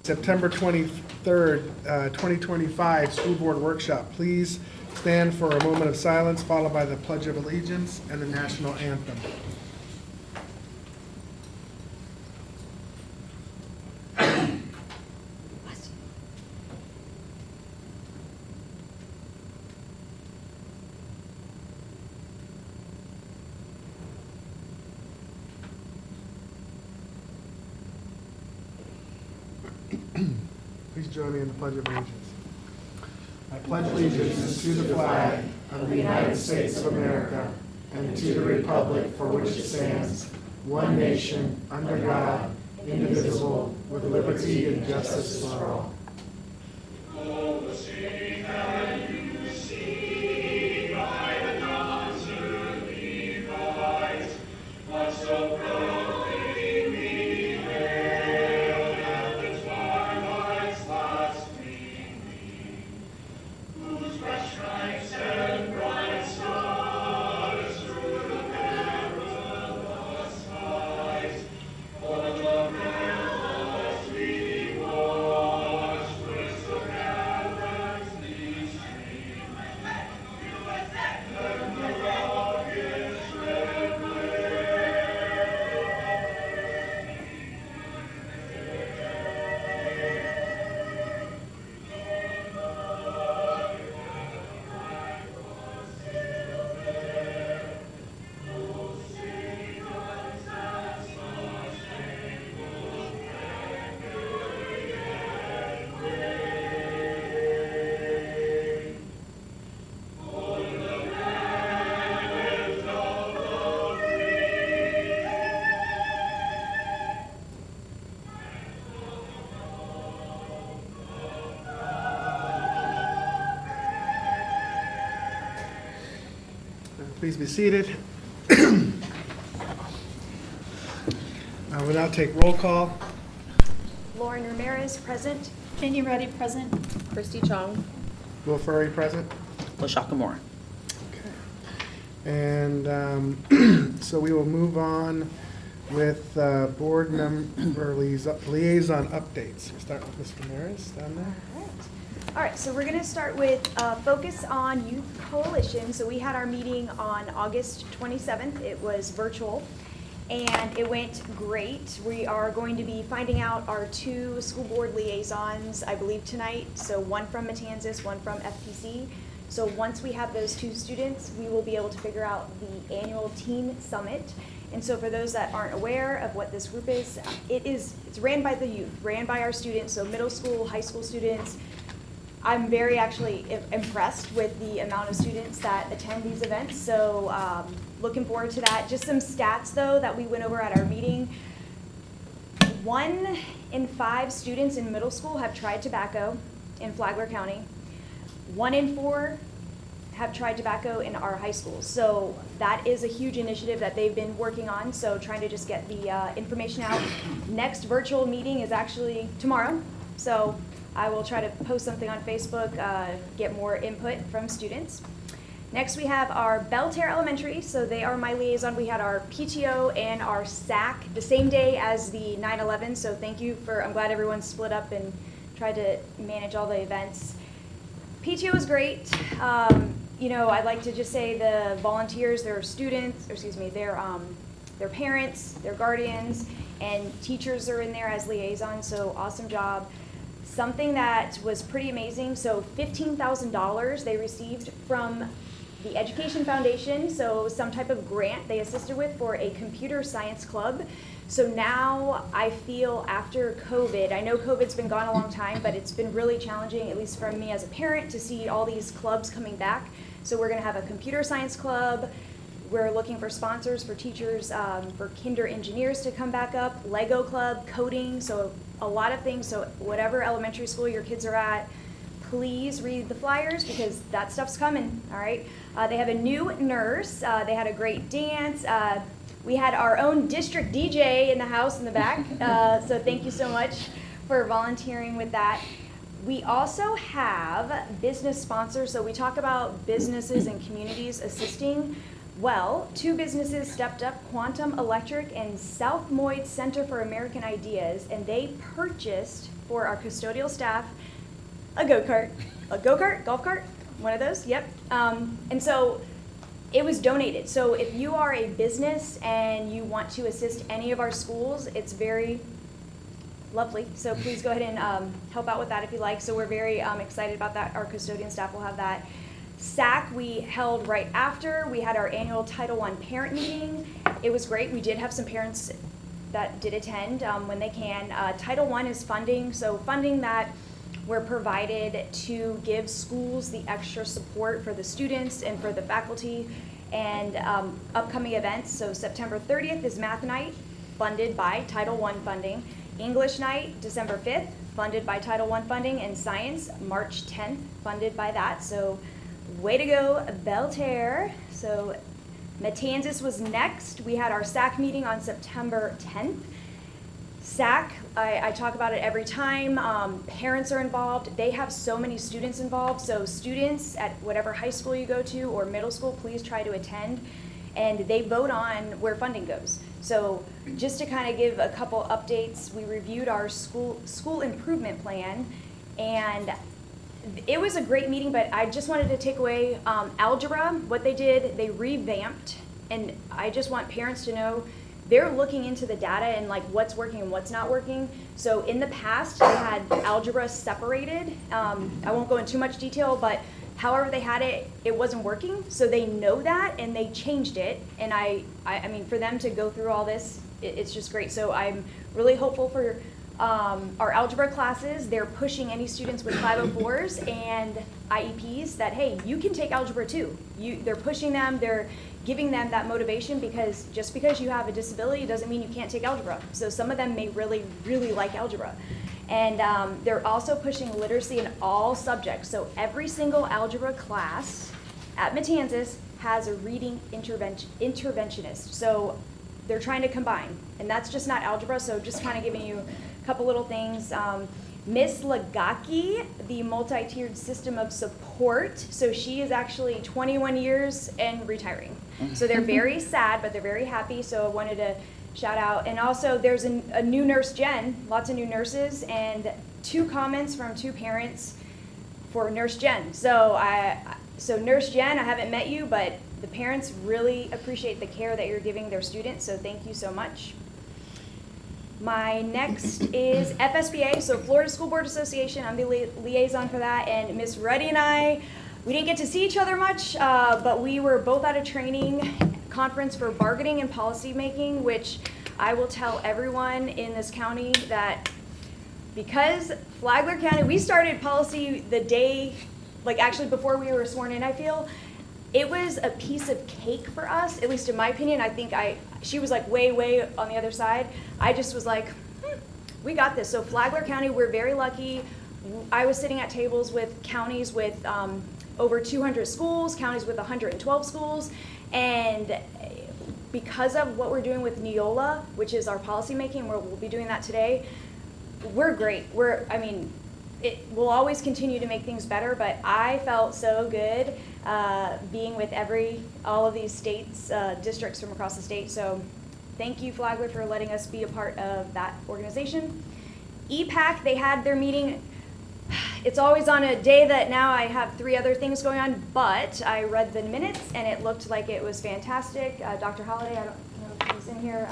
September 23rd, 2025 School Board Workshop. Please stand for a moment of silence, followed by the Pledge of Allegiance and the National Anthem. Please join me in the Pledge of Allegiance. I pledge allegiance to the flag of the United States of America and to the republic for which it stands, one nation, under God, indivisible, with liberty and justice for all. Please be seated. We'll now take roll call. Lauren Ramirez, present. Jenny Reddy, present. Christy Chong. Will Furry, present. LaShaka Moore. Okay. And so we will move on with board member liaison updates. We'll start with Ms. Ramirez down there. All right, so we're going to start with Focus on Youth Coalition. So we had our meeting on August 27th. It was virtual, and it went great. We are going to be finding out our 2 school board liaisons, I believe, tonight. So one from Matanzas, one from FPC. So once we have those 2 students, we will be able to figure out the annual teen summit. And so for those that aren't aware of what this group is, it's ran by the youth, ran by our students, so middle school, high school students. I'm very actually impressed with the amount of students that attend these events, so looking forward to that. Just some stats, though, that we went over at our meeting. 1 in 5 students in middle school have tried tobacco in Flagler County. 1 in 4 have tried tobacco in our high schools. So that is a huge initiative that they've been working on, so trying to just get the information out. Next virtual meeting is actually tomorrow, so I will try to post something on Facebook, get more input from students. Next we have our Belterre Elementary, so they are my liaison. We had our PTO and our SAC the same day as the 9/11, so thank you I'm glad everyone split up and tried to manage all the events. PTO was great. I'd like to just say the volunteers, their students, their parents, their guardians, and teachers are in there as liaisons, so awesome job. Something that was pretty amazing, so $15,000 they received from the Education Foundation, so some type of grant they assisted with for a computer science club. So now I feel after COVID, I know COVID's been gone a long time, but it's been really challenging, at least for me as a parent, to see all these clubs coming back. So we're gonna have a computer science club. We're looking for sponsors for teachers, for kinder engineers to come back up, Lego club, coding, so a lot of things. So whatever elementary school your kids are at, please read the flyers because that stuff's coming, all right? They have a new nurse. They had a great dance. We had our own district DJ in the house in the back, so thank you so much for volunteering with that. We also have business sponsors, so we talk about businesses and communities assisting. Well, two businesses stepped up, Quantum Electric and South Moyd Center for American Ideas, and they purchased for our custodial staff a go-kart, golf cart, one of those, yep. And so it was donated. So if you are a business and you want to assist any of our schools, it's very lovely. So please go ahead and help out with that if you like. So we're very excited about that. Our custodian staff will have that. SAC we held right after. We had our annual Title I parent meeting. It was great. We did have some parents that did attend when they can. Title I is funding, so funding that we're provided to give schools the extra support for the students and for the faculty and upcoming events. So September 30th is Math Night, funded by Title I funding. English Night, December 5th, funded by Title I funding. And Science, March 10th, funded by that. So way to go, Belterre. So Matanzas was next. We had our SAC meeting on September 10th. SAC, I talk about it every time. Parents are involved. They have so many students involved. So students at whatever high school you go to or middle school, please try to attend. And they vote on where funding goes. So just to kind of give a couple updates, we reviewed our school improvement plan, and it was a great meeting, but I just wanted to take away algebra. What they did, they revamped, and I just want parents to know they're looking into the data and like what's working and what's not working. So in the past, they had algebra separated. I won't go into too much detail, but however they had it, it wasn't working. So they know that and they changed it. And I mean, for them to go through all this, it's just great. So I'm really hopeful for our algebra classes. They're pushing any students with 504s and IEPs that, hey, you can take algebra too. They're pushing them, they're giving them that motivation, because just because you have a disability doesn't mean you can't take algebra. So some of them may really, really like algebra. And they're also pushing literacy in all subjects. So every single algebra class at Matanzas has a reading interventionist. So they're trying to combine, and that's just not algebra. So just kind of giving you a couple little things. Miss Lagaki, the multi-tiered system of support. So she is actually 21 years and retiring. So they're very sad, but they're very happy. So I wanted to shout out. And also there's a new nurse, Jen, lots of new nurses, and 2 comments from 2 parents for Nurse Jen. So Nurse Jen, I haven't met you, but the parents really appreciate the care that you're giving their students, so thank you so much. My next is FSBA, so Florida School Board Association. I'm the liaison for that, and Miss Reddy and I, we didn't get to see each other much, but we were both at a training conference for bargaining and policy making, which I will tell everyone in this county that because Flagler County, we started policy the day, like actually before we were sworn in, I feel. It was a piece of cake for us, at least in my opinion. I think she was like way on the other side. I just was like, we got this. So Flagler County, we're very lucky. I was sitting at tables with counties with over 200 schools, counties with 112 schools, and because of what we're doing with Neola, which is our policy making, we'll be doing that today, we're great. We'll always continue to make things better, but I felt so good being with all of these states, districts from across the state. So thank you, Flagler, for letting us be a part of that organization. EPAC, they had their meeting. It's always on a day that now I have 3 other things going on, but I read the minutes and it looked like it was fantastic. Dr. Holliday, I don't know if he's in here.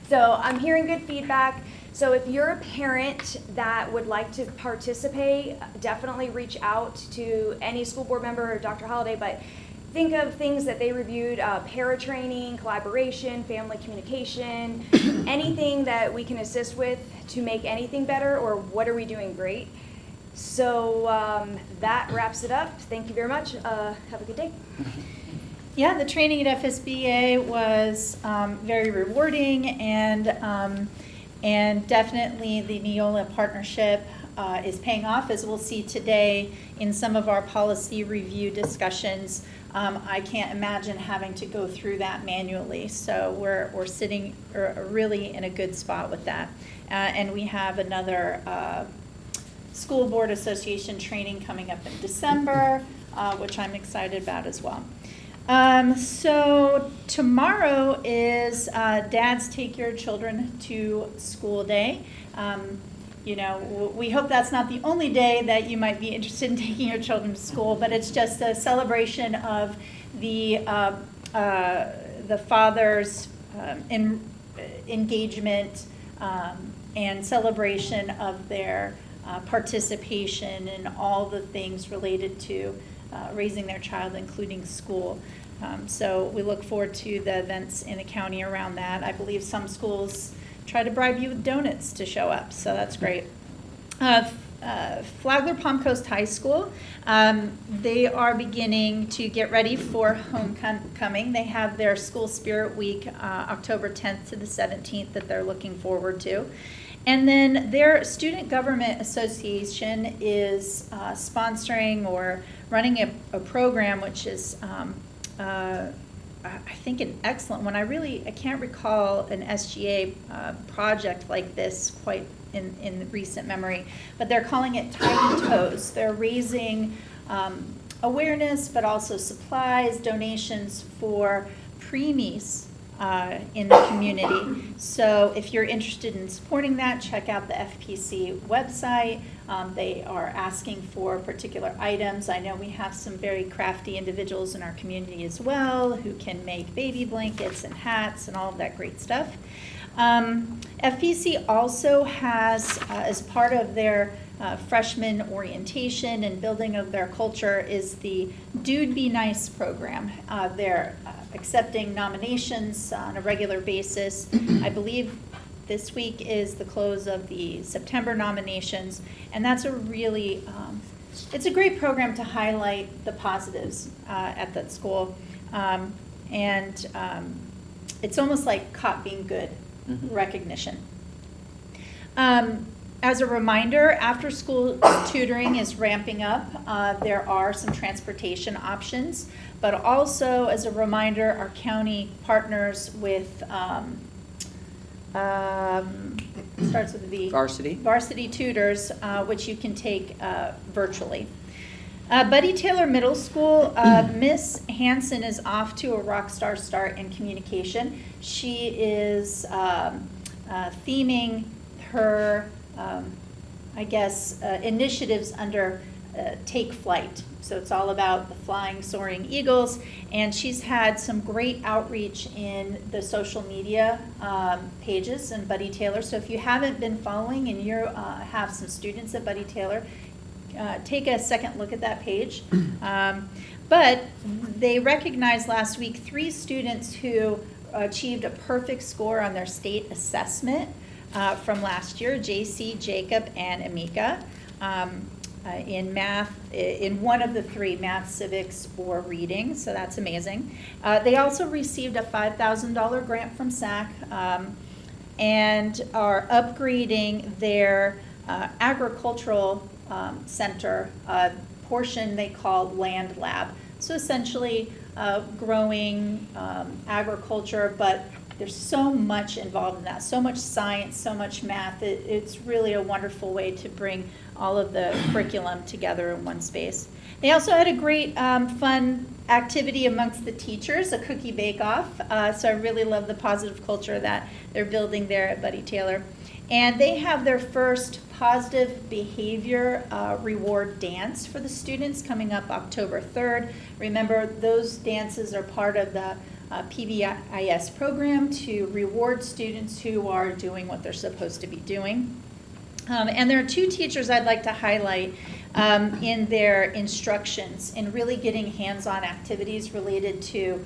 So I'm hearing good feedback. So if you're a parent that would like to participate, definitely reach out to any school board member or Dr. Holliday, but think of things that they reviewed, para-training, collaboration, family communication, anything that we can assist with to make anything better, or what are we doing great. So that wraps it up. Thank you very much. Have a good day. Yeah, the training at FSBA was very rewarding, and definitely the Neola partnership is paying off, as we'll see today in some of our policy review discussions. I can't imagine having to go through that manually, so we're sitting really in a good spot with that. And we have another School Board Association training coming up in December, which I'm excited about as well. So tomorrow is Dads Take Your Children to School Day. We hope that's not the only day that you might be interested in taking your children to school, but it's just a celebration of the father's engagement and celebration of their participation in all the things related to raising their child, including school. So we look forward to the events in the county around that. I believe some schools try to bribe you with donuts to show up, so that's great. Flagler Palm Coast High School, they are beginning to get ready for homecoming. They have their School Spirit Week, October 10th to the 17th, that they're looking forward to. And then their Student Government Association is sponsoring or running a program which is I think an excellent one. I can't recall an SGA project like this quite in recent memory, but they're calling it Tiny Toes. They're raising awareness, but also supplies, donations for preemies in the community. So if you're interested in supporting that, check out the FPC website. They are asking for particular items. I know we have some very crafty individuals in our community as well who can make baby blankets and hats and all of that great stuff. FPC also has, as part of their freshman orientation and building of their culture, is the Dude Be Nice program. They're accepting nominations on a regular basis. I believe this week is the close of the September nominations, and that's a really, it's a great program to highlight the positives at that school. It's almost like caught being good recognition. As a reminder, after school tutoring is ramping up. There are some transportation options, but also as a reminder, our county partners with starts with a V. Varsity Tutors, which you can take virtually. Buddy Taylor Middle School, Miss Hanson is off to a rock star start in communication. She is theming her, initiatives under Take Flight. So it's all about the flying, soaring eagles, and she's had some great outreach in the social media pages in Buddy Taylor. So if you haven't been following and you have some students at Buddy Taylor, take a second look at that page. But they recognized last week 3 students who achieved a perfect score on their state assessment from last year, JC, Jacob, and Amika. In math, in one of the 3, math, civics, or reading, so that's amazing. They also received a $5,000 grant from SAC and are upgrading their agricultural center portion they call Land Lab. So essentially growing agriculture, but there's so much involved in that, so much science, so much math. It's really a wonderful way to bring all of the curriculum together in one space. They also had a great fun activity amongst the teachers, a cookie bake-off. So I really love the positive culture that they're building there at Buddy Taylor. And they have their first positive behavior reward dance for the students coming up October 3rd. Remember, those dances are part of the PBIS program to reward students who are doing what they're supposed to be doing. And there are 2 teachers I'd like to highlight in their instructions in really getting hands-on activities related to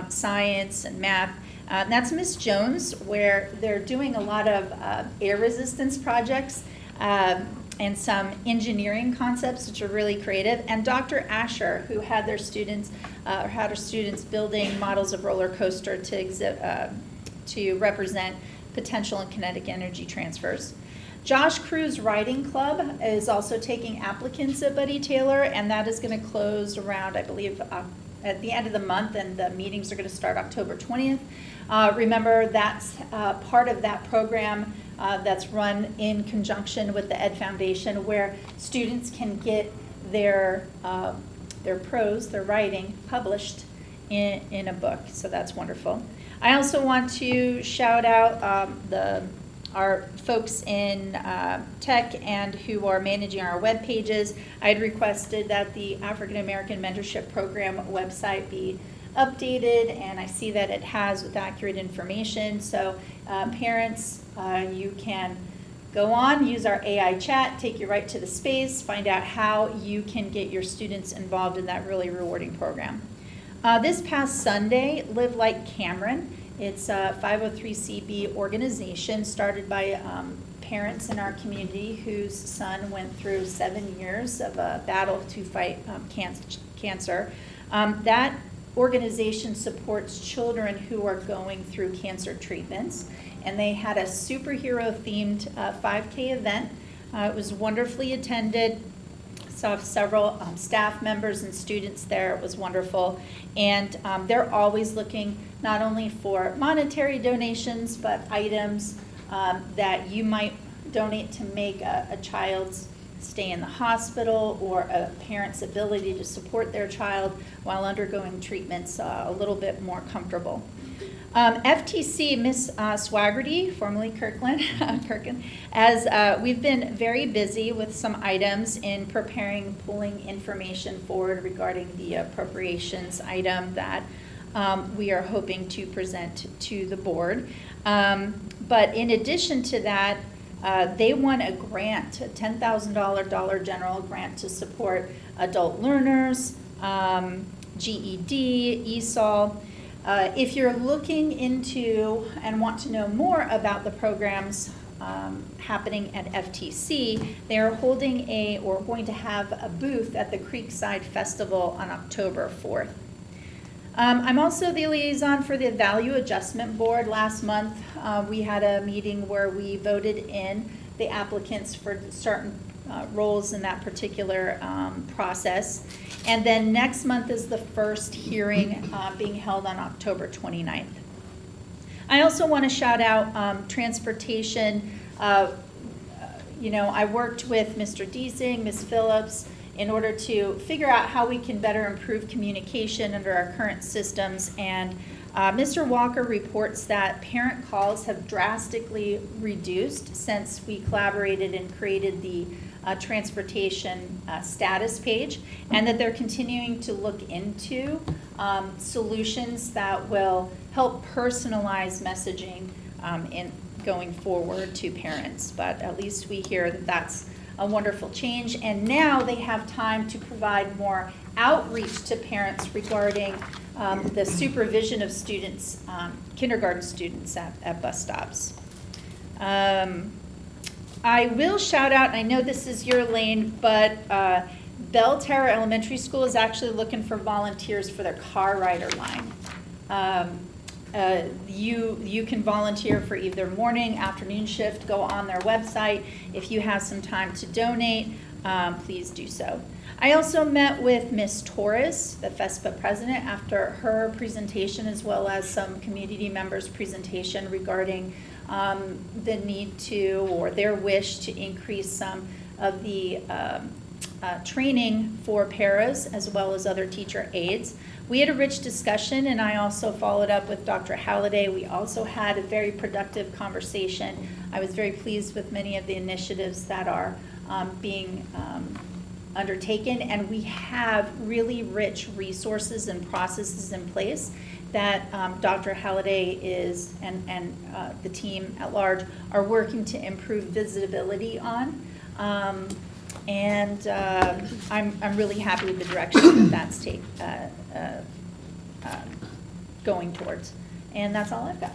science and math. That's Miss Jones, where they're doing a lot of air resistance projects and some engineering concepts, which are really creative. And Dr. Asher, who had their students, or had her students building models of roller coaster to represent potential and kinetic energy transfers. Josh Cruz Riding Club is also taking applicants at Buddy Taylor, and that is going to close around, I believe, at the end of the month, and the meetings are going to start October 20th. Remember, that's part of that program that's run in conjunction with the Ed Foundation, where students can get their prose, their writing, published in a book, so that's wonderful. I also want to shout out our folks in tech and who are managing our web pages. I had requested that the African American Mentorship Program website be updated, and I see that it has with accurate information. So parents, you can go on, use our AI chat, take you right to the space, find out how you can get your students involved in that really rewarding program. This past Sunday, Live Like Cameron, it's a 503c organization started by parents in our community whose son went through 7 years of a battle to fight cancer. That organization supports children who are going through cancer treatments, and they had a superhero-themed 5K event. It was wonderfully attended. Saw several staff members and students there. It was wonderful. And they're always looking not only for monetary donations, but items that you might donate to make a child's stay in the hospital or a parent's ability to support their child while undergoing treatments a little bit more comfortable. FTC, Miss Swaggerty, formerly Kirkland, as we've been very busy with some items in pulling information forward regarding the appropriations item that we are hoping to present to the board. But in addition to that, they won a grant, a $10,000 Dollar General grant to support adult learners, GED, ESOL. If you're looking into and want to know more about the programs happening at FTC, they are holding going to have a booth at the Creekside Festival on October 4th. I'm also the liaison for the Value Adjustment Board. Last month, we had a meeting where we voted in the applicants for certain roles in that particular process. And then next month is the first hearing being held on October 29th. I also want to shout out transportation. I worked with Mr. Deasing, Ms. Phillips, in order to figure out how we can better improve communication under our current systems. And Mr. Walker reports that parent calls have drastically reduced since we collaborated and created the transportation status page, and that they're continuing to look into solutions that will help personalize messaging in going forward to parents. But at least we hear that that's a wonderful change, and now they have time to provide more outreach to parents regarding the supervision of students, kindergarten students at bus stops. I will shout out, and I know this is your lane, but Bell Terra Elementary School is actually looking for volunteers for their car rider line. You can volunteer for either morning, afternoon shift. Go on their website. If you have some time to donate, please do so. I also met with Ms. Torres, the FESPA president, after her presentation, as well as some community members' presentation regarding the need to, or their wish to increase some of the training for paras as well as other teacher aides. We had a rich discussion, and I also followed up with Dr. Halliday. We also had a very productive conversation. I was very pleased with many of the initiatives that are being undertaken, and we have really rich resources and processes in place that Dr. Halliday is and the team at large are working to improve visibility on. I'm really happy with the direction that's going towards. And that's all I've got.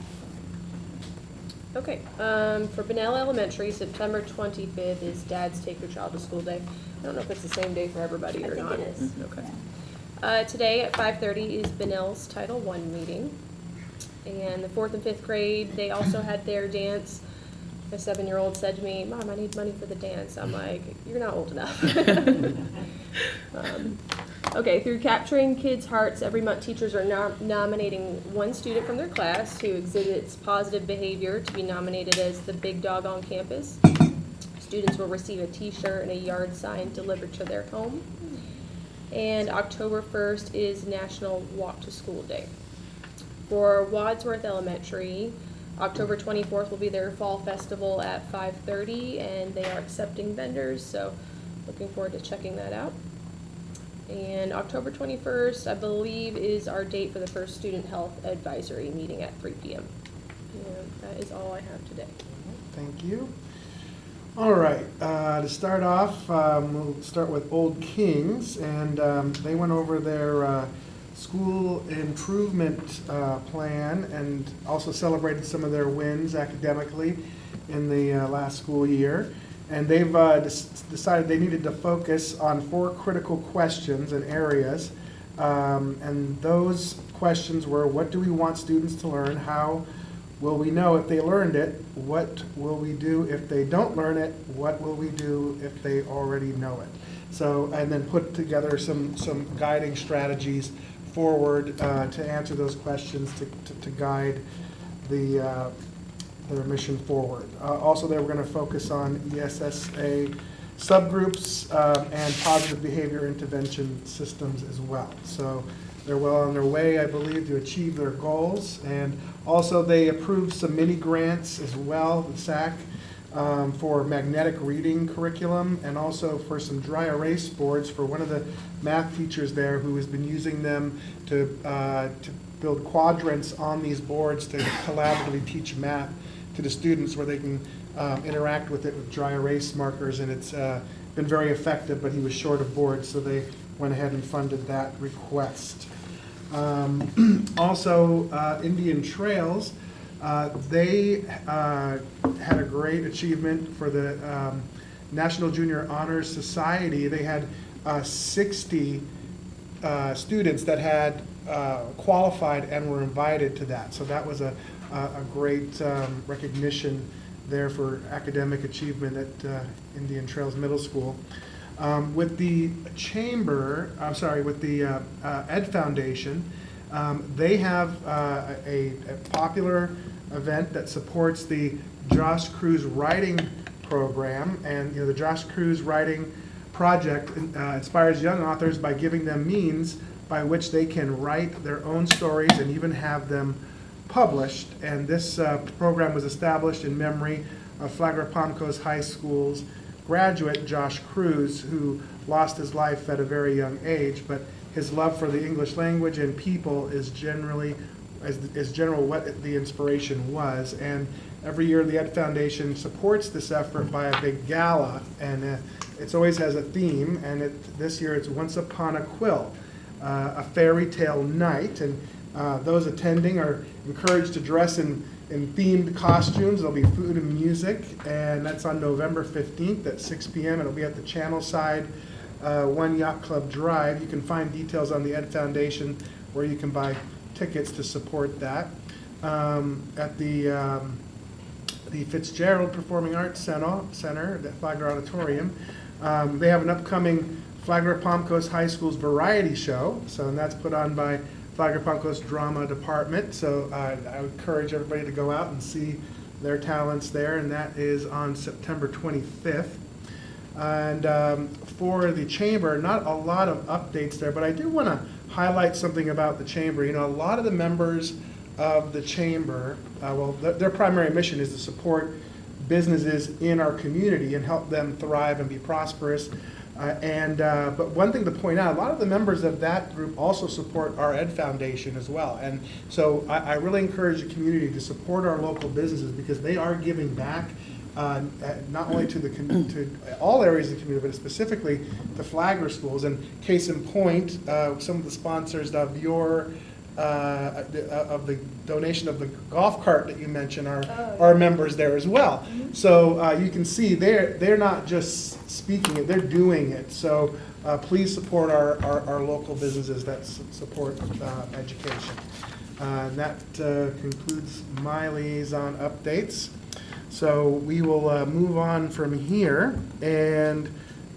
Okay, for Bunnell Elementary, September 25th is Dad's Take Your Child to School Day. I don't know if it's the same day for everybody or not. I think it is. Okay. Today at 5:30 is Bunnell's Title I meeting. And the 4th and 5th grade, they also had their dance. My 7-year-old said to me, "Mom, I need money for the dance." I'm like, "You're not old enough." Okay, through Capturing Kids' Hearts, every month teachers are nominating one student from their class who exhibits positive behavior to be nominated as the big dog on campus. Students will receive a t-shirt and a yard sign delivered to their home. And October 1st is National Walk to School Day. For Wadsworth Elementary, October 24th will be their fall festival at 5:30, and they are accepting vendors, so looking forward to checking that out. And October 21st, I believe, is our date for the first student health advisory meeting at 3 p.m. And that is all I have today. Thank you. All right, to start off, we'll start with Old Kings, and they went over their school improvement plan and also celebrated some of their wins academically in the last school year. And they've decided they needed to focus on 4 critical questions and areas. And those questions were, what do we want students to learn? How will we know if they learned it? What will we do if they don't learn it? What will we do if they already know it? So, and then put together some guiding strategies forward to answer those questions to guide their mission forward. Also, they were going to focus on ESSA subgroups and positive behavior intervention systems as well. So they're well on their way, I believe, to achieve their goals. And also they approved some mini grants as well, the SAC, for magnetic reading curriculum, and also for some dry erase boards for one of the math teachers there who has been using them to build quadrants on these boards to collaboratively teach math to the students, where they can interact with it with dry erase markers, and it's been very effective, but he was short of boards, so they went ahead and funded that request. Also, Indian Trails, they had a great achievement for the National Junior Honors Society. They had 60 students that had qualified and were invited to that. So that was a great recognition there for academic achievement at Indian Trails Middle School. With the chamber, with the Ed Foundation, they have a popular event that supports the Josh Cruz Writing Program, and the Josh Cruz Writing Project inspires young authors by giving them means by which they can write their own stories and even have them published. And this program was established in memory of Flagler Palmcoast High School's graduate Josh Cruz, who lost his life at a very young age, but his love for the English language and people is general what the inspiration was. And every year the Ed Foundation supports this effort by a big gala, and it always has a theme, and this year it's Once Upon a Quill, a fairy tale night, and those attending are encouraged to dress in themed costumes. There'll be food and music, and that's on November 15th at 6 p.m. It'll be at the Channelside One Yacht Club Drive. You can find details on the Ed Foundation where you can buy tickets to support that. At the Fitzgerald Performing Arts Center at Flagler Auditorium, they have an upcoming Flagler Palmcoast High School's variety show, and that's put on by Flagler Palmcoast Drama Department. So I encourage everybody to go out and see their talents there, and that is on September 25th. And for the chamber, not a lot of updates there, but I do want to highlight something about the chamber. A lot of the members of the chamber, their primary mission is to support businesses in our community and help them thrive and be prosperous. But one thing to point out, a lot of the members of that group also support our Ed Foundation as well. And so I really encourage the community to support our local businesses, because they are giving back not only to all areas of the community, but specifically to Flagler schools. And case in point, some of the sponsors of the donation of the golf cart that you mentioned are members there as well. Mm-hmm. So you can see they're not just speaking it, they're doing it. So please support our local businesses that support education. And that concludes my liaison updates. So we will move on from here, and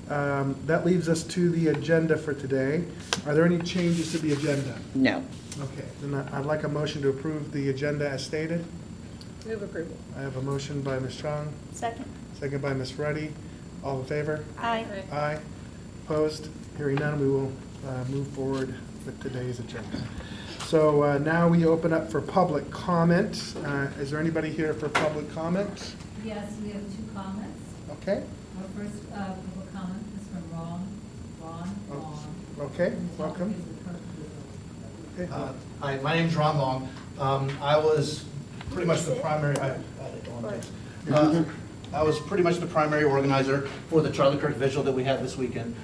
that leaves us to the agenda for today. Are there any changes to the agenda? No. Okay, then I'd like a motion to approve the agenda as stated. Move approval. I have a motion by Ms. Chong, Second. second by Ms. Ruddy. All in favor? Aye. Aye. Opposed? Hearing none, we will move forward with today's agenda. So now we open up for public comment. Is there anybody here for public comment? Yes, we have 2 comments. Okay. Our first public comment is from Ron. Okay, welcome. Okay. Hi, my name's Ron Long. I was pretty much the primary, I was pretty much the primary organizer for the Charlie Kirk Vigil that we had this weekend.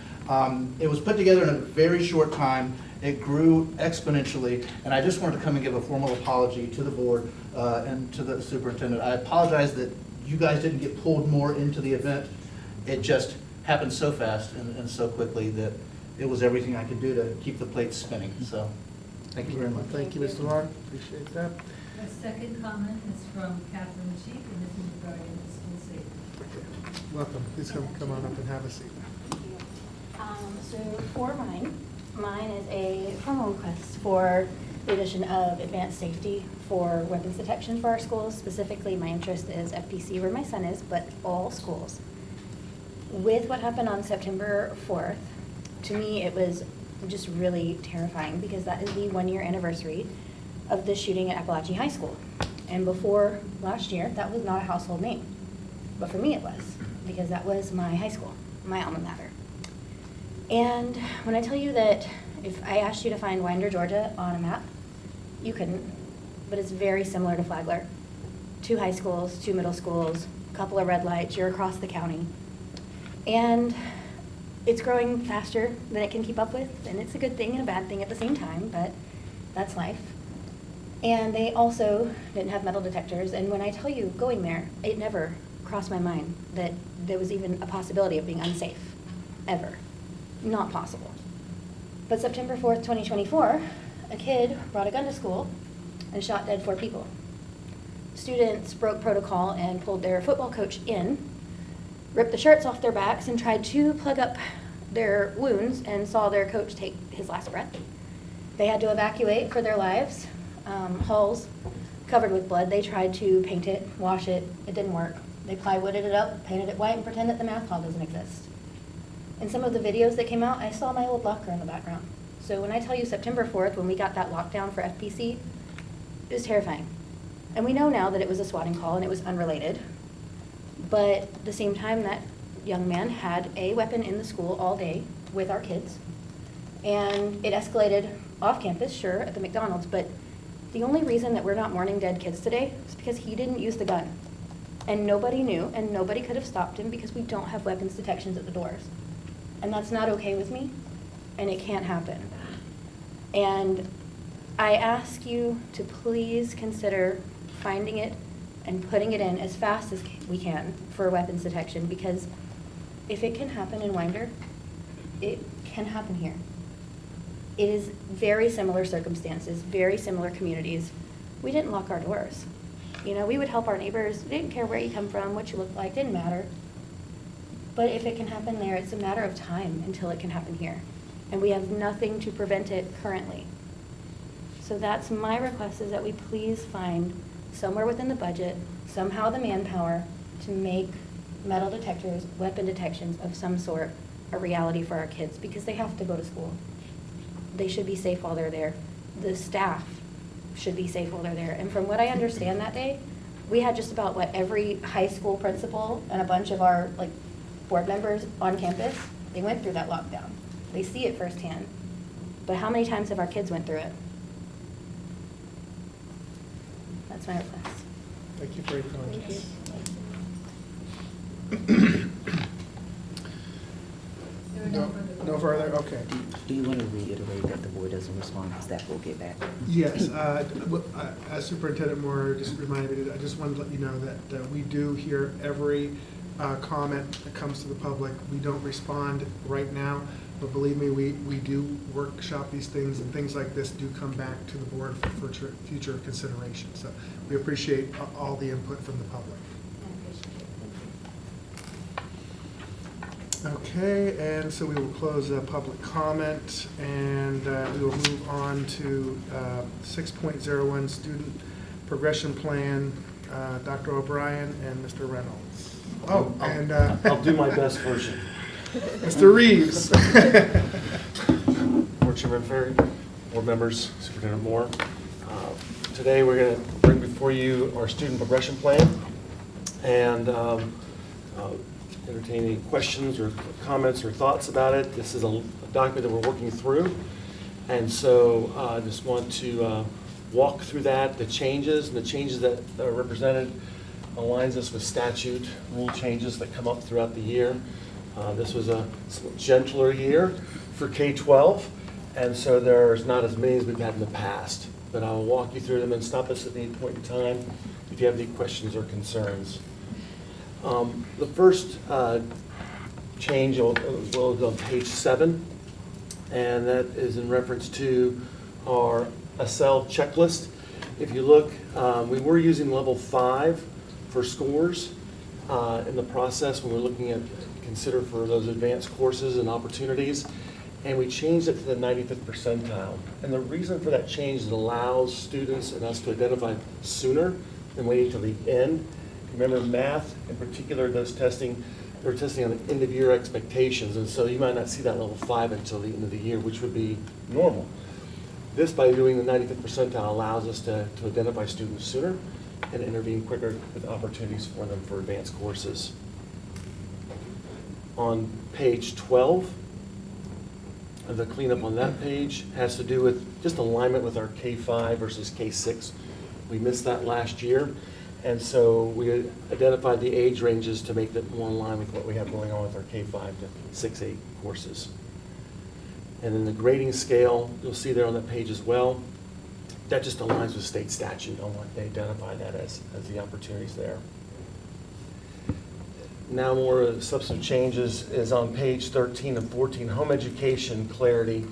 It was put together in a very short time. It grew exponentially, and I just wanted to come and give a formal apology to the board and to the superintendent. I apologize that you guys didn't get pulled more into the event. It just happened so fast and so quickly that it was everything I could do to keep the plates spinning. So, thank you very much. Thank you, Mr. Long. Appreciate that. Our second comment is from Catherine Cheek, and this is regarding the school safety. Welcome. Please come on up and have a seat. So for mine is a formal request for the addition of advanced safety for weapons detection for our schools. Specifically, my interest is FPC, where my son is, but all schools. With what happened on September 4th, to me it was just really terrifying because that is the 1-year anniversary of the shooting at Appalachian High School. And before last year, that was not a household name. But for me it was, because that was my high school, my alma mater. And when I tell you that if I asked you to find Winder, Georgia on a map, you couldn't. But it's very similar to Flagler. 2 high schools, 2 middle schools, a couple of red lights, you're across the county. And it's growing faster than it can keep up with, and it's a good thing and a bad thing at the same time, but that's life. And they also didn't have metal detectors, and when I tell you going there, it never crossed my mind that there was even a possibility of being unsafe, ever. Not possible. But September 4th, 2024, a kid brought a gun to school and shot dead 4 people. Students broke protocol and pulled their football coach in, ripped the shirts off their backs, and tried to plug up their wounds and saw their coach take his last breath. They had to evacuate for their lives. Halls covered with blood. They tried to paint it, wash it. It didn't work. They plywooded it up, painted it white, and pretend that the math hall doesn't exist. In some of the videos that came out, I saw my old locker in the background. So when I tell you September 4th, when we got that lockdown for FPC, it was terrifying. And we know now that it was a swatting call and it was unrelated. But at the same time, that young man had a weapon in the school all day with our kids. And it escalated off campus, sure, at the McDonald's, but the only reason that we're not mourning dead kids today is because he didn't use the gun. And nobody knew, and nobody could have stopped him because we don't have weapons detections at the doors. And that's not okay with me, and it can't happen. And I ask you to please consider finding it and putting it in as fast as we can for weapons detection, because if it can happen in Winder, it can happen here. It is very similar circumstances, very similar communities. We didn't lock our doors. You know, we would help our neighbors. We didn't care where you come from, what you look like, didn't matter. But if it can happen there, it's a matter of time until it can happen here. And we have nothing to prevent it currently. So that's my request, is that we please find somewhere within the budget, somehow the manpower, to make metal detectors, weapon detections of some sort, a reality for our kids, because they have to go to school. They should be safe while they're there. The staff should be safe while they're there. And from what I understand that day, we had just about every high school principal and a bunch of our board members on campus. They went through that lockdown. They see it firsthand. But how many times have our kids went through it? That's my request. Thank you for your comments. No further? Okay. Do you want to reiterate that the board doesn't respond, staff will get back? Yes, as Superintendent Moore just reminded me, I just wanted to let you know that we do hear every comment that comes to the public. We don't respond right now, but believe me, we do workshop these things, and things like this do come back to the board for future consideration. So we appreciate all the input from the public. Okay, and so we will close public comment, and we will move on to 6.01 student progression plan. Dr. O'Brien and Mr. Reynolds. Oh, and I'll do my best version. Mr. Reeves. Board Chairman Ferry, board members, Superintendent Moore. Today we're going to bring before you our student progression plan and entertain any questions or comments or thoughts about it. This is a document that we're working through, and so I just want to walk through that, the changes, and the changes that are represented aligns us with statute, rule changes that come up throughout the year. This was a gentler year for K-12, and so there's not as many as we've had in the past. But I'll walk you through them and stop us at any point in time if you have any questions or concerns. The first change will be on page 7, and that is in reference to our ASCEL checklist. If you look, we were using level 5 for scores in the process when we're looking at consider for those advanced courses and opportunities, and we changed it to the 95th percentile. And the reason for that change is it allows students and us to identify sooner than waiting till the end. Remember, math in particular, they're testing on end of year expectations, and so you might not see that level 5 until the end of the year, which would be normal. This, by doing the 95th percentile, allows us to identify students sooner and intervene quicker with opportunities for them for advanced courses. On page 12, the cleanup on that page has to do with just alignment with our K-5 versus K-6. We missed that last year, and so we identified the age ranges to make that more in line with what we have going on with our K-5 to 6-8 courses. And then the grading scale, you'll see there on that page as well. That just aligns with state statute on what they identify that as the opportunities there. Now more substantive changes is on page 13 and 14, home education clarity.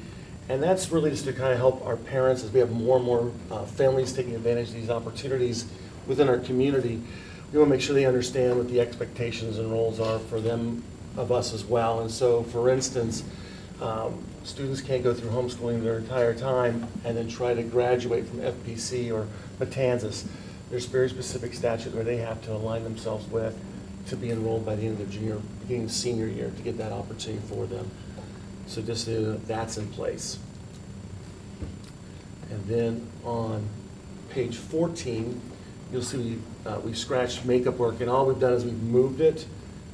And that's really just to kind of help our parents as we have more and more families taking advantage of these opportunities within our community. We want to make sure they understand what the expectations and roles are for them, of us as well. And so, for instance, students can't go through homeschooling their entire time and then try to graduate from FPC or Matanzas. There's very specific statute where they have to align themselves with to be enrolled by the end of their beginning of senior year to get that opportunity for them. So just that's in place. And then on page 14, you'll see we've scratched makeup work, and all we've done is we've moved it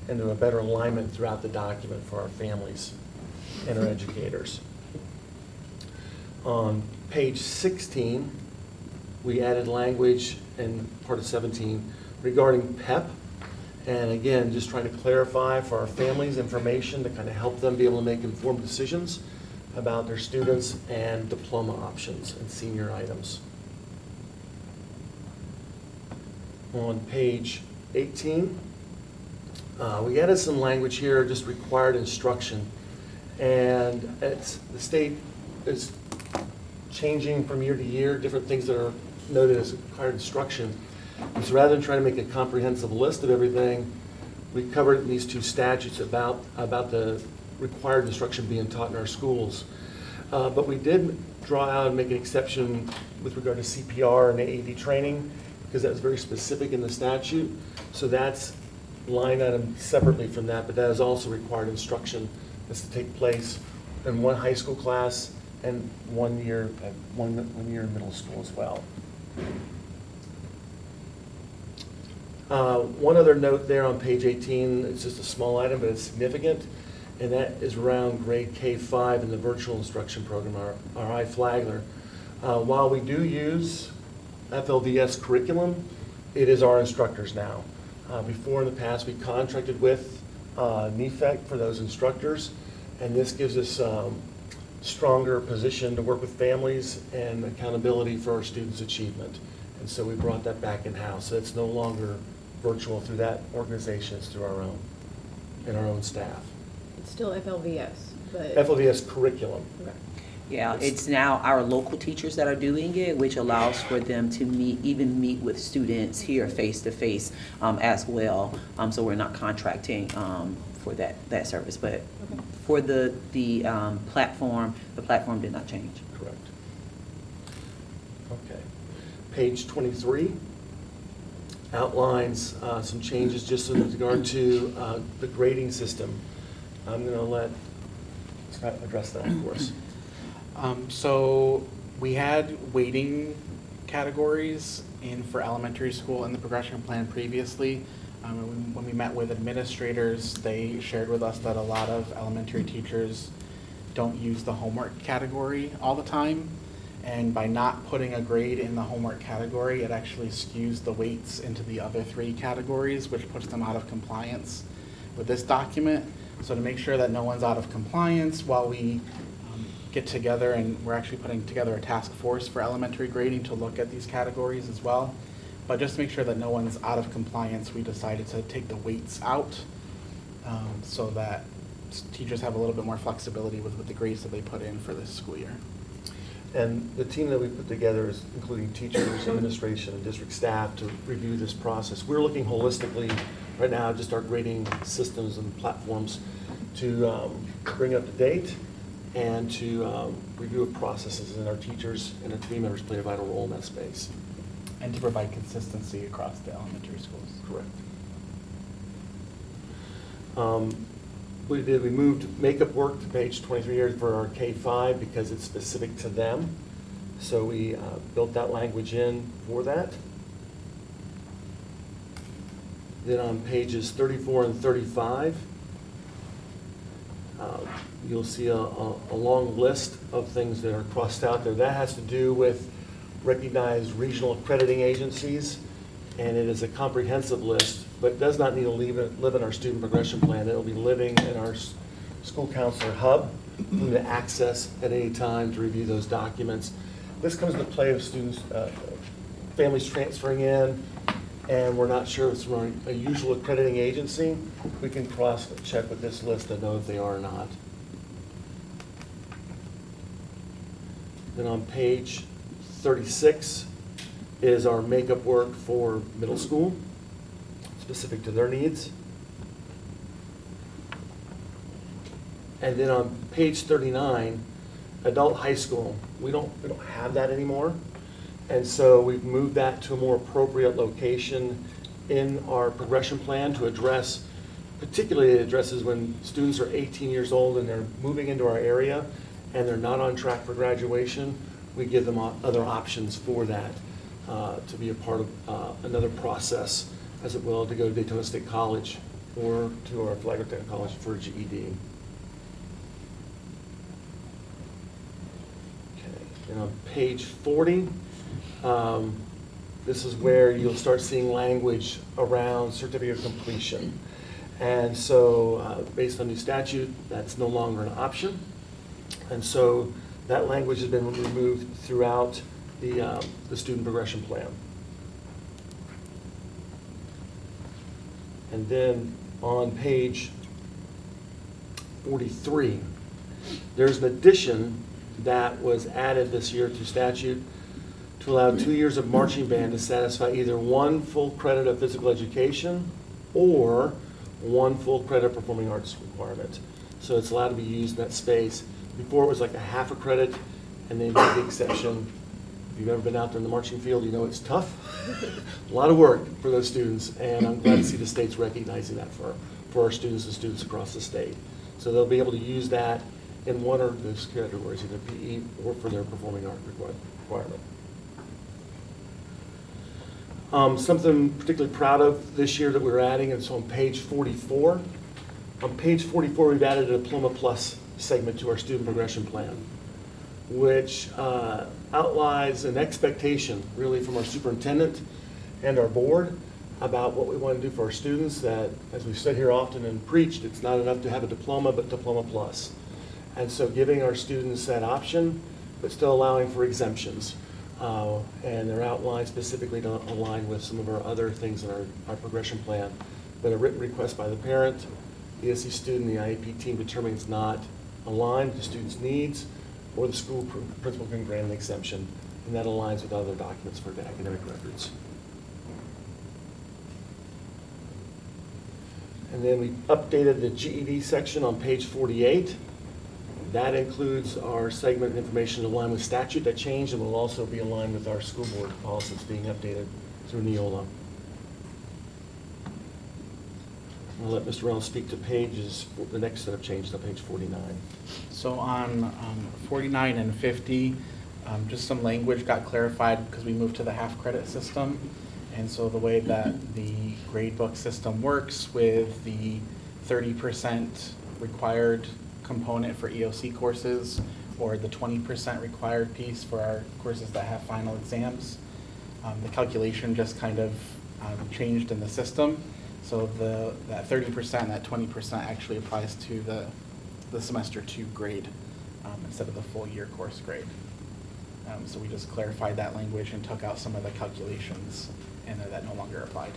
into a better alignment throughout the document for our families and our educators. On page 16, we added language in part of 17 regarding PEP. And again, just trying to clarify for our families information to kind of help them be able to make informed decisions about their students and diploma options and senior items. On page 18, we added some language here, just required instruction. And the state is changing from year to year, different things that are noted as required instruction. And so rather than trying to make a comprehensive list of everything, we covered in these two statutes about the required instruction being taught in our schools. But we did draw out and make an exception with regard to CPR and AED training, because that was very specific in the statute. So that's line item separately from that, but that is also required instruction that's to take place in one high school class and 1 year in middle school as well. One other note there on page 18, it's just a small item, but it's significant, and that is around grade K-5 in the virtual instruction program, our Flagler. While we do use FLDS curriculum, it is our instructors now. Before in the past, we contracted with NEFEC for those instructors, and this gives us stronger position to work with families and accountability for our students' achievement. And so we brought that back in-house. So it's no longer virtual through that organization, it's through our own, and our own staff. It's still FLVS, but. FLDS curriculum. Okay. Yeah, it's now our local teachers that are doing it, which allows for them to meet with students here face to face as well. So we're not contracting for that service, but Okay. for the platform did not change. Correct. Okay. Page 23 outlines some changes just in regard to the grading system. I'm going to let Scott address that for us. So we had weighting categories for elementary school in the progression plan previously. When we met with administrators, they shared with us that a lot of elementary teachers don't use the homework category all the time. And by not putting a grade in the homework category, it actually skews the weights into the other 3 categories, which puts them out of compliance with this document. So to make sure that no one's out of compliance while we get together, and we're actually putting together a task force for elementary grading to look at these categories as well. But just to make sure that no one's out of compliance, we decided to take the weights out so that teachers have a little bit more flexibility with the grades that they put in for this school year. And the team that we put together is including teachers, administration, and district staff to review this process. We're looking holistically right now, just our grading systems and platforms to bring up to date and to review of processes, and our teachers and our team members play a vital role in that space. And to provide consistency across the elementary schools. Correct. We moved makeup work to page 23 here for our K-5 because it's specific to them. So we built that language in for that. Then on pages 34 and 35, you'll see a long list of things that are crossed out there. That has to do with recognized regional accrediting agencies, and it is a comprehensive list, but does not need to live in our student progression plan. It'll be living in our school counselor hub, for to access at any time to review those documents. This comes into play with students, families transferring in, and we're not sure if it's from a usual accrediting agency. We can cross-check with this list to know if they are or not. Then on page 36 is our makeup work for middle school, specific to their needs. And then on page 39, adult high school, we don't have that anymore. And so we've moved that to a more appropriate location in our progression plan to address, particularly it addresses when students are 18 years old and they're moving into our area and they're not on track for graduation. We give them other options for that to be a part of another process, as it will, to go to Daytona State College or to our Flagler Technical College for a GED. Okay, and on page 40, this is where you'll start seeing language around certificate of completion. And so based on new statute, that's no longer an option. And so that language has been removed throughout the student progression plan. And then on page 43, there's an addition that was added this year to statute to allow 2 years of marching band to satisfy either 1 full credit of physical education or 1 full credit of performing arts requirement. So it's allowed to be used in that space. Before it was like a half a credit, and they made the exception. If you've ever been out there in the marching field, you know it's tough. A lot of work for those students, and I'm glad to see the state's recognizing that for our students and students across the state. So they'll be able to use that in one of those categories, either PE or for their performing art requirement. Something I'm particularly proud of this year that we're adding, and so on page 44. On page 44, we've added a Diploma Plus segment to our student progression plan, which outlines an expectation really from our superintendent and our board about what we want to do for our students. That, as we've said here often and preached, it's not enough to have a diploma, but Diploma Plus. And so giving our students that option, but still allowing for exemptions. And they're outlined specifically to align with some of our other things in our progression plan. But a written request by the parent, the ESE student, the IEP team determines not aligned with the student's needs, or the school principal can grant an exemption, and that aligns with other documents for the academic records. And then we updated the GED section on page 48. That includes our segment information aligned with statute that changed, and will also be aligned with our school board policies being updated through Neola. I'll let Mr. Reynolds speak to pages, the next set of changes on page 49. So on 49 and 50, just some language got clarified because we moved to the half-credit system. And so the way that the gradebook system works with the 30% required component for EOC courses, or the 20% required piece for our courses that have final exams, the calculation just kind of changed in the system. So that 30%, that 20% actually applies to the semester 2 grade instead of the full year course grade. So we just clarified that language and took out some of the calculations in there that no longer applied.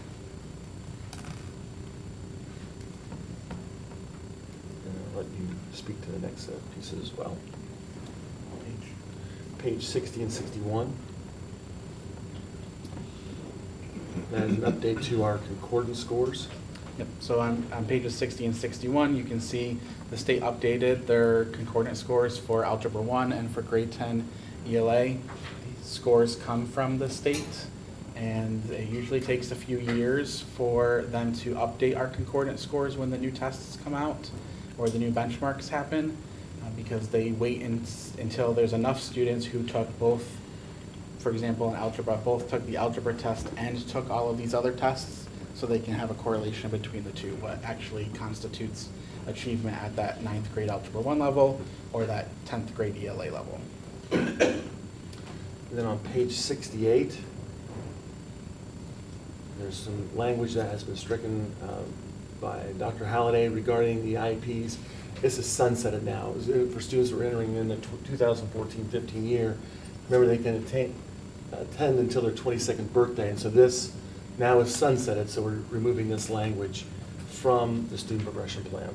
And I'll let you speak to the next set of pieces as well. Page 60 and 61. That is an update to our concordance scores. Yep, so on pages 60 and 61, you can see the state updated their concordance scores for Algebra 1 and for grade 10 ELA. These scores come from the state, and it usually takes a few years for them to update our concordance scores when the new tests come out or the new benchmarks happen, because they wait until there's enough students who took both. For example, in algebra, both took the algebra test and took all of these other tests, so they can have a correlation between the two, what actually constitutes achievement at that 9th grade Algebra 1 level or that 10th grade ELA level. And then on page 68, there's some language that has been stricken by Dr. Halliday regarding the IEPs. This is sunsetted now. For students who are entering in the 2014-15 year, remember they can attend until their 22nd birthday, and so this now is sunsetted, so we're removing this language from the student progression plan.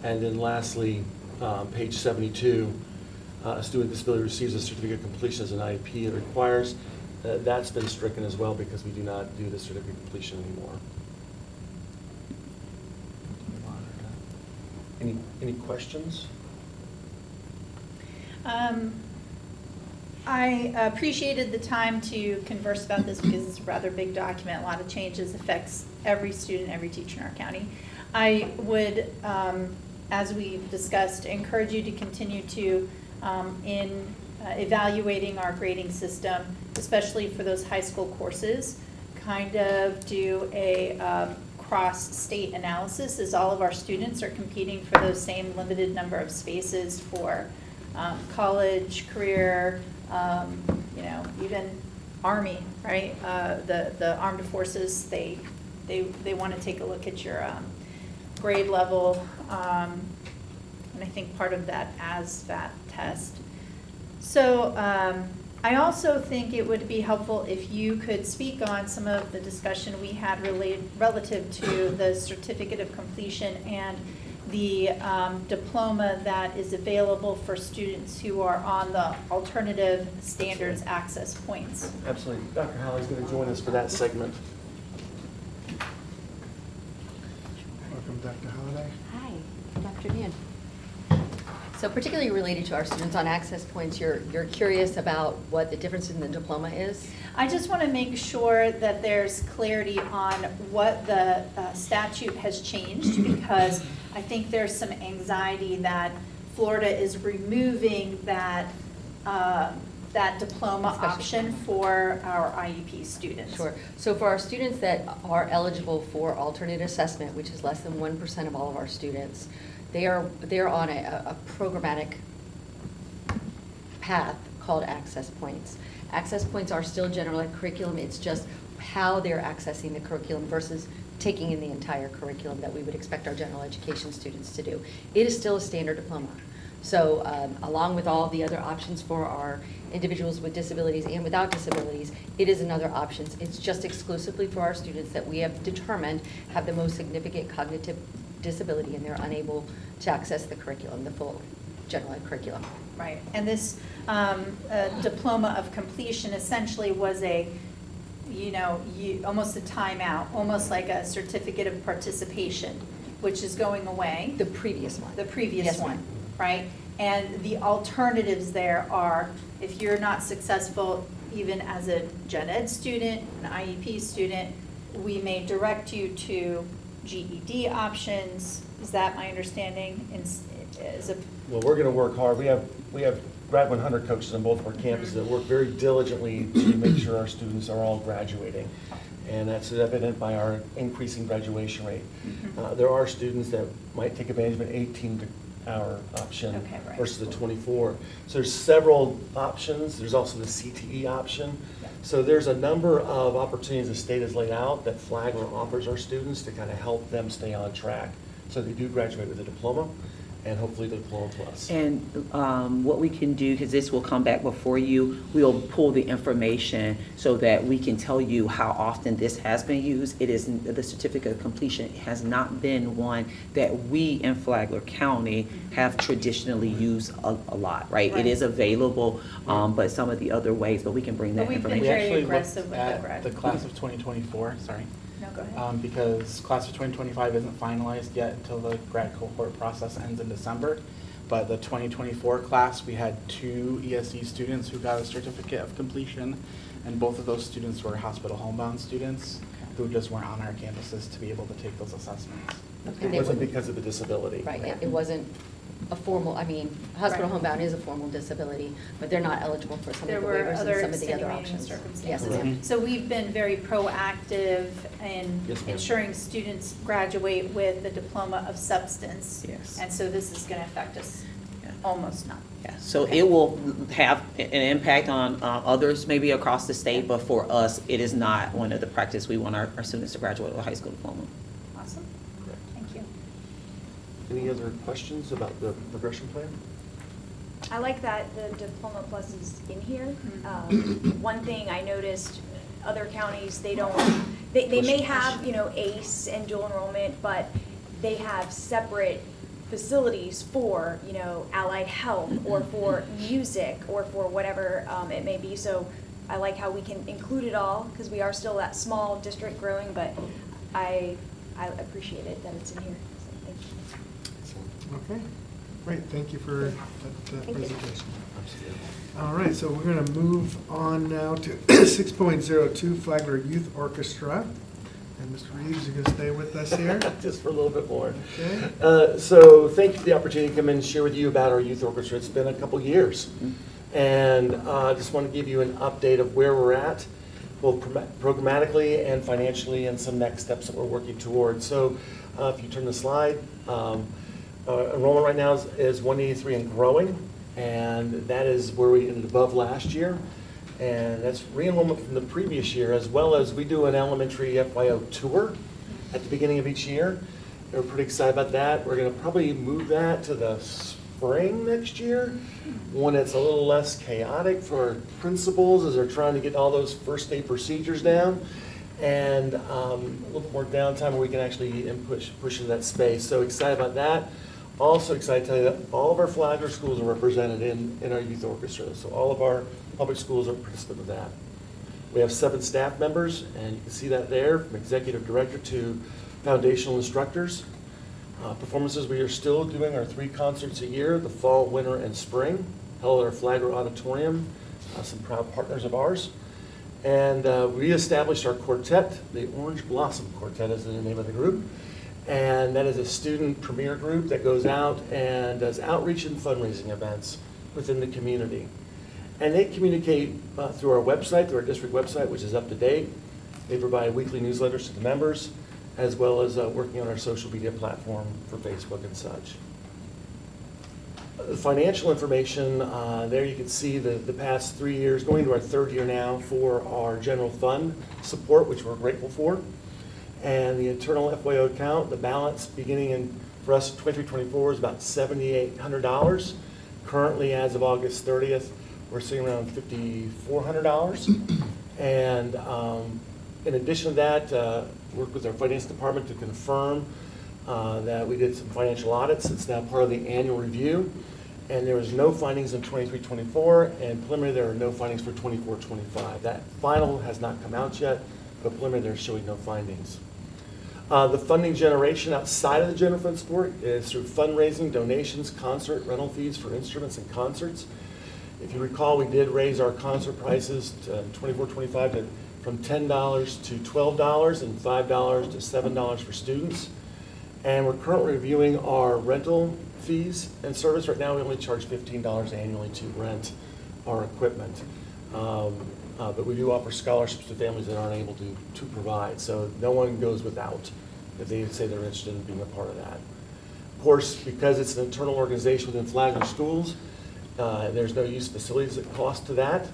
And then lastly, page 72, a student with disability receives a certificate of completion as an IEP it requires. That's been stricken as well because we do not do the certificate of completion anymore. Any questions? I appreciated the time to converse about this because it's a rather big document, a lot of changes, affects every student, every teacher in our county. I would, as we discussed, encourage you to continue to, in evaluating our grading system, especially for those high school courses, kind of do a cross-state analysis, as all of our students are competing for those same limited number of spaces for college, career, even Army, right? The armed forces, they want to take a look at your grade level, and I think part of that ASVAT test. So I also think it would be helpful if you could speak on some of the discussion we had relative to the certificate of completion and the diploma that is available for students who are on the alternative standards access points. Absolutely. Dr. Howley's going to join us for that segment. Welcome, Dr. Holliday. Hi, good afternoon. So particularly related to our students on access points, you're curious about what the difference in the diploma is? I just want to make sure that there's clarity on what the statute has changed, because I think there's some anxiety that Florida is removing that diploma option for our IEP students. Sure. So for our students that are eligible for alternate assessment, which is less than 1% of all of our students, they're on a programmatic path called access points. Access points are still general ed curriculum. It's just how they're accessing the curriculum versus taking in the entire curriculum that we would expect our general education students to do. It is still a standard diploma. So along with all the other options for our individuals with disabilities and without disabilities, it is another option. It's just exclusively for our students that we have determined have the most significant cognitive disability and they're unable to access the curriculum, the full general ed curriculum. Right, and this diploma of completion essentially was almost a timeout, almost like a certificate of participation, which is going away. The previous one. The previous Yes, one, ma'am. right? And the alternatives there are, if you're not successful even as a gen ed student, an IEP student, we may direct you to GED options. Is that my understanding? Well, we're going to work hard. We have Grad 100 coaches on both of our campuses that work very diligently to make sure our students are all graduating. And that's evident by our increasing graduation rate. There are students that might take advantage of an 18-hour option versus the 24. So there's several options. There's also the CTE option. So there's a number of opportunities the state has laid out that Flagler offers our students to kind of help them stay on track so they do graduate with a diploma and hopefully the diploma plus. And what we can do, because this will come back before you, we'll pull the information so that we can tell you how often this has been used. It is, the certificate of completion has not been one that we in Flagler County have traditionally used a lot, right? It is available, but some of the other ways, but we can bring that But we've been information. very We actually aggressive looked with the at grad. the class of 2024, sorry. No, go ahead. Because class of 2025 isn't finalized yet until the grad cohort process ends in December. But the 2024 class, we had 2 ESE students who got a certificate of completion, and both of those students were hospital homebound students who just weren't on our campuses to be able to take those assessments. It wasn't because of a disability. Right, it wasn't a formal, I mean, hospital homebound is a formal disability, but they're not eligible for some of There the were waivers other and some of the other extenuating options. circumstances. Yes, ma'am. So we've been very proactive in Yes, ma'am. ensuring students graduate with the diploma of substance. Yes. And so this is going to affect us Yeah. almost none. Yeah, so it will have an impact on others maybe across the state, but for us, it is not one of the practice. We want our students to graduate with a high school diploma. Awesome. Correct. Thank you. Any other questions about the progression plan? I like that the diploma plus is in here. One thing I noticed, other counties, they may have, ACE and dual enrollment, but they have separate facilities for, allied health or for music or for whatever it may be. So I like how we can include it all because we are still that small district growing, but I appreciate it that it's in here. So thank you. Okay, great, thank you for that Thank you. presentation. Absolutely. All right, so we're going to move on now to 6.02 Flagler Youth Orchestra. And Mr. Reeves, you going to stay with us here? Just for a little bit more. Okay. So thank you for the opportunity to come in and share with you about our youth orchestra. It's been a couple years. And I just want to give you an update of where we're at, both programmatically and financially, and some next steps that we're working towards. So if you turn the slide, enrollment right now is 183 and growing. And that is where we ended above last year. And that's re-enrollment from the previous year, as well as we do an elementary FYO tour at the beginning of each year. We're pretty excited about that. We're going to probably move that to the spring next year, when it's a little less chaotic for principals as they're trying to get all those first day procedures down, and a little more downtime where we can actually push into that space. So excited about that. Also excited to tell you that all of our Flagler schools are represented in our youth orchestra. So all of our public schools are participant of that. We have 7 staff members, and you can see that there, from executive director to foundational instructors. Performances, we are still doing our 3 concerts a year, the fall, winter, and spring, held at our Flagler Auditorium, some proud partners of ours. And we established our quartet, the Orange Blossom Quartet is the name of the group. And that is a student premier group that goes out and does outreach and fundraising events within the community. And they communicate through our website, through our district website, which is up to date. They provide weekly newsletters to the members, as well as working on our social media platform for Facebook and such. The financial information, there you can see the past 3 years, going into our 3rd year now for our general fund support, which we're grateful for. And the internal FYO account, the balance beginning for us 23-24 is about $7,800. Currently, as of August 30th, we're sitting around $5,400. And in addition to that, worked with our finance department to confirm that we did some financial audits. It's now part of the annual review. And there was no findings in 23-24, and preliminary there are no findings for 24-25. That final has not come out yet, but preliminary they're showing no findings. The funding generation outside of the general fund support is through fundraising, donations, concert rental fees for instruments and concerts. If you recall, we did raise our concert prices to 24-25 to from $10 to $12 and $5 to $7 for students. And we're currently reviewing our rental fees and service. Right now, we only charge $15 annually to rent our equipment. But we do offer scholarships to families that aren't able to provide. So no one goes without if they say they're interested in being a part of that. Of course, because it's an internal organization within Flagler Schools, there's no use facilities that cost to that.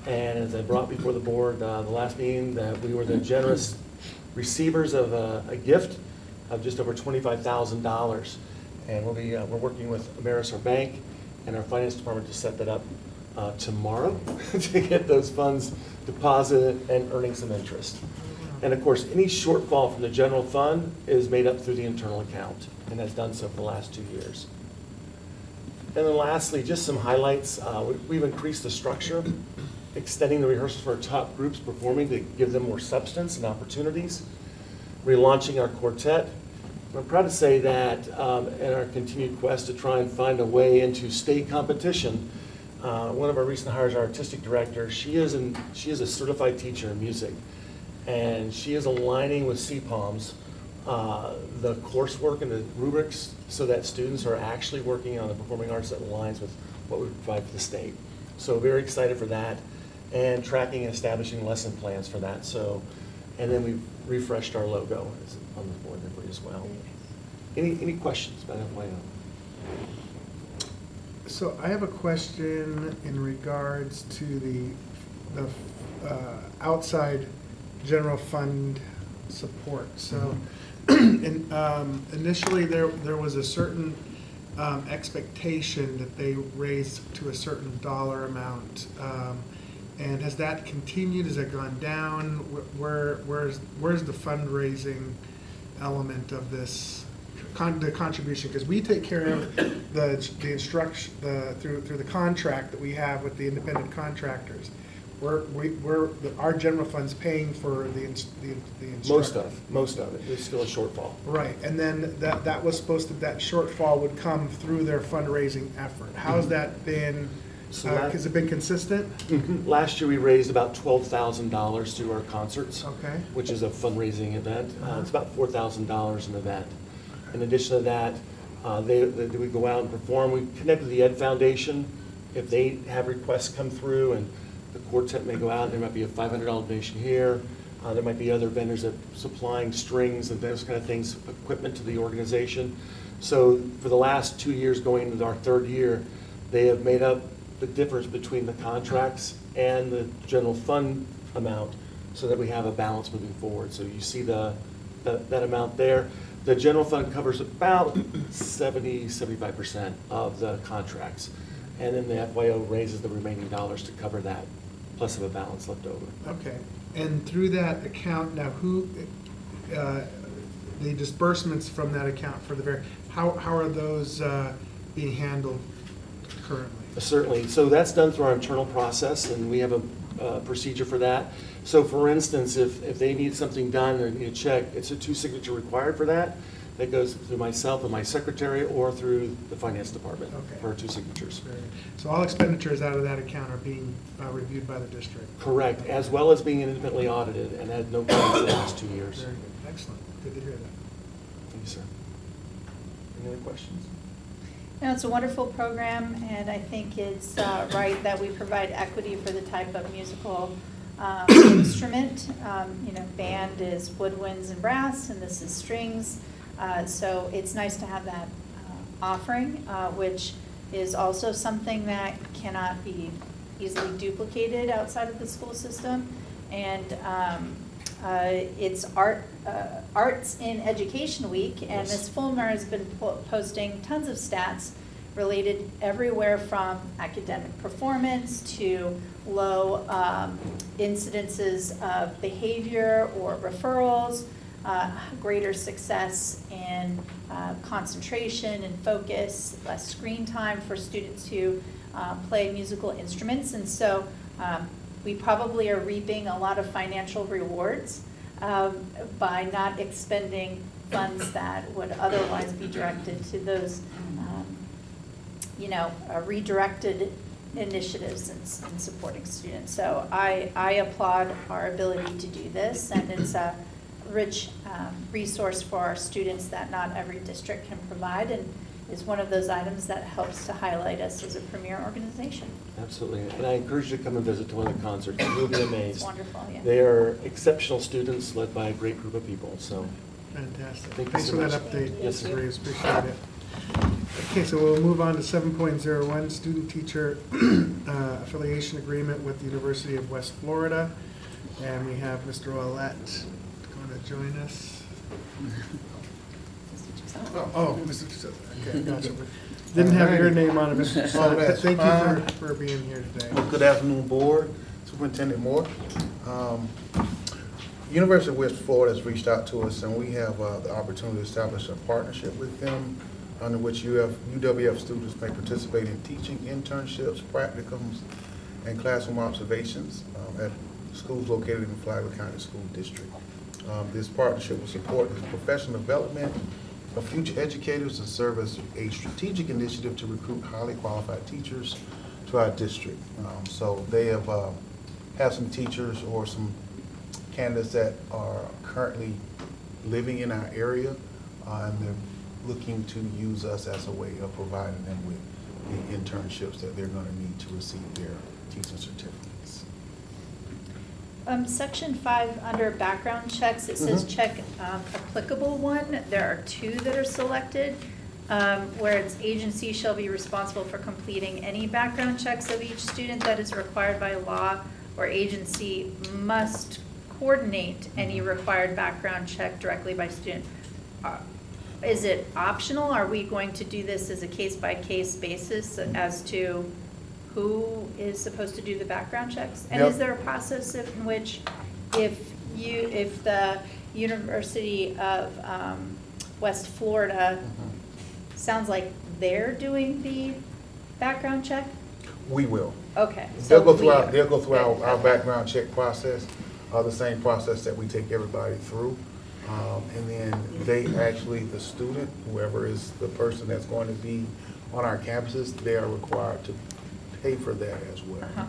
And as I brought before the board the last meeting, that we were the generous receivers of a gift of just over $25,000. And we're working with Ameris Bank and our finance department to set that up tomorrow to get those funds deposited and earning some interest. And of course, any shortfall from the general fund is made up through the internal account, and has done so for the last 2 years. And then lastly, just some highlights. We've increased the structure, extending the rehearsals for our top groups performing to give them more substance and opportunities, relaunching our quartet. I'm proud to say that in our continued quest to try and find a way into state competition, one of our recent hires, our artistic director, she is a certified teacher in music, and she is aligning with CPOMs the coursework and the rubrics so that students are actually working on the performing arts that aligns with what we provide for the state. So very excited for that, and tracking and establishing lesson plans for that. So, and then we've refreshed our logo on the board there for you as well. Any questions about FYO? So I have a question in regards to the outside general fund support. So initially there was a certain expectation that they raised to a certain dollar amount. And has that continued? Has that gone down? Where's the fundraising element of this? The contribution, because we take care of the instruction through the contract that we have with the independent contractors. Our general fund's paying for the instruction. Most of it. There's still a shortfall. Right, and then that was supposed to, that shortfall would come through their fundraising effort. How's that been? Has it been consistent? Last year we raised about $12,000 through our concerts, Okay. which is a fundraising event. It's about $4,000 an event. In addition to that, they would go out and perform. We connect with the Ed Foundation. If they have requests come through, and the quartet may go out, there might be a $500 donation here. There might be other vendors that supplying strings and those kind of things, equipment to the organization. So for the last 2 years, going into our third year, they have made up the difference between the contracts and the general fund amount so that we have a balance moving forward. So you see that amount there. The general fund covers about 75% of the contracts. And then the FYO raises the remaining dollars to cover that, plus of a balance left over. Okay, and through that account, now the disbursements from that account for how are those being handled currently? Certainly. So that's done through our internal process, and we have a procedure for that. So for instance, if they need something done or need a check, it's a 2-signature required for that. That goes through myself and my secretary or through the finance department for 2 signatures. So all expenditures out of that account are being reviewed by the district? Correct, as well as being independently audited and had no claims the last 2 years. Very good. Excellent. Good to hear that. Thank you, sir. Any other questions? No, it's a wonderful program, and I think it's right that we provide equity for the type of musical instrument. Band is woodwinds and brass, and this is strings. So it's nice to have that offering, which is also something that cannot be easily duplicated outside of the school system. And it's Arts in Education Week, and Yes. Ms. Fulmer has been posting tons of stats related everywhere from academic performance to low incidences of behavior or referrals, greater success in concentration and focus, less screen time for students who play musical instruments. And so we probably are reaping a lot of financial rewards by not expending funds that would otherwise be directed to those, redirected initiatives in supporting students. So I applaud our ability to do this, and it's a rich resource for our students that not every district can provide, and is one of those items that helps to highlight us as a premier organization. Absolutely, and I encourage you to come and visit to one of the concerts. You'll be amazed. It's wonderful, yeah. They are exceptional students led by a great group of people, so. Fantastic. Thank you Thanks so for that much. update. Yes, sir. Graves, appreciate it. Okay, so we'll move on to 7.01, student-teacher affiliation agreement with the University of West Florida. And we have Mr. Ouellette going to join us. Oh, Mr. Toussaint. Okay, gotcha. Didn't have your name on it, Mr. Toussaint, but thank you for being here today. Good afternoon, Board, Superintendent Moore. University of West Florida has reached out to us, and we have the opportunity to establish a partnership with them under which UWF students may participate in teaching internships, practicums, and classroom observations at schools located in the Flagler County School District. This partnership will support the professional development of future educators and serve as a strategic initiative to recruit highly qualified teachers to our district. So they have some teachers or some candidates that are currently living in our area, and they're looking to use us as a way of providing them with the internships that they're going to need to receive their teaching certificates. Section 5, under background checks, it says check applicable one. There are two that are selected, where its agency shall be responsible for completing any background checks of each student that is required by law, or agency must coordinate any required background check directly by student. Is it optional? Are we going to do this as a case-by-case basis as to who is supposed to do the background checks? And Yep. is there a process in which if the University of West Florida, sounds like they're doing the background check? We will. Okay. They'll go we are. through our Okay. background check process, the same process that we take everybody through. And then they actually, the student, whoever is the person that's going to be on our campuses, they are required to pay for that as well. Uh-huh.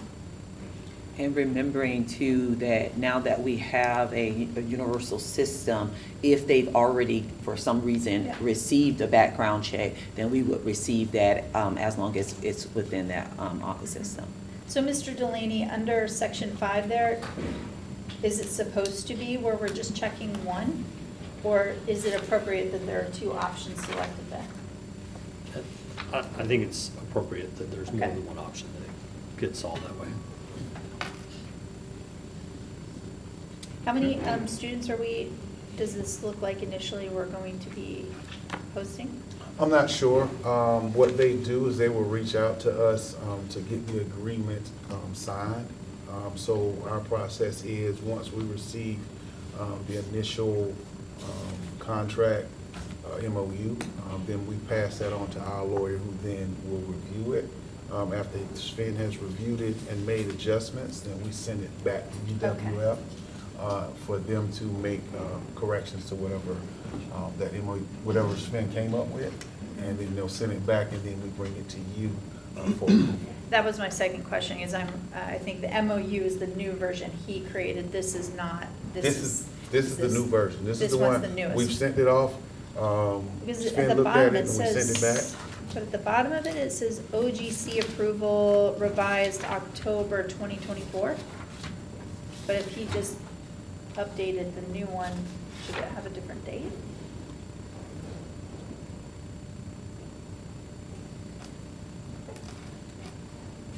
And remembering too that now that we have a universal system, if they've already, for some reason, Yeah. received a background check, then we would receive that as long as it's within that office system. So, Mr. Delaney, under section 5 there, is it supposed to be where we're just checking one? Or is it appropriate that there are two options selected there? I think it's appropriate that there's more Okay. than one option, that it gets solved that way. How many students does this look like initially we're going to be hosting? I'm not sure. What they do is they will reach out to us to get the agreement signed. So our process is, once we receive the initial contract, MOU, then we pass that on to our lawyer, who then will review it. After Sven has reviewed it and made adjustments, then we send it back to UWF for them to make corrections to whatever that MOU, whatever Sven came up with, and then they'll send it back, and then we bring it to you for approval. That was my second question, is I think the MOU is the new version he created. This is not, This is the new version. This is the one's one, the newest. we've sent it off. Because at Sven the looked bottom at it it and we sent it says, back. but at the bottom of it, it says OGC approval revised October 2024. But if he just updated the new one, should it have a different date?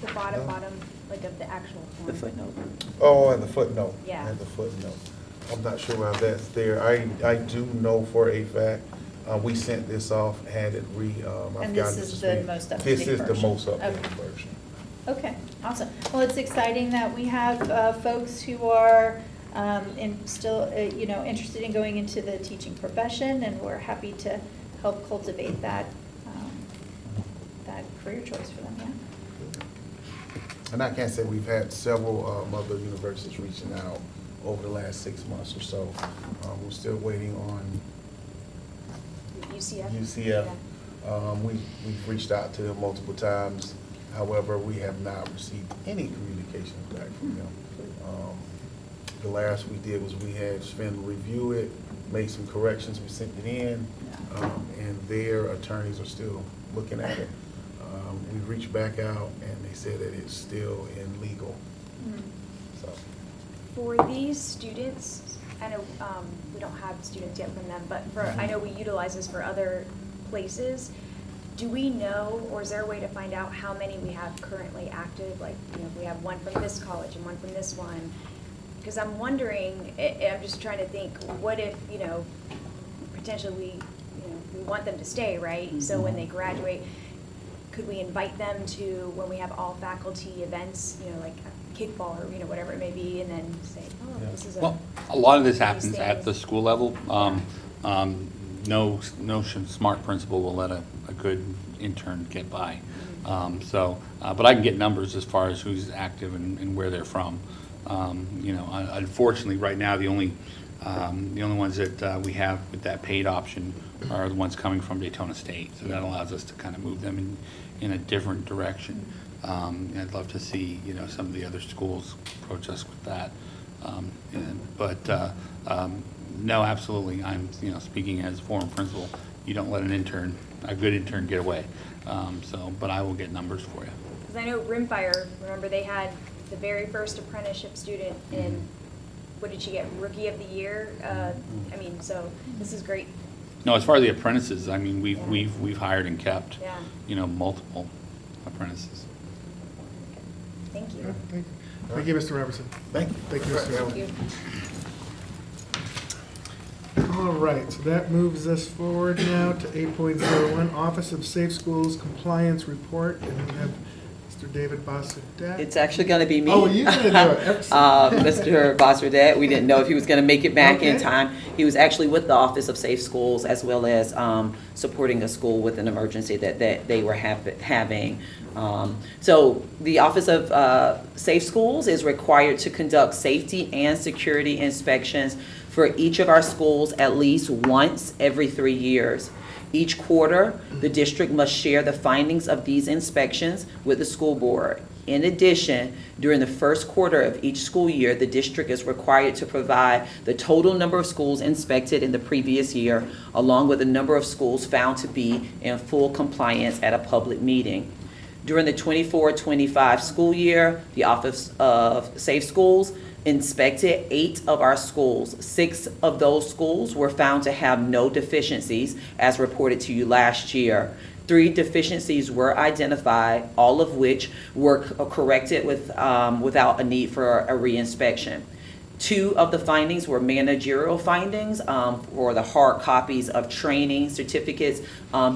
The bottom, like of the actual form. The footnote. Oh, and the footnote. Yeah. And the footnote. I'm not sure why that's there. I do know for a fact, we sent this off, had it I've And gotten this to is the Sven. most up-to-date This is the version. most updated Okay. version. Okay, awesome. Well, it's exciting that we have folks who are still, interested in going into the teaching profession, and we're happy to help cultivate that career choice for them, yeah. And I can say we've had several other universities reaching out over the last 6 months or so. We're still waiting on UCF? UCF. We've reached out to them multiple times. However, we have not received any communications back from them. The last we did was we had Sven review it, made some corrections, we sent it in, and their attorneys are still looking at it. We reached back out and they said that it's still in legal. So, For these students, I know we don't have students yet from them, but I know we utilize this for other places. Do we know, or is there a way to find out how many we have currently active? Like, if we have one from this college and one from this one? Because I'm wondering, I'm just trying to think, what if, potentially we want them to stay, right? So when they graduate, could we invite them to, when we have all faculty events, like a kickball or, whatever it may be, and then say, oh, this is Well, a lot of this happens at the school level. No smart principal will let a good intern get by. But I can get numbers as far as who's active and where they're from. Unfortunately, right now, the only ones that we have with that paid option are the ones coming from Daytona State. So that allows us to kind of move them in a different direction. I'd love to see, some of the other schools approach us with that. No, absolutely. I'm, speaking as a former principal, you don't let a good intern get away. But I will get numbers for you. Because I know Rimfire, remember they had the very first apprenticeship student in, what did she get, Rookie of the Year? So this is great. No, as far as the apprentices, we've hired and kept, multiple apprentices. Thank you. Yeah, thank you. Thank you, Mr. Robertson. thank you. Thank you, Mr. Thank you. All right, so that moves us forward now to 8.01, Office of Safe Schools Compliance Report, and we have Mr. David Bosserdat. It's actually going to be me. Oh, you're going to do it. Mr. Bosserdat, we didn't know if he was going to make it back in Okay. time. He was actually with the Office of Safe Schools as well as supporting a school with an emergency that they were having. So the Office of Safe Schools is required to conduct safety and security inspections for each of our schools at least once every 3 years. Each quarter, the district must share the findings of these inspections with the school board. In addition, during the first quarter of each school year, the district is required to provide the total number of schools inspected in the previous year, along with the number of schools found to be in full compliance at a public meeting. During the 24-25 school year, the Office of Safe Schools inspected 8 of our schools. 6 of those schools were found to have no deficiencies, as reported to you last year. 3 deficiencies were identified, all of which were corrected without a need for a reinspection. 2 of the findings were managerial findings for the hard copies of training certificates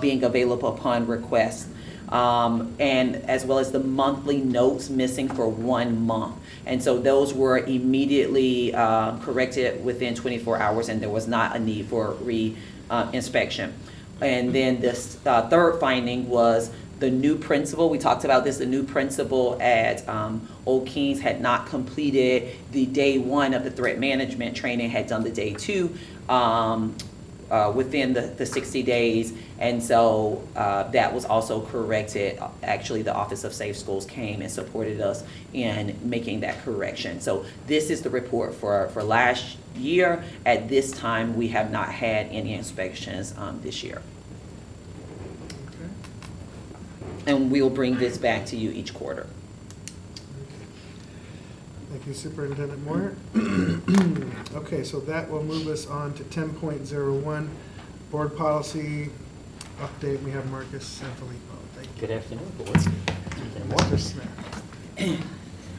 being available upon request. And as well as the monthly notes missing for 1 month. And so those were immediately corrected within 24 hours, and there was not a need for re-inspection. And then this third finding was the new principal. We talked about this. The new principal at Old Kings had not completed the day 1 of the threat management training, had done the day 2 within the 60 days, and so that was also corrected. Actually, the Office of Safe Schools came and supported us in making that correction. So this is the report for last year. At this time, we have not had any inspections this year. Okay. And we'll bring this back to you each quarter. Thank you, Superintendent Moyer. Okay, so that will move us on to 10.01, Board Policy Update. We have Marcus Sanfilippo. Thank you. Good afternoon, board. Mr. Smith.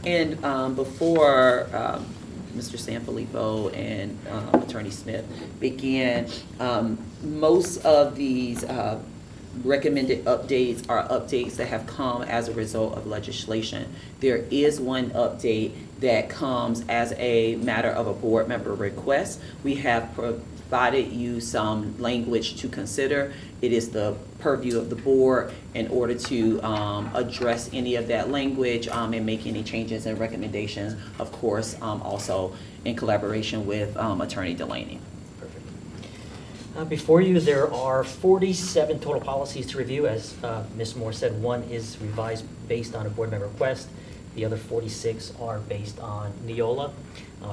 And before Mr. Sanfilippo and Attorney Smith begin, most of these recommended updates are updates that have come as a result of legislation. There is one update that comes as a matter of a board member request. We have provided you some language to consider. It is the purview of the board in order to address any of that language and make any changes and recommendations, of course, also in collaboration with Attorney Delaney. Before you, there are 47 total policies to review. As Ms. Moore said, one is revised based on a board member request. The other 46 are based on Neola.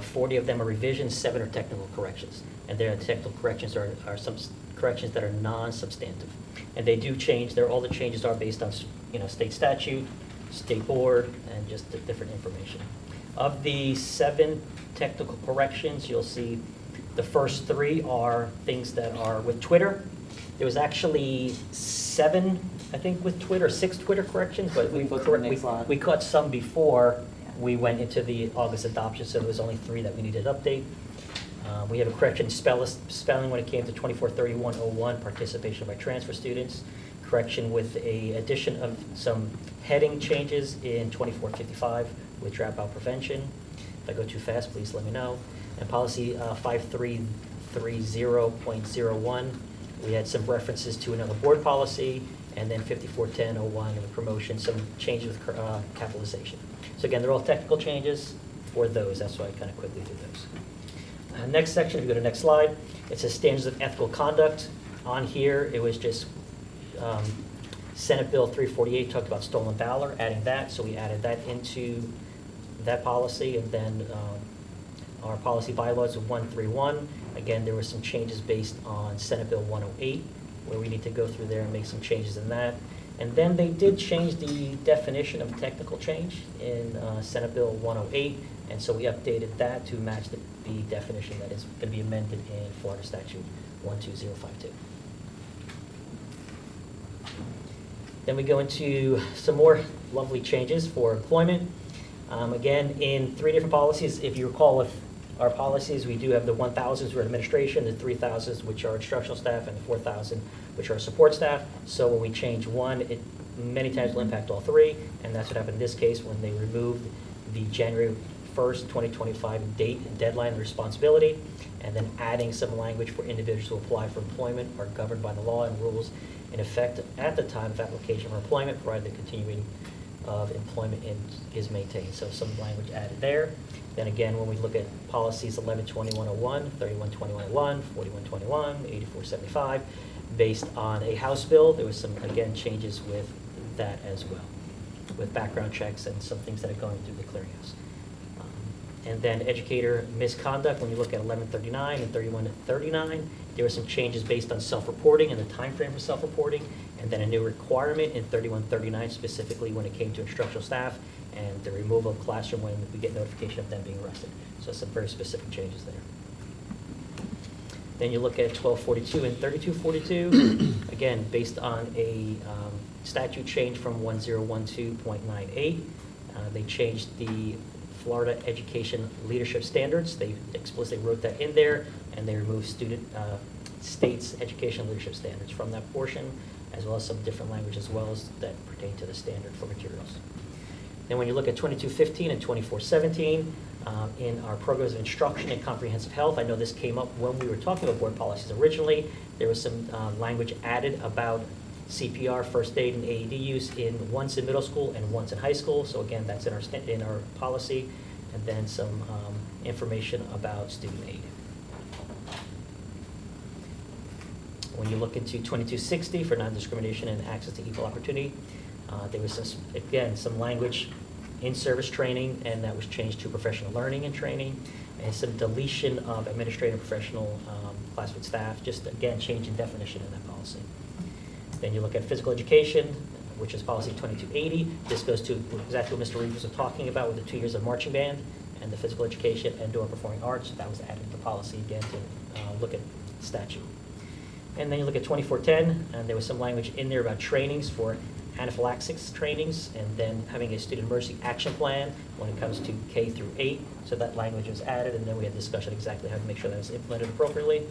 40 of them are revisions, 7 are technical corrections. And their technical corrections are some corrections that are non-substantive. And they do change, all the changes are based on state statute, state board, and just the different information. Of the 7 technical corrections, you'll see the first 3 are things that are with Twitter. There was actually 7, I think, with Twitter, 6 Twitter corrections, but we caught some before we went into the August adoption, so there was only 3 that we needed to update. We have a correction spelling when it came to 243101, participation by transfer students. Correction with a addition of some heading changes in 2455 with dropout prevention. If I go too fast, please let me know. And policy 5330.01, we had some references to another board policy, and then 5410.01, the promotion, some changes with capitalization. So again, they're all technical changes for those. That's why I kind of quickly did those. Next section, if you go to the next slide, it says standards of ethical conduct. On here, it was just Senate Bill 348 talked about stolen valor, adding that. So we added that into that policy. And then our policy bylaws of 131. Again, there were some changes based on Senate Bill 108, where we need to go through there and make some changes in that. And then they did change the definition of technical change in Senate Bill 108, and so we updated that to match the definition that is going to be amended in Florida Statute 12052. Then we go into some more lovely changes for employment. Again, in 3 different policies, if you recall with our policies, we do have the 1,000s for administration, the 3,000s which are instructional staff, and the 4,000 which are support staff. So when we change one, it many times will impact all 3, and that's what happened in this case when they removed the January 1st, 2025 date and deadline and responsibility, and then adding some language for individuals who apply for employment are governed by the law and rules in effect at the time of application for employment, provided the continuing of employment is maintained. So some language added there. Then again, when we look at policies 112101, 312101, 4121, 8475, based on a House bill, there was some, again, changes with that as well, with background checks and some things that are going through the clearinghouse. And then educator misconduct, when you look at 1139 and 3139, there were some changes based on self-reporting and the time frame for self-reporting, and then a new requirement in 3139 specifically when it came to instructional staff and the removal of classroom when we get notification of them being arrested. So some very specific changes there. Then you look at 1242 and 3242, again, based on a statute change from 1012.98. They changed the Florida Education Leadership Standards. They explicitly wrote that in there, and they removed states' education leadership standards from that portion, as well as some different language as well as that pertain to the standard for materials. Then when you look at 2215 and 2417, in our programs of instruction and comprehensive health, I know this came up when we were talking about board policies originally. There was some language added about CPR, first aid, and AED use once in middle school and once in high school. So again, that's in our policy. And then some information about student aid. When you look into 2260 for non-discrimination and access to equal opportunity, there was some language in service training, and that was changed to professional learning and training, and some deletion of administrative professional classroom staff, just again changing definition in that policy. Then you look at physical education, which is policy 2280. This goes to exactly what Mr. Reeves was talking about with the 2 years of marching band and the physical education and indoor performing arts. That was added to policy again to look at statute. And then you look at 2410, and there was some language in there about trainings for anaphylaxis trainings, and then having a student emergency action plan when it comes to K through 8. So that language was added, and then we had discussion exactly how to make sure that was implemented appropriately.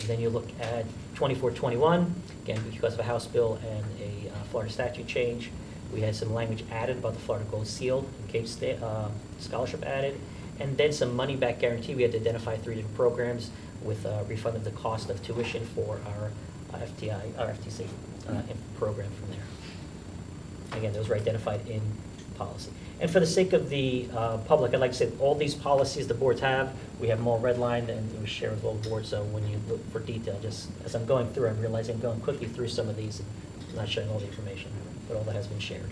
And then you look at 2421, again, because of a House bill and a Florida statute change, we had some language added about the Florida Gold Seal and Cape Scholarship added, and then some money back guarantee. We had to identify 3 different programs with refund of the cost of tuition for our FTC program from there. Again, those were identified in policy. And for the sake of the public, I'd like to say all these policies the boards have, we have them all redlined and we share with all the boards. So when you look for detail, just as I'm going through, I'm realizing I'm going quickly through some of these, and not showing all the information, but all that has been shared.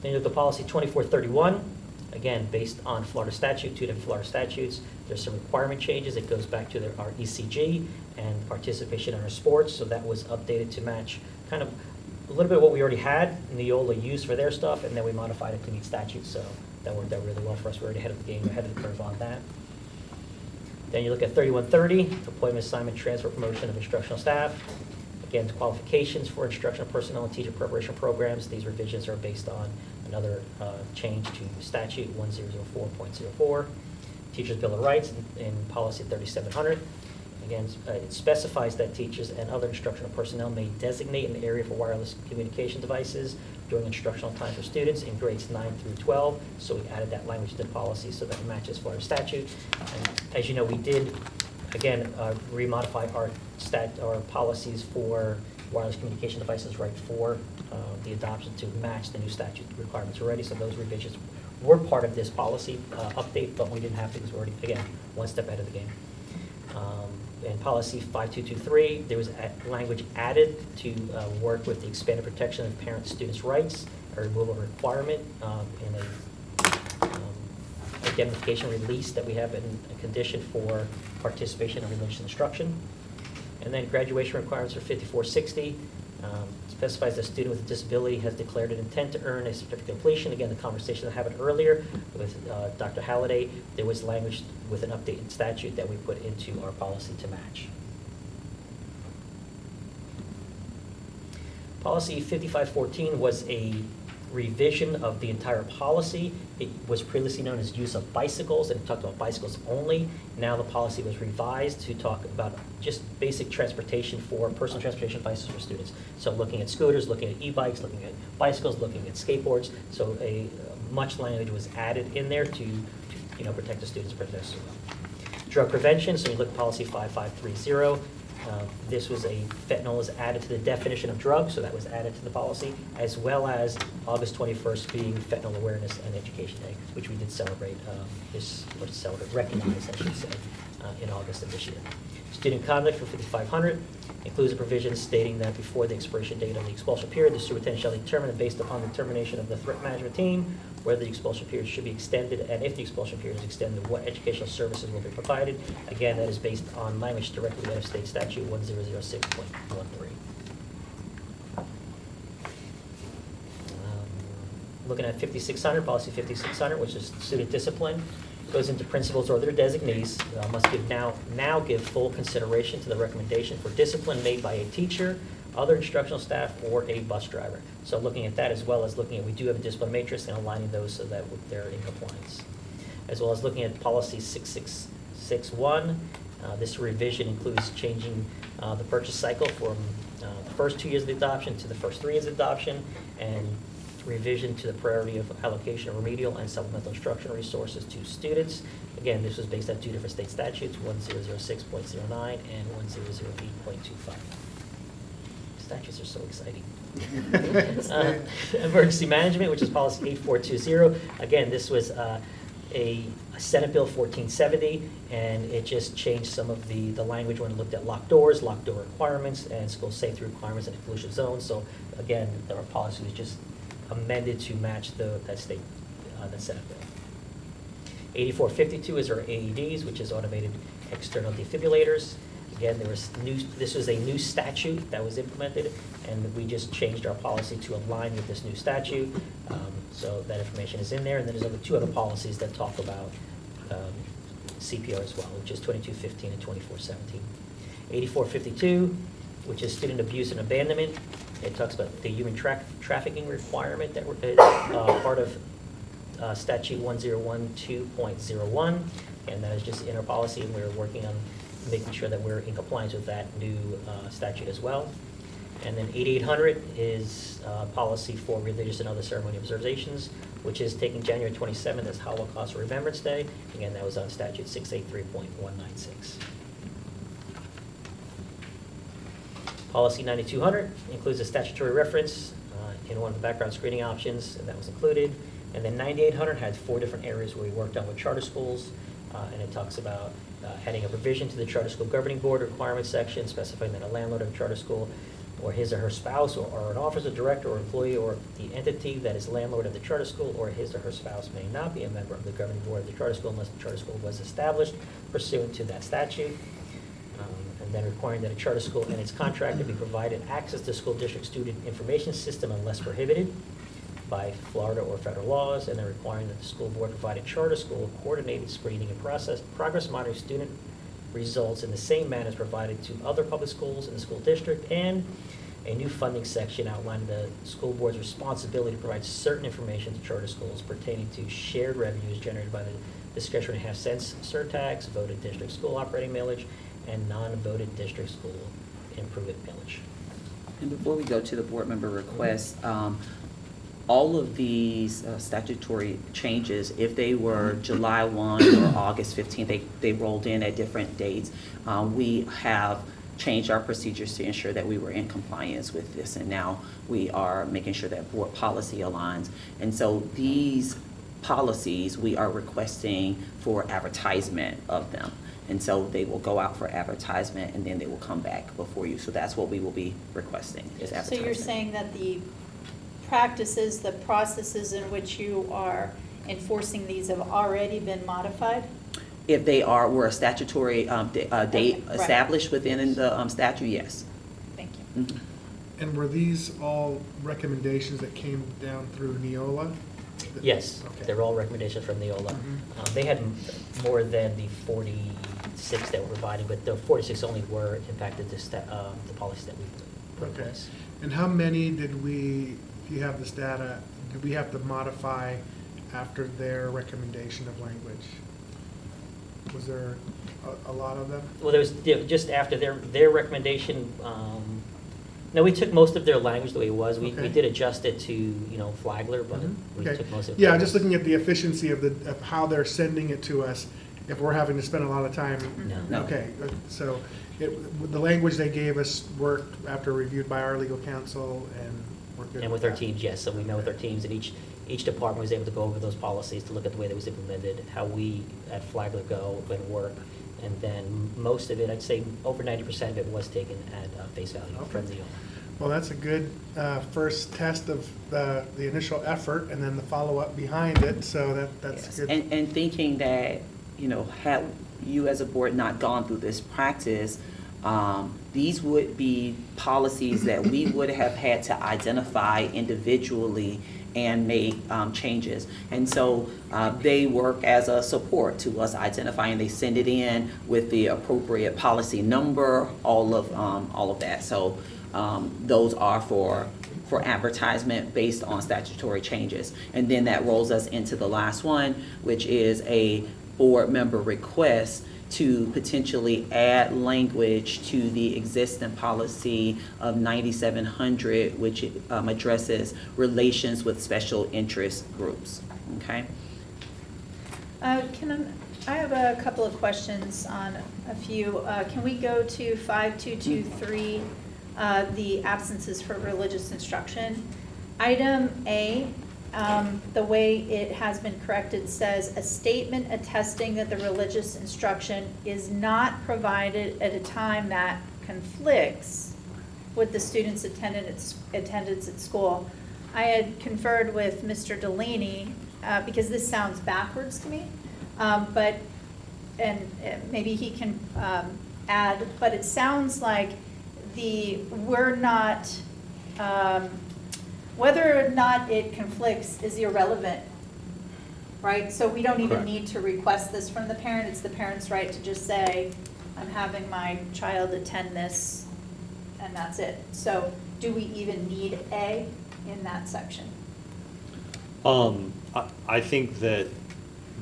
Then you look at policy 2431, again, based on Florida statute, 2 different Florida statutes. There's some requirement changes. It goes back to our ECG and participation in our sports. So that was updated to match kind of a little bit of what we already had Neola used for their stuff, and then we modified it to meet statutes. So that worked out really well for us. We're already ahead of the game, ahead of the curve on that. Then you look at 3130, appointment, assignment, transfer, promotion of instructional staff. Again, qualifications for instructional personnel and teacher preparation programs. These revisions are based on another change to statute 1004.04. Teachers' Bill of Rights in policy 3700. Again, it specifies that teachers and other instructional personnel may designate an area for wireless communication devices during instructional time for students in grades 9 through 12. So we added that language to the policy so that it matches Florida statute. And as you know, we did, again, remodify our policies for wireless communication devices right for the adoption to match the new statute requirements already. So those revisions were part of this policy update, but we didn't have to because we're already, again, one step ahead of the game. In policy 5223, there was language added to work with the expanded protection of parents' students' rights, a removal requirement in a indemnification release that we have in a condition for participation in religious instruction. And then graduation requirements for 5460 specifies that a student with a disability has declared an intent to earn a certificate of completion. Again, the conversation that happened earlier with Dr. Halliday, there was language with an updated statute that we put into our policy to match. Policy 5514 was a revision of the entire policy. It was previously known as use of bicycles, and it talked about bicycles only. Now the policy was revised to talk about just basic transportation for personal transportation devices for students. So looking at scooters, looking at e-bikes, looking at bicycles, looking at skateboards. So much language was added in there to protect the students, protect us as well. Drug prevention, so we look at policy 5530. This was fentanyl was added to the definition of drug, so that was added to the policy, as well as August 21st being Fentanyl Awareness and Education Day, which we did celebrate recognize, I should say, in August of this year. Student conduct for 5500 includes a provision stating that before the expiration date of the expulsion period, the superintendent shall determine, based upon the determination of the threat management team, whether the expulsion period should be extended, and if the expulsion period is extended, what educational services will be provided. Again, that is based on language directly out of state statute 1006.13. Looking at 5600, policy 5600, which is student discipline, goes into principals or their designees must now give full consideration to the recommendation for discipline made by a teacher, other instructional staff, or a bus driver. So looking at that, as well as looking at, we do have a discipline matrix and aligning those so that they're in compliance. As well as looking at policy 6661, this revision includes changing the purchase cycle from the first 2 years of the adoption to the first 3 years of adoption, and revision to the priority of allocation of remedial and supplemental instructional resources to students. Again, this was based on 2 different state statutes, 1006.09 and 1008.25. Statutes are so exciting. Emergency management, which is policy 8420. Again, this was a Senate Bill 1470, and it just changed some of the language when it looked at locked doors, locked door requirements, and school safety requirements in exclusion zones. So again, our policy was just amended to match that Senate bill. 8452 is our AEDs, which is automated external defibrillators. Again, this was a new statute that was implemented, and we just changed our policy to align with this new statute. So that information is in there, and then there's 2 other policies that talk about CPR as well, which is 2215 and 2417. 8452, which is student abuse and abandonment. It talks about the human trafficking requirement that part of statute 1012.01, and that is just in our policy, and we're working on making sure that we're in compliance with that new statute as well. And then 8800 is policy for religious and other ceremony observations, which is taking January 27th as Holocaust Remembrance Day. Again, that was on statute 683.196. Policy 9200 includes a statutory reference in one of the background screening options, and that was included. And then 9800 had 4 different areas where we worked on with charter schools, and it talks about adding a provision to the charter school governing board requirements section, specifying that a landlord of a charter school or his or her spouse or an officer, director, or employee, or the entity that is landlord of the charter school or his or her spouse may not be a member of the governing board of the charter school unless the charter school was established pursuant to that statute. And then requiring that a charter school and its contractor be provided access to school district student information system unless prohibited by Florida or federal laws, and then requiring that the school board provide a charter school coordinated screening and progress monitoring student results in the same manner as provided to other public schools in the school district, and a new funding section outlining the school board's responsibility to provide certain information to charter schools pertaining to shared revenues generated by the discretionary half-cent surtax, voted district school operating millage, and non-voted district school improvement millage. And before we go to the board member requests, all of these statutory changes, if they were July 1 or August 15th, they rolled in at different dates. We have changed our procedures to ensure that we were in compliance with this, and now we are making sure that board policy aligns. And so these policies, we are requesting for advertisement of them. And so they will go out for advertisement, and then they will come back before you. So that's what we will be requesting, is advertisement. So you're saying that the practices, the processes in which you are enforcing these have already been modified? If they were a statutory date right. established within the statute, yes. Thank you. Mhm. And were these all recommendations that came down through Neola? Yes, Okay. they're all recommendations from Neola. They had more than the 46 that were provided, but the 46 only were impacted the policies that we put in Okay. place. And how many did we, if you have this data, did we have to modify after their recommendation of language? Was there a lot of them? Well, there was, just after their recommendation, no, we took most of their language the way it was. We Okay. did adjust it to, Flagler, but we Okay. took most of it. Yeah, just looking at the efficiency of how they're sending it to us, if we're having to spend a lot of time. No. Okay, so the language they gave us worked after reviewed by our legal counsel, and we're good. And with our that. teams, yes, so we met with our teams, and each department was able to go over those policies to look at the way that was implemented, how we at Flagler go and work, and then most of it, I'd say over 90% of it was taken at face value from the owner. Well, that's a good first test of the initial effort, and then the follow-up behind it, so that's Yes. good. And thinking that, had you as a board not gone through this practice, these would be policies that we would have had to identify individually and make changes. And so they work as a support to us identifying. They send it in with the appropriate policy number, all of that. So those are for advertisement based on statutory changes. And then that rolls us into the last one, which is a board member request to potentially add language to the existing policy of 9700, which addresses relations with special interest groups. Okay? I have a couple of questions on a few. Can we go to 5223, the absences for religious instruction? Item A, the way it has been corrected says, a statement attesting that the religious instruction is not provided at a time that conflicts with the student's attendance at school. I had conferred with Mr. Delaney, because this sounds backwards to me, but maybe he can add, but it sounds like we're not, whether or not it conflicts is irrelevant, right? So we don't even Correct. need to request this from the parent. It's the parent's right to just say, I'm having my child attend this, and that's it. So do we even need A in that section? I think that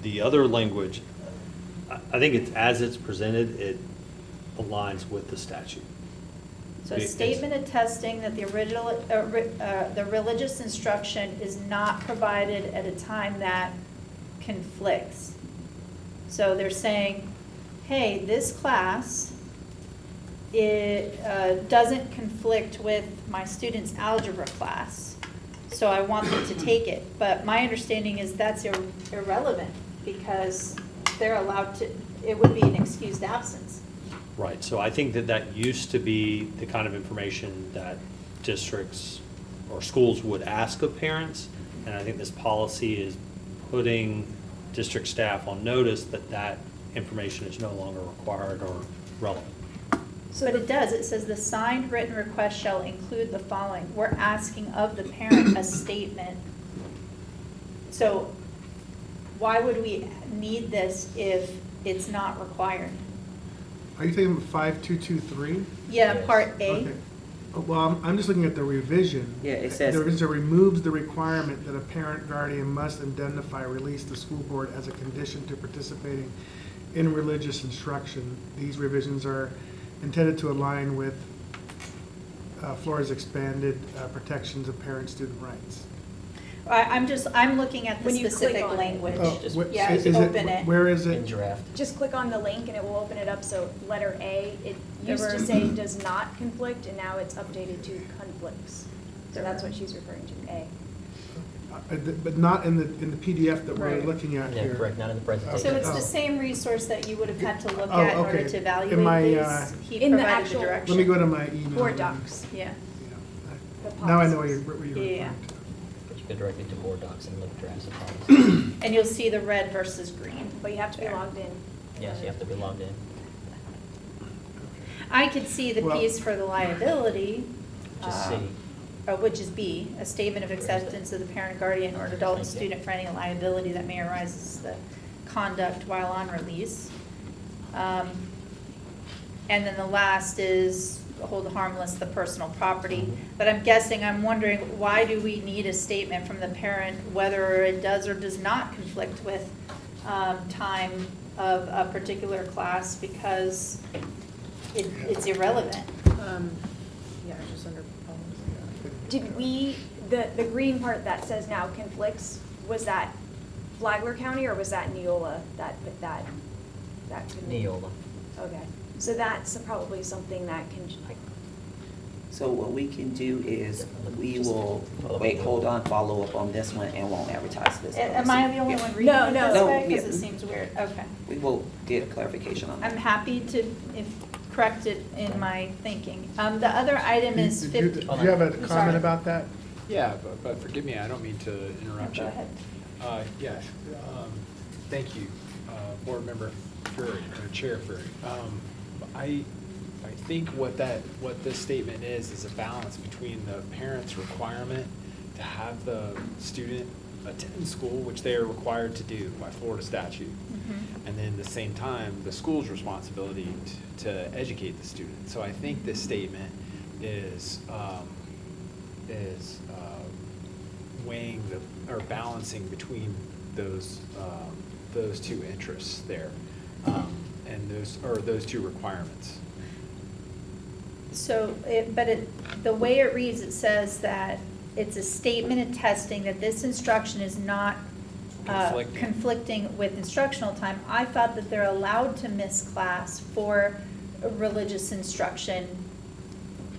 the other language, I think it's, as it's presented, it aligns with the statute. So a statement attesting that the religious instruction is not provided at a time that conflicts. So they're saying, hey, this class, it doesn't conflict with my student's algebra class. so I want them to take it. But my understanding is that's irrelevant, because they're allowed to, it would be an excused absence. Right, so I think that that used to be the kind of information that districts or schools would ask of parents, and I think this policy is putting district staff on notice that that information is no longer required or relevant. But it does, it says the signed written request shall include the following. We're asking of the parent a statement. So why would we need this if it's not required? Are you thinking 5223? Yeah, Yes. part A. Okay. Well, I'm just looking at the revision. Yeah, it says- The revision removes the requirement that a parent guardian must indemnify or release the school board as a condition to participating in religious instruction. These revisions are intended to align with Florida's expanded protections of parent-student rights. I'm looking at the When you click specific on it. language. Oh, Just- Yeah, is open it. Where is In it? draft. Just click on the link and it will open it up, so letter A, it There used to were- say does not conflict, and now it's updated to conflicts. So that's what she's referring to, A. But not in the PDF that we're Right. looking at Yeah, here. correct, not in the presentation. So it's Oh. the same resource that you would have had to look Oh, at in order okay. to In evaluate my, these. He in the provided actual- the direction. Let me go to my email. Board then. docs. Yeah. The Now I know policies. what you're Yeah. referring to. But you go directly to board docs and look at drafts of policy. And you'll see the red versus green. But you have to be there. logged in. Yes, you have to be logged in. I could see the Well- piece for the liability. Just uh, see. Which is B, a statement of acceptance of the parent, guardian, or adult Thank you. student for any liability that may arise as the conduct while on release. And then the last is hold harmless the personal property. But I'm wondering, why do we need a statement from the parent whether it does or does not conflict with time of a particular class, because it's irrelevant. Yeah, it's just under policy. Did we, the green part that says now conflicts, was that Flagler County or was that Neola that put that? Could- Neola. Okay, so that's probably something that can, So what we can do is, we will, wait, hold on, follow up on this one and won't advertise this. Am I the only Yeah. one reading No, it no. this No, way? Because yeah. it seems weird. Okay. We will get clarification on that. I'm happy to correct it in my thinking. The other item is Do you 50. have a I'm sorry. comment about that? Yeah, but forgive me, I don't mean to interrupt Go you. ahead. Yes, thank you, Board Member Fury, or Chair Fury. I think what this statement is a balance between the parent's requirement to have the student attend school, which they are required to do by Florida statute, and then at the same time, the school's responsibility to educate the student. So I think this statement is weighing or balancing between those two interests there, and those two requirements. So, the way it reads, it says that it's a statement attesting that this instruction is not conflicting with instructional time. I thought that they're allowed to miss class for religious instruction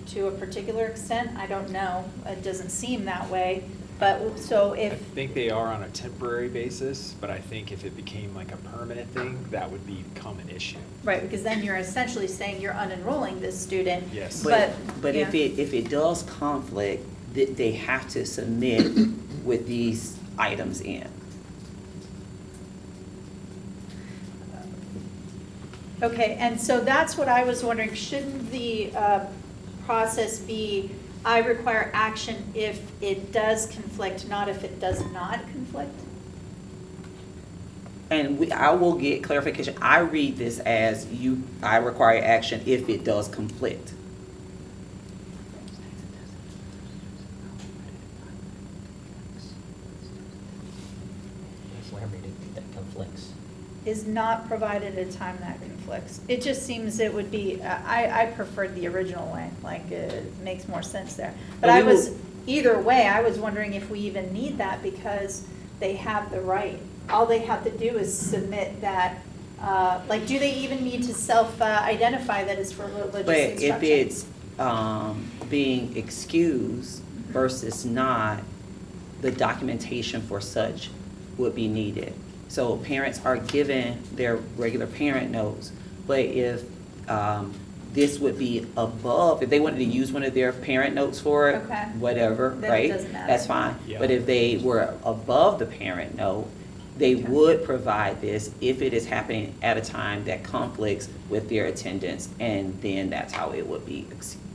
to a particular extent. I don't know. It doesn't seem that way. But, so I if, think they are on a temporary basis, but I think if it became like a permanent thing, that would become an issue. right, because then you're essentially saying you're unenrolling this student. Yes. But if yeah. it does conflict, they have to submit with these items in. Okay, and so that's what I was wondering, shouldn't the process be, I require action if it does conflict, not if it does not conflict? And I will get clarification. I read this as I require action if it does conflict. That's why I read it, that conflicts. Is not provided at a time that conflicts. It just seems it would be, I preferred the original way, like, it makes more sense there. But Well, I we was, will- either way, I was wondering if we even need that, because they have the right. All they have to do is submit that, like, do they even need to self-identify that it's for religious But instruction? if it's being excused versus not, the documentation for such would be needed. So parents are given their regular parent notes, but if this would be above, if they wanted to use one of their parent notes for it, Okay. whatever, Then it right? doesn't matter. That's fine. Yeah. But if they were above the parent note, they would provide this if it is happening at a time that conflicts with their attendance, and then that's how it would be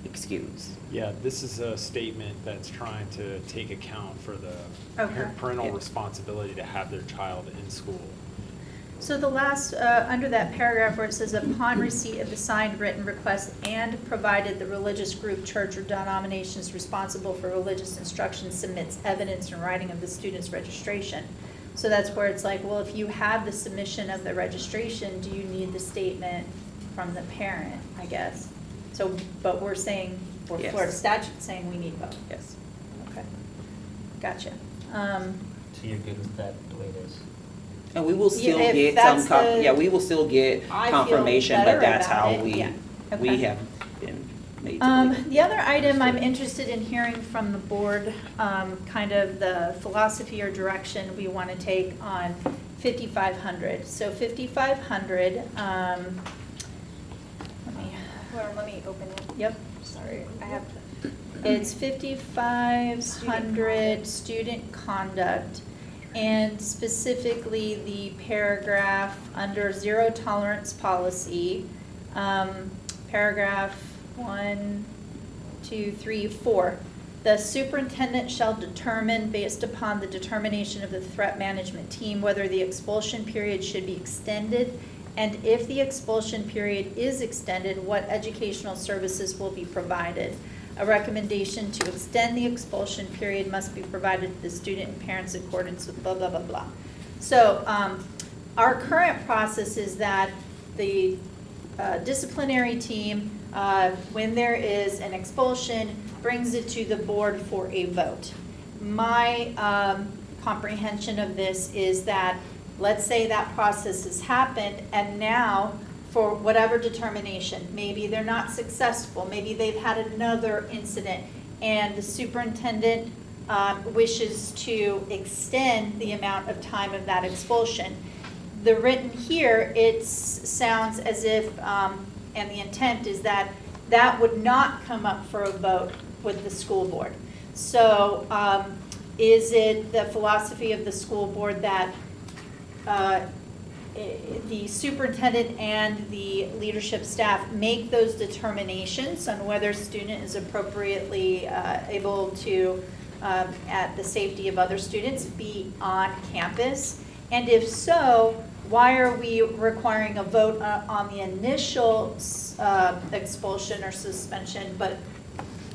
excused. Yeah, this is a statement that's trying to take account for the Okay. parental Yeah. responsibility to have their child in school. So the last, under that paragraph where it says, upon receipt of the signed written request and provided the religious group, church, or denomination is responsible for religious instruction submits evidence in writing of the student's registration. So that's where it's like, well, if you have the submission of the registration, do you need the statement from the parent, I guess? So, but we're saying, or Yes. Florida statute saying we need both. Yes. Okay, gotcha. So you're good with that the way it is? And we will still Yeah, if get that's some, the- yeah, we will still get I feel confirmation, better but that's about how it, we, yeah. we Okay. have been made to be. The other item I'm interested in hearing from the board, kind of the philosophy or direction we want to take on 5,500. So 5,500, Let me open it. yep, Sorry, I have. it's 5,500 student conduct. And specifically the paragraph under zero tolerance policy, paragraph 1, 2, 3, 4. The superintendent shall determine, based upon the determination of the threat management team, whether the expulsion period should be extended, and if the expulsion period is extended, what educational services will be provided. A recommendation to extend the expulsion period must be provided to the student and parents in accordance with blah, blah, blah, blah. So our current process is that the disciplinary team, when there is an expulsion, brings it to the board for a vote. My comprehension of this is that, let's say that process has happened, and now for whatever determination, maybe they're not successful, maybe they've had another incident, and the superintendent wishes to extend the amount of time of that expulsion. The written here, it sounds as if, and the intent is that that would not come up for a vote with the school board. So is it the philosophy of the school board that the superintendent and the leadership staff make those determinations on whether a student is appropriately able to, at the safety of other students, be on campus? And if so, why are we requiring a vote on the initial expulsion or suspension, but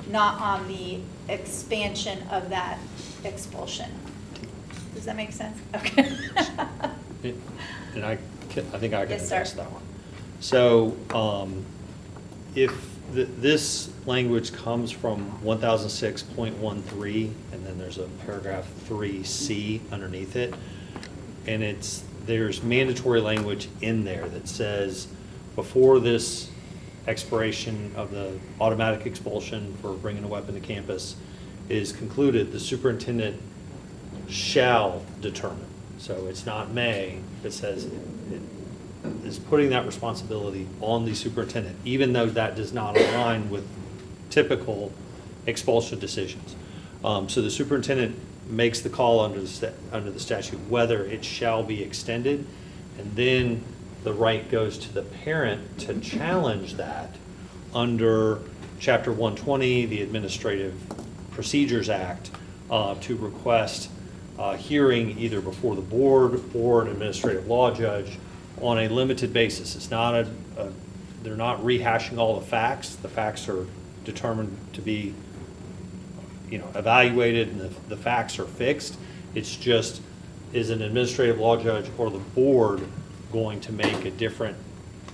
not on the expansion of that expulsion? Does that make sense? Okay. And I think I can Yes, sir. address that one. So if this language comes from 1006.13, and then there's a paragraph 3C underneath it, and there's mandatory language in there that says before this expiration of the automatic expulsion for bringing a weapon to campus is concluded, the superintendent shall determine. So it's not may, it says it is putting that responsibility on the superintendent, even though that does not align with typical expulsion decisions. So the superintendent makes the call under the statute whether it shall be extended, and then the right goes to the parent to challenge that under Chapter 120, the Administrative Procedures Act, to request hearing either before the board or an administrative law judge on a limited basis. It's not they're not rehashing all the facts. The facts are determined to be, evaluated, and the facts are fixed. It's just, is an administrative law judge or the board going to make a different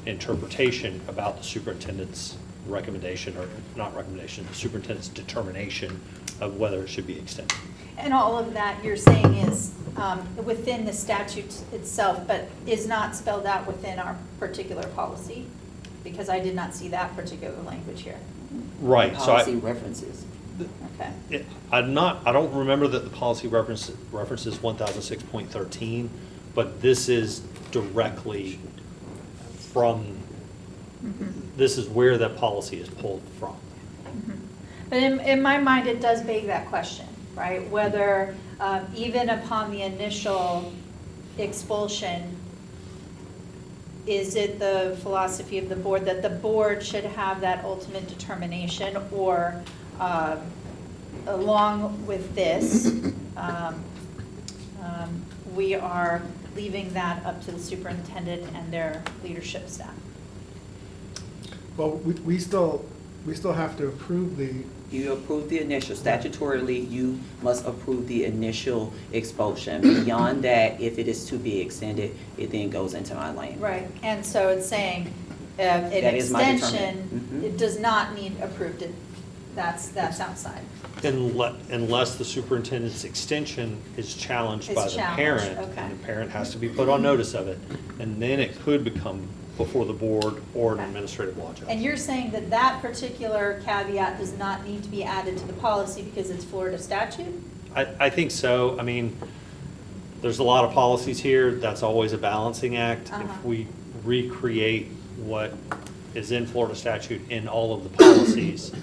interpretation about the superintendent's recommendation, or not recommendation, the superintendent's determination of whether it should be extended. And all of that you're saying is within the statute itself, but is not spelled out within our particular policy? Because I did not see that particular language here. Right. Policy references. Okay. I don't remember that the policy references 1006.13, but this is directly from, this is where that policy is pulled from. But in my mind, it does beg that question, right? Whether even upon the initial expulsion, is it the philosophy of the board that the board should have that ultimate determination, or along with this, we are leaving that up to the superintendent and their leadership staff? Well, we still have to approve the, You approve the initial, statutorily, you must approve the initial expulsion. Beyond that, if it is to be extended, it then goes into my lane. Right, and so it's saying an That is my extension, determinant. it does not need approved, that's outside. Unless the superintendent's extension is challenged by It's the challenged, parent, okay. and the parent has to be put on notice of it, and then it could become before the board or an Okay. administrative law judge. And you're saying that that particular caveat does not need to be added to the policy because it's Florida statute? I think so. I mean, there's a lot of policies here. That's always a balancing act. Uh-huh. If we recreate what is in Florida statute in all of the policies,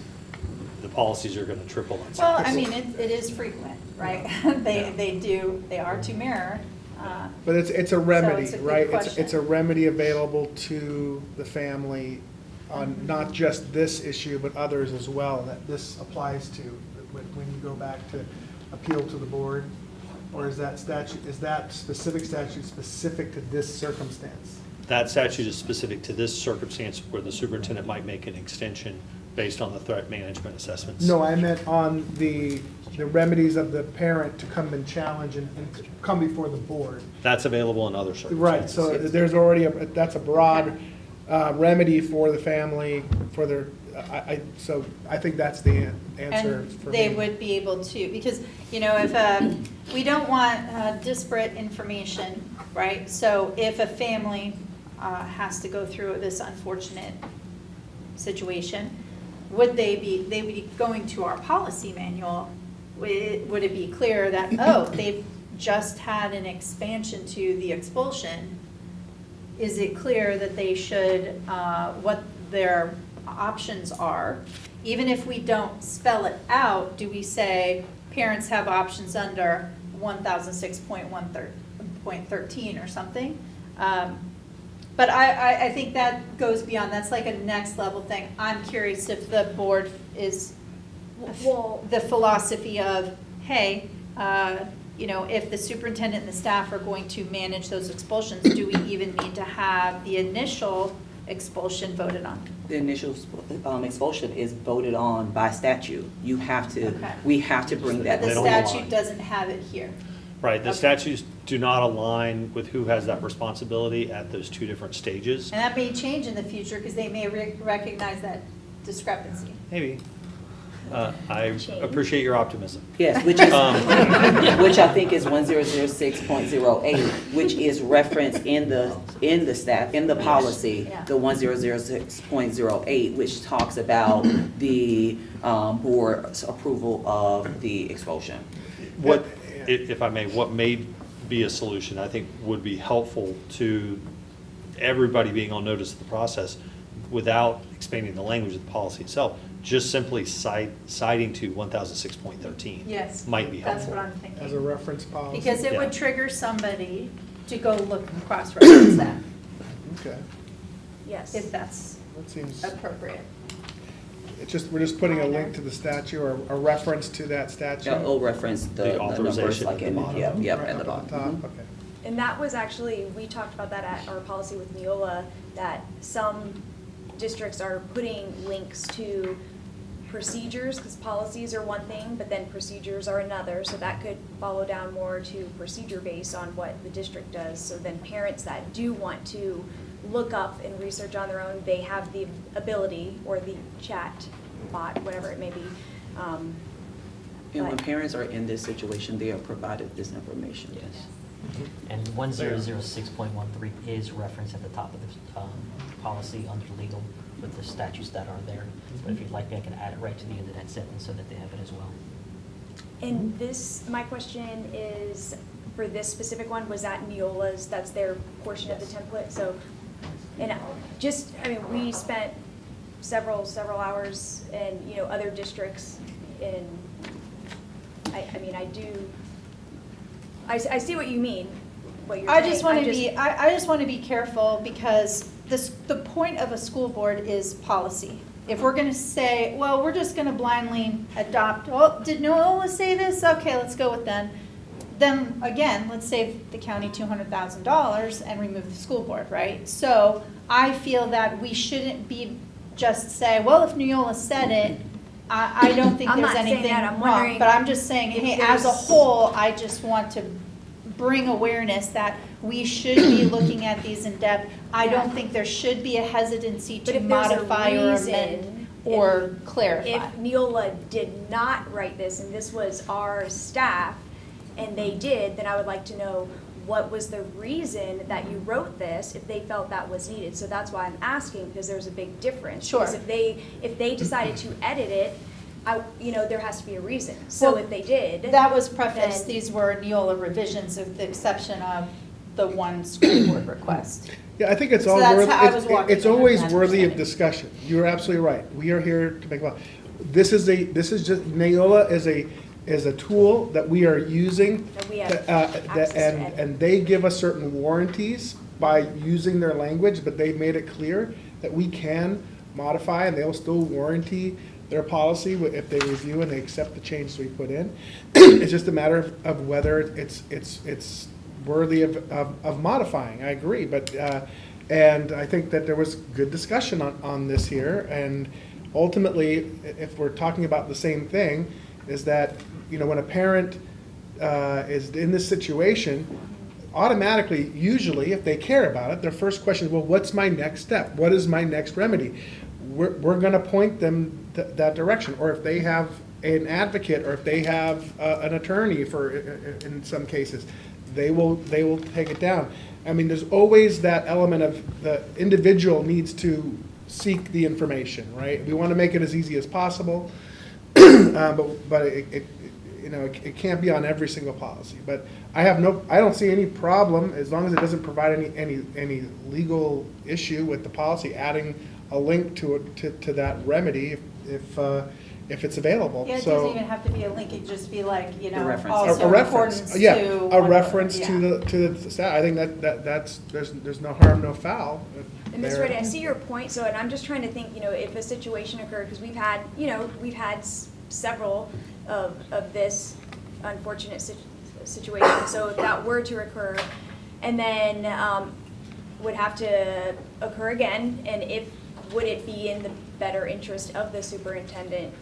the policies are going to triple in Well, size. I mean, it is frequent, right? They are to mirror. but it's a remedy, it's a good right? question. It's a remedy available to the family on not just this issue, but others as well, that this applies to when you go back to appeal to the board? Or is that specific statute specific to this circumstance? That statute is specific to this circumstance where the superintendent might make an extension based on the threat management assessments. No, I meant on the remedies of the parent to come and challenge and come before the board. That's available in other Right, circumstances. so there's already, that's a broad remedy for the family, for their, so I think that's the answer for And me. they would be able to, because, if, we don't want disparate information, right? So if a family has to go through this unfortunate situation, would they be going to our policy manual? Would it be clear that, oh, they've just had an expansion to the expulsion? Is it clear that they should, what their options are? Even if we don't spell it out, do we say parents have options under 1006.13 or something? But I think that goes beyond, that's like a next level thing. I'm curious if the board is, Well- the philosophy of, hey, if the superintendent and the staff are going to manage those expulsions, do we even need to have the initial expulsion voted on? The initial expulsion is voted on by statute. You have to, Okay. we have to bring that. But the don't statute align. doesn't have it here. Right, the Okay. statutes do not align with who has that responsibility at those two different stages. And that may change in the future because they may recognize that discrepancy. Maybe. I appreciate your optimism. Yes, which is, which I think is 1006.08, which is referenced in the policy, Yeah. the 1006.08, which talks about the board's approval of the expulsion. What, if I may, what may be a solution, I think would be helpful to everybody being on notice of the process without expanding the language of the policy itself, just simply citing to 1006.13. Yes. Might be helpful. That's what I'm thinking. As a reference policy. Because it Yeah. would trigger somebody to go look and cross-reference that, Okay, Yes. if that's that seems, appropriate. we're just putting a link to the statute or a reference to that statute? It'll reference the numbers authorization like at the in, bottom. yep, Right at the up bottom. top, Mhm. okay. And that was actually, we talked about that at our policy with Neola, that some districts are putting links to procedures, because policies are one thing, but then procedures are another, so that could follow down more to procedure based on what the district does. So then parents that do want to look up and research on their own, they have the ability, or the chat bot, whatever it may be. And when But- parents are in this situation, they are provided this information, yes. And 1006.13 is referenced at the top of the policy under legal with the statutes that are there. But if you'd like, I can add it right to the end of that sentence so that they have it as well. And this, my question is, for this specific one, was that Neola's, that's their portion of the template? So, and just, I mean, we spent several hours in, you know, other districts, and I mean, I see what you mean, what you're saying. I just want to be careful, because the point of a school board is policy. If we're going to say, well, we're just going to blindly adopt, oh, did Neola say this? Okay, let's go with then. Then again, let's save the county $200,000 and remove the school board, right? So I feel that we shouldn't be just say, well, if Neola said it, I don't think I'm there's not saying anything that. I'm wrong. wondering But I'm just saying, hey, as a whole, I just want to bring awareness that we should be looking at these in depth. I don't think there should be a hesitancy But to if there's a modify or reason, amend or if clarify. Neola did not write this, and this was our staff, and they did, then I would like to know what was the reason that you wrote this, if they felt that was needed. So that's why I'm asking, because there's a big difference. Sure. Because if they decided to edit it, you know, there has to be a reason. So Well, if they did, That was prefaced, then- these were Neola revisions with the exception of the one school board request. Yeah, I think it's So all that's worthy, how I was walking it's in, always that's worthy of understanding. discussion. You're absolutely right. We are here to make law. This is just, Neola is a tool that we are using. That we have access to edit. And they give us certain warranties by using their language, but they've made it clear that we can modify, and they'll still warranty their policy if they review and they accept the changes we put in. It's just a matter of whether it's worthy of modifying. I agree, but and I think that there was good discussion on this here, and ultimately, if we're talking about the same thing, is that, you know, when a parent is in this situation, automatically, usually, if they care about it, their first question is, well, what's my next step? What is my next remedy? We're going to point them that direction. Or if they have an advocate, or if they have an attorney in some cases, they will take it down. I mean, there's always that element of the individual needs to seek the information, right? We want to make it as easy as possible, but it can't be on every single policy. But I don't see any problem, as long as it doesn't provide any legal issue with the policy, adding a link to that remedy if it's available. Yeah, it So- doesn't even have to be a link, it just be like, you know, reference. also a in reference, accordance yeah, to a whatever, reference yeah. to the stat. I think that's there's no harm, no foul. And Ms. there. Reddy, I see your point, so, and I'm just trying to think, you know, if a situation occurred, because we've had several of this unfortunate situation, so if that were to occur, and then would have to occur again, and would it be in the better interest of the superintendent?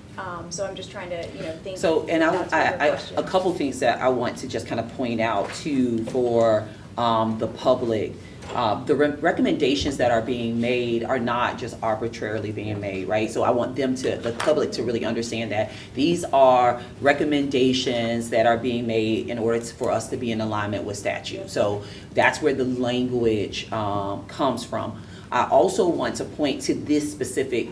So I'm just trying to, you know, think. So, and that's a good question. a couple things that I want to just kind of point out too for the public. The recommendations that are being made are not just arbitrarily being made, right? So I want the public to really understand that these are recommendations that are being made in order for us to be in alignment with statute. So that's where the language comes from. I also want to point to this specific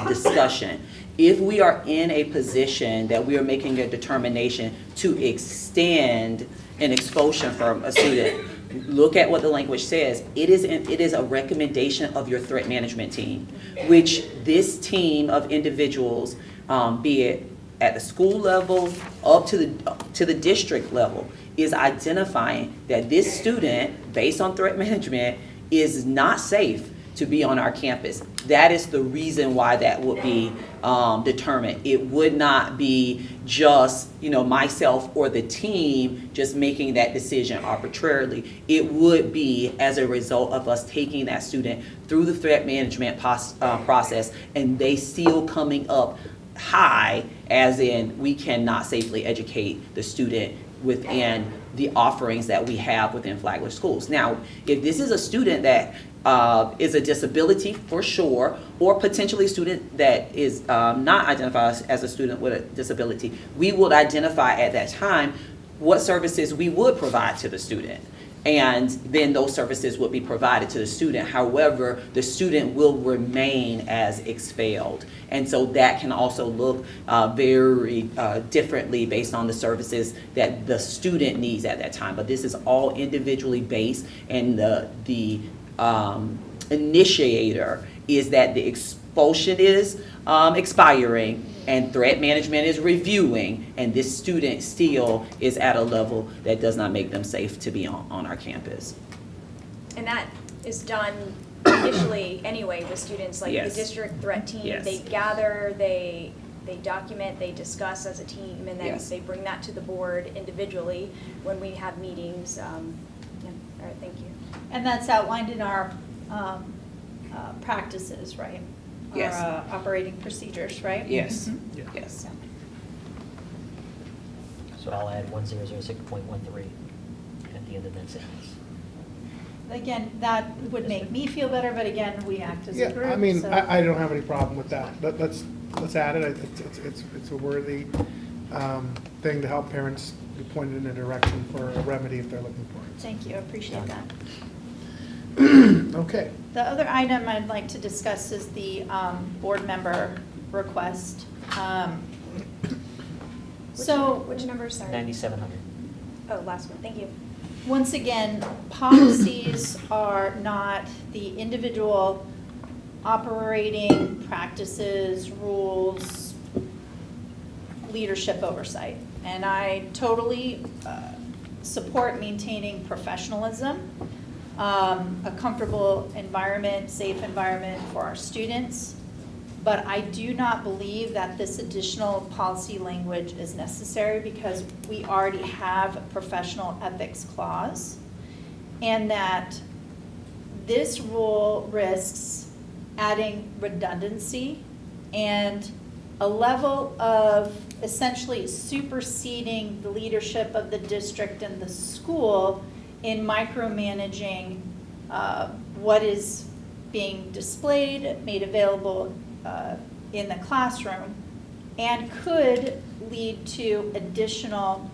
discussion. If we are in a position that we are making a determination to extend an expulsion from a student, look at what the language says. It is a recommendation of your threat management team, which this team of individuals, be it at the school level up to the district level, is identifying that this student, based on threat management, is not safe to be on our campus. That is the reason why that would be determined. It would not be just, you know, myself or the team just making that decision arbitrarily. It would be as a result of us taking that student through the threat management process, and they still coming up high, as in we cannot safely educate the student within the offerings that we have within Flagler schools. Now, if this is a student that is a disability for sure, or potentially a student that is not identified as a student with a disability, we would identify at that time what services we would provide to the student. And then those services would be provided to the student. However, the student will remain as expelled. And so that can also look very differently based on the services that the student needs at that time. But this is all individually based, and the initiator is that the expulsion is expiring and threat management is reviewing, and this student still is at a level that does not make them safe to be on our campus. And that is done initially anyway with students, like Yes. the district threat team. Yes. They gather, they document, they discuss as a team, and then Yes. they bring that to the board individually when we have meetings. Yeah. All right, thank you. And that's outlined in our practices, right? Yes. Our operating procedures, right? Yes. Mhm. Yes. So I'll add 1006.13 at the end of that sentence. Again, that would make me feel better, but again, we act as a Yeah, group. I mean, so- I don't have any problem with that. Let's add it. It's a worthy thing to help parents be pointed in a direction for a remedy if they're looking for it. Thank you, I appreciate that. Okay. The other item I'd like to discuss is the board member request. Which number, sorry? 9,700. Oh, last one, thank you. Once again, policies are not the individual operating practices, rules, leadership oversight. And I totally support maintaining professionalism, a comfortable environment, safe environment for our students. But I do not believe that this additional policy language is necessary because we already have a professional ethics clause, and that this rule risks adding redundancy and a level of essentially superseding the leadership of the district and the school in micromanaging what is being displayed, made available in the classroom, and could lead to additional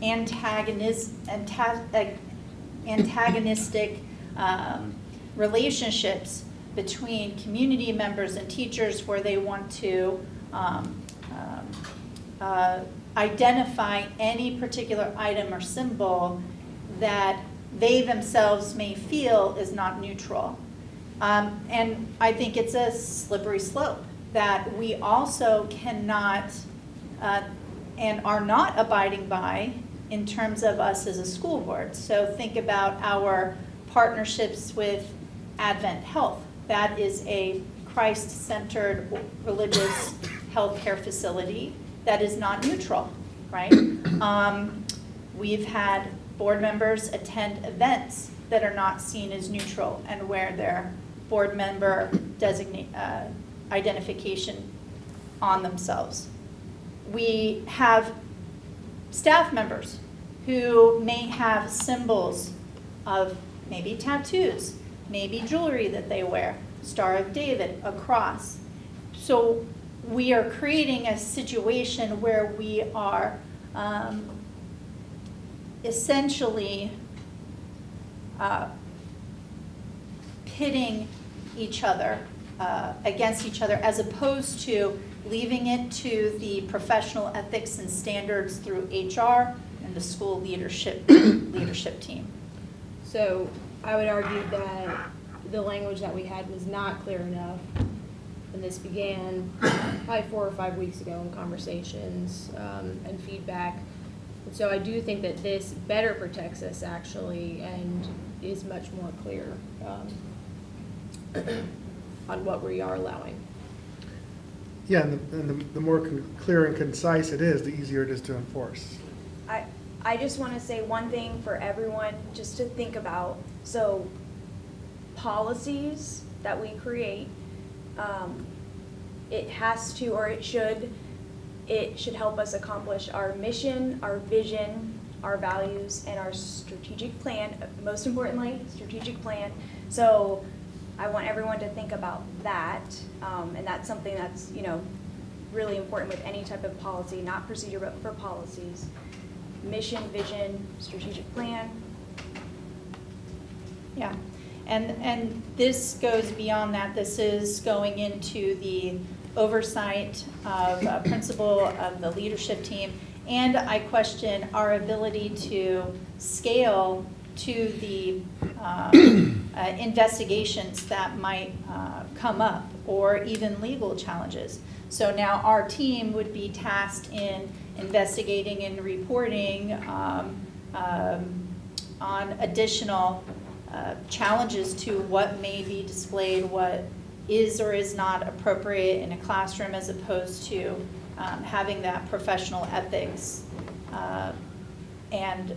antagonistic relationships between community members and teachers, where they want to identify any particular item or symbol that they themselves may feel is not neutral. And I think it's a slippery slope that we also cannot and are not abiding by in terms of us as a school board. So think about our partnerships with Advent Health. That is a Christ-centered religious healthcare facility that is not neutral, right? We've had board members attend events that are not seen as neutral and wear their board member identification on themselves. We have staff members who may have symbols of maybe tattoos, maybe jewelry that they wear, Star of David, a cross. So we are creating a situation where we are essentially pitting each other against each other, as opposed to leaving it to the professional ethics and standards through HR and the school leadership team. So I would argue that the language that we had was not clear enough. And this began probably 4 or 5 weeks ago in conversations and feedback. And so I do think that this better protects us actually and is much more clear on what we are allowing. Yeah, and the more clear and concise it is, the easier it is to enforce. I just want to say one thing for everyone just to think about. So policies that we create, it has to, or it should help us accomplish our mission, our vision, our values, and our strategic plan, most importantly, strategic plan. So I want everyone to think about that, and that's something that's, really important with any type of policy, not procedure, but for policies. Mission, vision, strategic plan. Yeah, and this goes beyond that. This is going into the oversight of principal of the leadership team, and I question our ability to scale to the investigations that might come up, or even legal challenges. So now our team would be tasked in investigating and reporting on additional challenges to what may be displayed, what is or is not appropriate in a classroom, as opposed to having that professional ethics and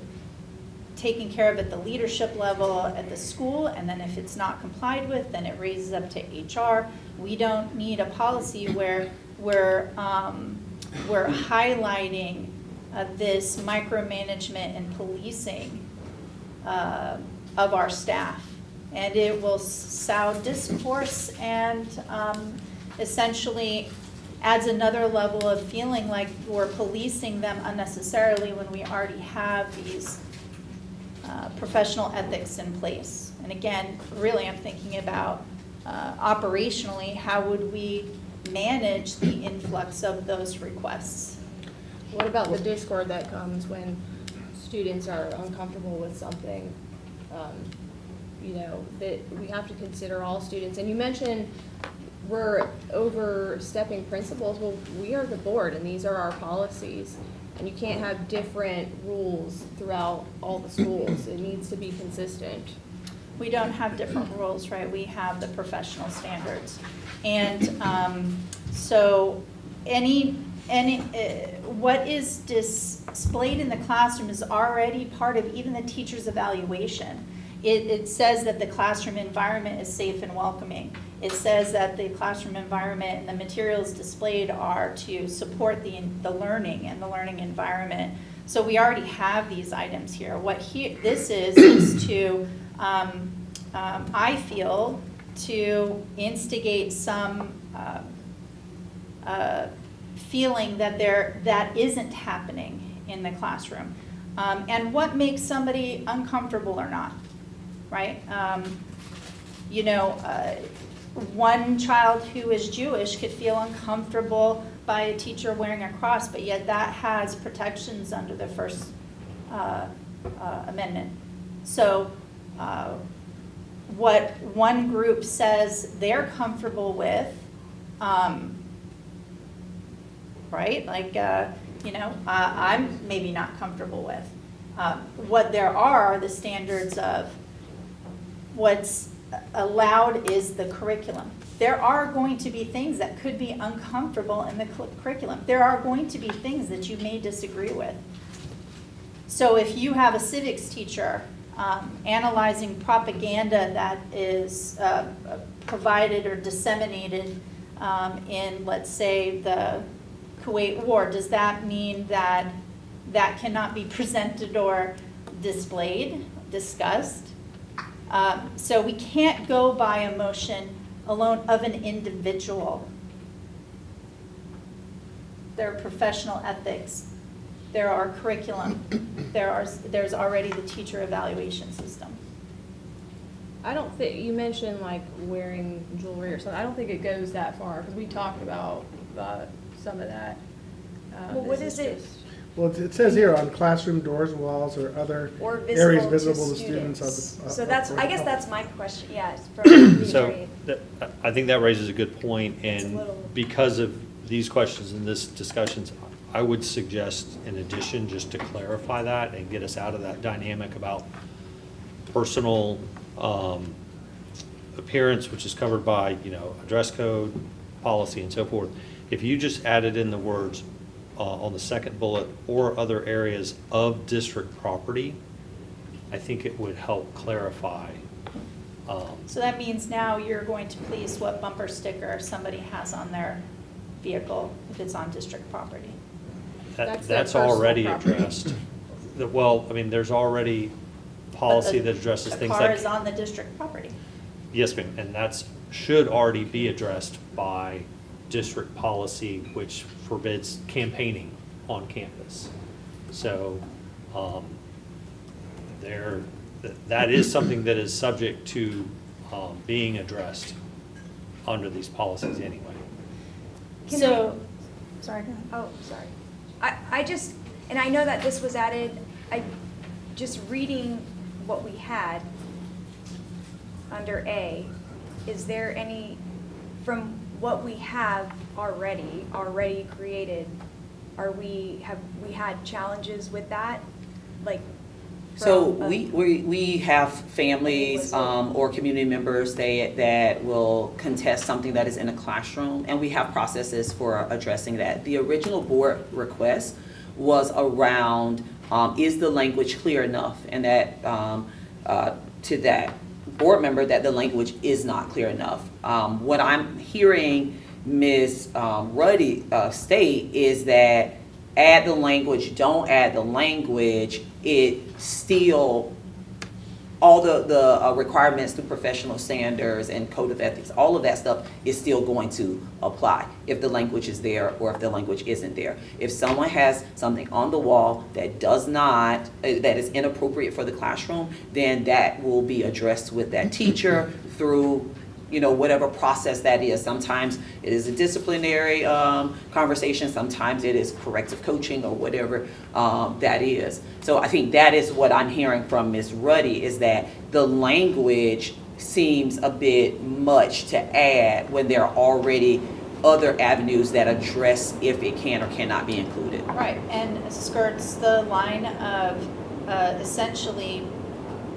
taking care of it at the leadership level at the school, and then if it's not complied with, then it raises up to HR. We don't need a policy where we're highlighting this micromanagement and policing of our staff. And it will sow discourse and essentially adds another level of feeling like we're policing them unnecessarily when we already have these professional ethics in place. And again, really I'm thinking about operationally, how would we manage the influx of those requests? What about the discord that comes when students are uncomfortable with something? You know, that we have to consider all students. And you mentioned we're overstepping principals. Well, we are the board, and these are our policies. And you can't have different rules throughout all the schools. It needs to be consistent. We don't have different rules, right? We have the professional standards. And so what is displayed in the classroom is already part of even the teacher's evaluation. It says that the classroom environment is safe and welcoming. It says that the classroom environment and the materials displayed are to support the learning and the learning environment. So we already have these items here. What this is to, I feel, to instigate some feeling that that isn't happening in the classroom. And what makes somebody uncomfortable or not, right? You know, one child who is Jewish could feel uncomfortable by a teacher wearing a cross, but yet that has protections under the First Amendment. So what one group says they're comfortable with, right? Like, you know, I'm maybe not comfortable with. What there are the standards of what's allowed is the curriculum. There are going to be things that could be uncomfortable in the curriculum. There are going to be things that you may disagree with. So if you have a civics teacher analyzing propaganda that is provided or disseminated in, let's say, the Kuwait War, does that mean that that cannot be presented or displayed, discussed? So we can't go by emotion alone of an individual. There are professional ethics. There are curriculum. There's already the teacher evaluation system. I don't think, you mentioned like wearing jewelry or something. I don't think it goes that far, because we talked about some of that. Well, what is it? Well, it says here on classroom doors, walls, or other Or areas visible visible to to students. students. So that's, I guess that's my question, yeah. So I think that raises a good point, It's a and little- because of these questions and this discussions, I would suggest, in addition, just to clarify that and get us out of that dynamic about personal appearance, which is covered by, you know, a dress code, policy, and so forth. If you just added in the words on the second bullet, or other areas of district property, I think it would help clarify. So that means now you're going to police what bumper sticker somebody has on their vehicle if it's on district property. That's their That's personal already property. addressed. Well, I mean, there's already policy that addresses things The car is like. on the district property. Yes, ma'am, and that's, should already be addressed by district policy which forbids campaigning on campus. So that is something that is subject to being addressed under these policies anyway. Sorry, go ahead. Oh, sorry. I just, and I know that this was added, just reading what we had under A, is there any, from what we have already created, have we had challenges with that? Like, So we have families or community members that will contest something that is in a classroom, and we have processes for addressing that. The original board request was around, is the language clear enough? And that, to that board member, that the language is not clear enough. What I'm hearing Ms. Ruddy state is that add the language, don't add the language, it still, all the requirements through professional standards and code of ethics, all of that stuff is still going to apply if the language is there or if the language isn't there. If someone has something on the wall that does not, that is inappropriate for the classroom, then that will be addressed with that teacher through, you know, whatever process that is. Sometimes it is a disciplinary conversation, sometimes it is corrective coaching or whatever that is. So I think that is what I'm hearing from Ms. Ruddy, is that the language seems a bit much to add when there are already other avenues that address if it can or cannot be included. Right, and skirts the line of essentially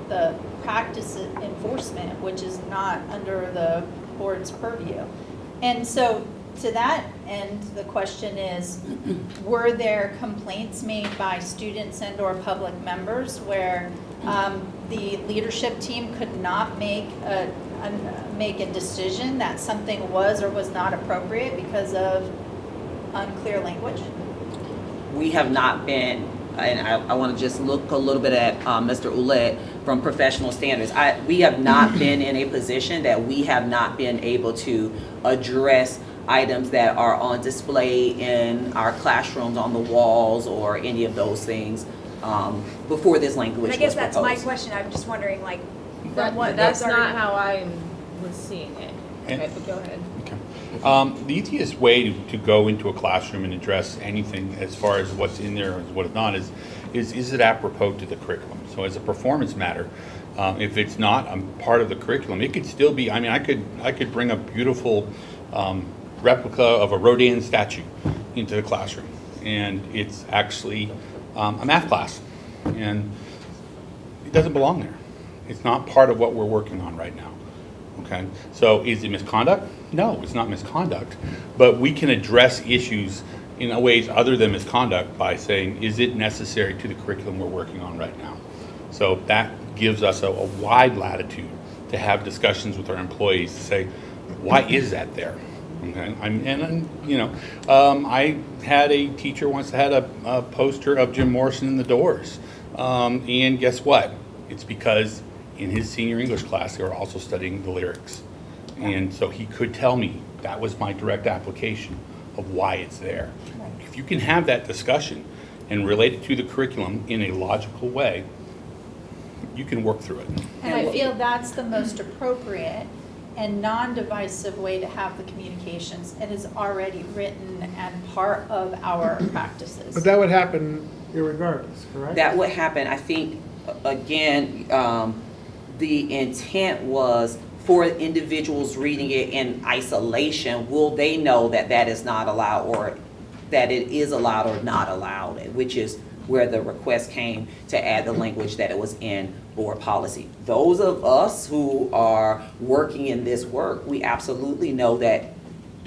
the practice enforcement, which is not under the board's purview. And so to that end, the question is, were there complaints made by students and or public members where the leadership team could not make a decision that something was or was not appropriate because of unclear language? We have not been, and I want to just look a little bit at Mr. Ouellette from professional standards. We have not been in a position that we have not been able to address items that are on display in our classrooms, on the walls, or any of those things before this language was I guess that's my proposed. question. I'm just wondering, like, That, what that's was not already- how I was seeing it. And- Okay, but go ahead. Okay. The easiest way to go into a classroom and address anything as far as what's in there and what is not is it apropos to the curriculum? So as a performance matter, if it's not a part of the curriculum, it could still be, I mean, I could bring a beautiful replica of a Rodin statue into the classroom, and it's actually a math class, and it doesn't belong there. It's not part of what we're working on right now. Okay, so is it misconduct? No, it's not misconduct, but we can address issues in ways other than misconduct by saying, is it necessary to the curriculum we're working on right now? So that gives us a wide latitude to have discussions with our employees to say, why is that there? Okay, I had a teacher once that had a poster of Jim Morrison in the Doors, and guess what? It's because in his senior English class, they were also studying the lyrics. And so he could tell me that was my direct application of why it's there. If you can have that discussion and relate it to the curriculum in a logical way, you can work through it. And I feel that's the most appropriate and non-divisive way to have the communications. It is already written and part of our practices. But that would happen irregardless, correct? That would happen, I think, again, the intent was for individuals reading it in isolation, will they know that that is not allowed or that it is allowed or not allowed, which is where the request came to add the language that it was in board policy. Those of us who are working in this work, we absolutely know that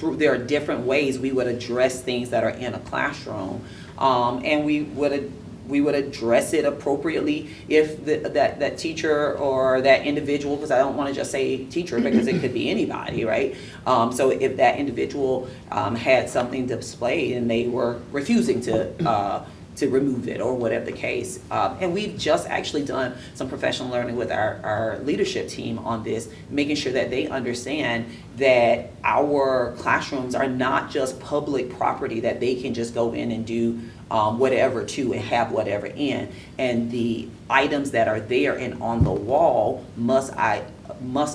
there are different ways we would address things that are in a classroom, and we would address it appropriately if that teacher or that individual, because I don't want to just say teacher because it could be anybody, right? So if that individual had something to display and they were refusing to to remove it or whatever the case. And we've just actually done some professional learning with our leadership team on this, making sure that they understand that our classrooms are not just public property that they can just go in and do whatever to and have whatever in. And the items that are there and on the wall must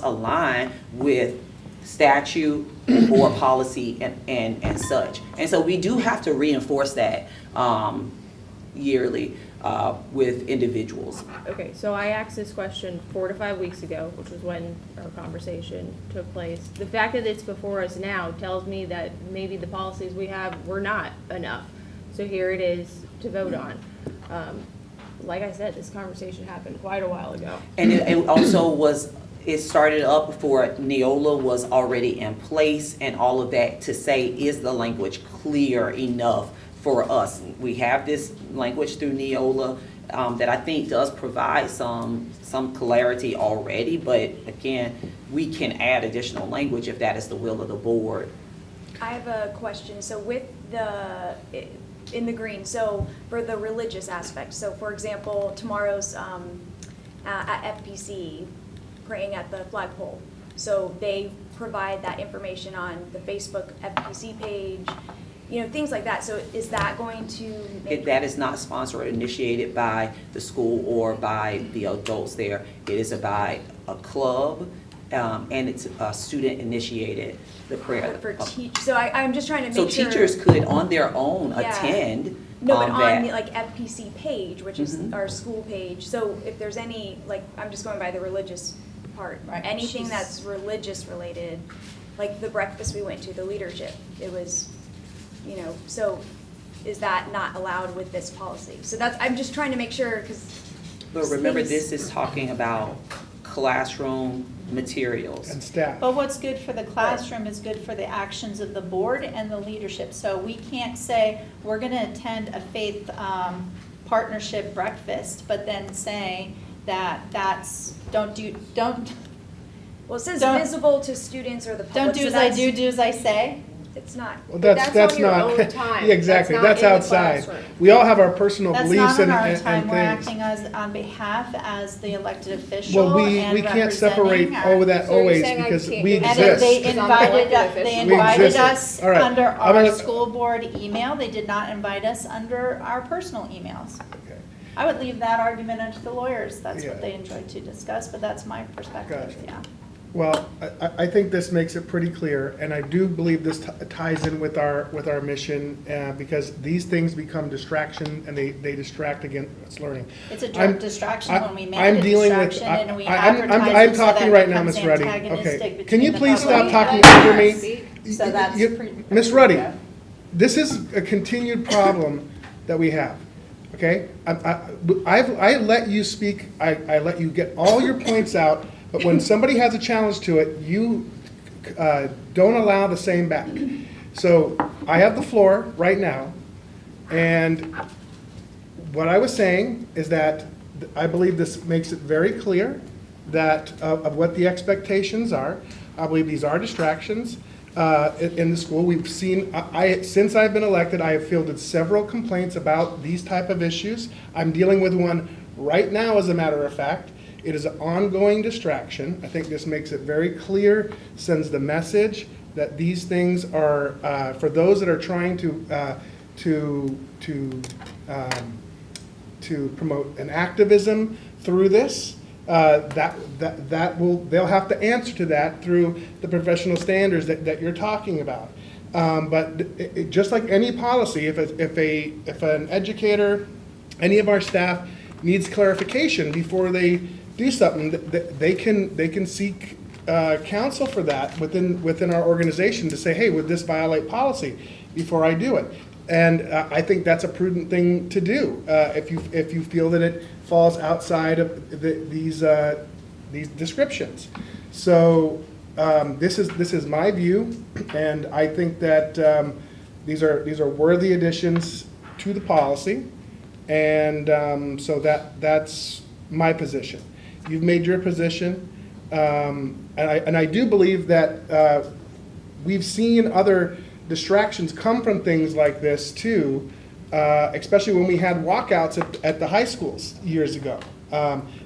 align with statute or policy and such. And so we do have to reinforce that yearly with individuals. Okay, so I asked this question 4 to 5 weeks ago, which was when our conversation took place. The fact that it's before us now tells me that maybe the policies we have were not enough. So here it is to vote on. Like I said, this conversation happened quite a while ago. And it also it started up before Neola was already in place and all of that, to say, is the language clear enough for us? We have this language through Neola that I think does provide some clarity already, but again, we can add additional language if that is the will of the board. I have a question. So with in the green, so for the religious aspect, so for example, tomorrow's at FPC, praying at the flagpole. So they provide that information on the Facebook FPC page, things like that. So is that going to make... That is not sponsored or initiated by the school or by the adults there. It is by a club, and it's student initiated, the prayer. So I'm just trying to make sure... So teachers could on their own attend. No, but on the FPC page, which is our school page. So if there's any, I'm just going by the religious part. Right. Anything that's religious related, like the breakfast we went to, the leadership, it was, so is that not allowed with this policy? So I'm just trying to make sure, because... But remember, this is talking about classroom materials. And staff. But what's good for the classroom is good for the actions of the board and the leadership. So we can't say, we're going to attend a faith partnership breakfast, but then say that well, it says visible to students or the public. Don't do as I do as I say. It's not. Well, that's on your not, own time. yeah, exactly, That's not that's in the outside. classroom. We all have our personal That's beliefs not on and our and time. We're things. acting on behalf as the elected official Well, and we can't separate representing our- all that So you're always saying I because can't we do And exist. they Because I'm the invited, elected they official. invited existed. us All right. under I'm our gonna- school board email. They did not invite us under our personal emails. Okay. I would leave that argument up to the lawyers. That's Yeah. what they enjoy to discuss, but that's my perspective, Gotcha. yeah. Well, I think this makes it pretty clear, and I do believe this ties in with our mission, because these things become distraction, and they distract against learning. It's a I'm- distraction when we make I'm it a dealing with- distraction and we I'm advertise it so talking that right it now, becomes Ms. Ruddy. antagonistic Okay. between Can you the please public stop talking and over us. me? So that's Ms. Ruddy, this is a continued problem that we have, okay? I let you speak, I let you get all your points out, but when somebody has a challenge to it, you don't allow the same back. So I have the floor right now, and what I was saying is that I believe this makes it very clear that of what the expectations are. I believe these are distractions in the school. We've seen, since I've been elected, I have fielded several complaints about these type of issues. I'm dealing with one right now, as a matter of fact. It is an ongoing distraction. I think this makes it very clear, sends the message that these things are, for those that are trying to promote an activism through this, they'll have to answer to that through the professional standards that you're talking about. But just like any policy, if an educator, any of our staff needs clarification before they do something, they can seek counsel for that within our organization to say, hey, would this violate policy before I do it? And I think that's a prudent thing to do if you feel that it falls outside of these descriptions. So this is my view, and I think that these are worthy additions to the policy, and so that's my position. You've made your position, and I do believe that we've seen other distractions come from things like this too, especially when we had walkouts at the high schools years ago,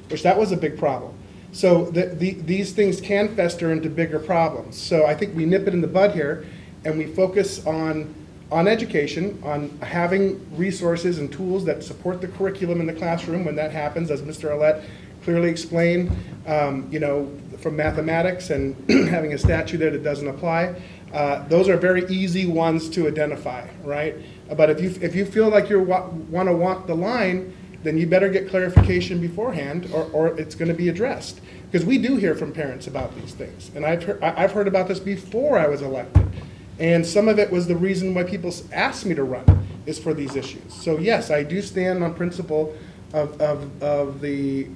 which that was a big problem. So these things can fester into bigger problems. So I think we nip it in the bud here, and we focus on education, on having resources and tools that support the curriculum in the classroom when that happens, as Mr. Ouellette clearly explained, from mathematics and having a statute that it doesn't apply. Those are very easy ones to identify, right? But if you feel like you want to walk the line, then you better get clarification beforehand, or it's going to be addressed. Because we do hear from parents about these things, and I've heard about this before I was elected. And some of it was the reason why people asked me to run, is for these issues. So yes, I do stand on principle of the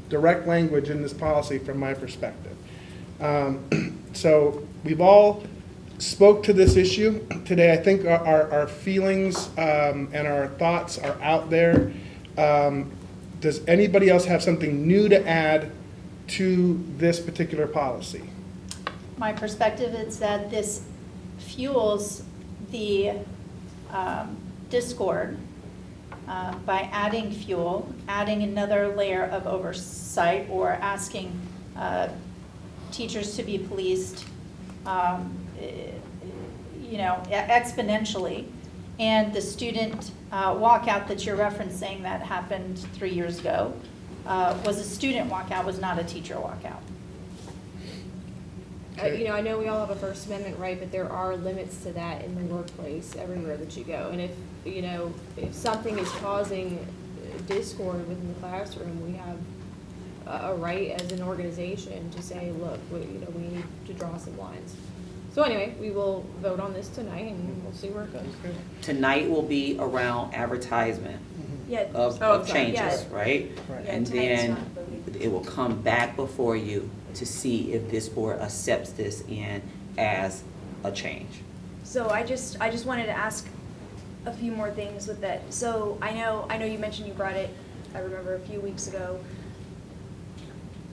direct language in this policy from my perspective. So we've all spoke to this issue today. I think our feelings and our thoughts are out there. Does anybody else have something new to add to this particular policy? My perspective is that this fuels the discord by adding fuel, adding another layer of oversight, or asking teachers to be policed, exponentially. And the student walkout that you're referencing that happened 3 years ago was a student walkout, was not a teacher walkout. I know we all have a First Amendment right, but there are limits to that in the workplace everywhere that you go. And if something is causing discord within the classroom, we have a right as an organization to say, look, we need to draw some lines. So anyway, we will vote on this tonight, and we'll see where it goes. Tonight will be around advertisement of changes, right? And then it will come back before you to see if this board accepts this in as a change. So I just wanted to ask a few more things with that. So I know you mentioned you brought it, I remember, a few weeks ago.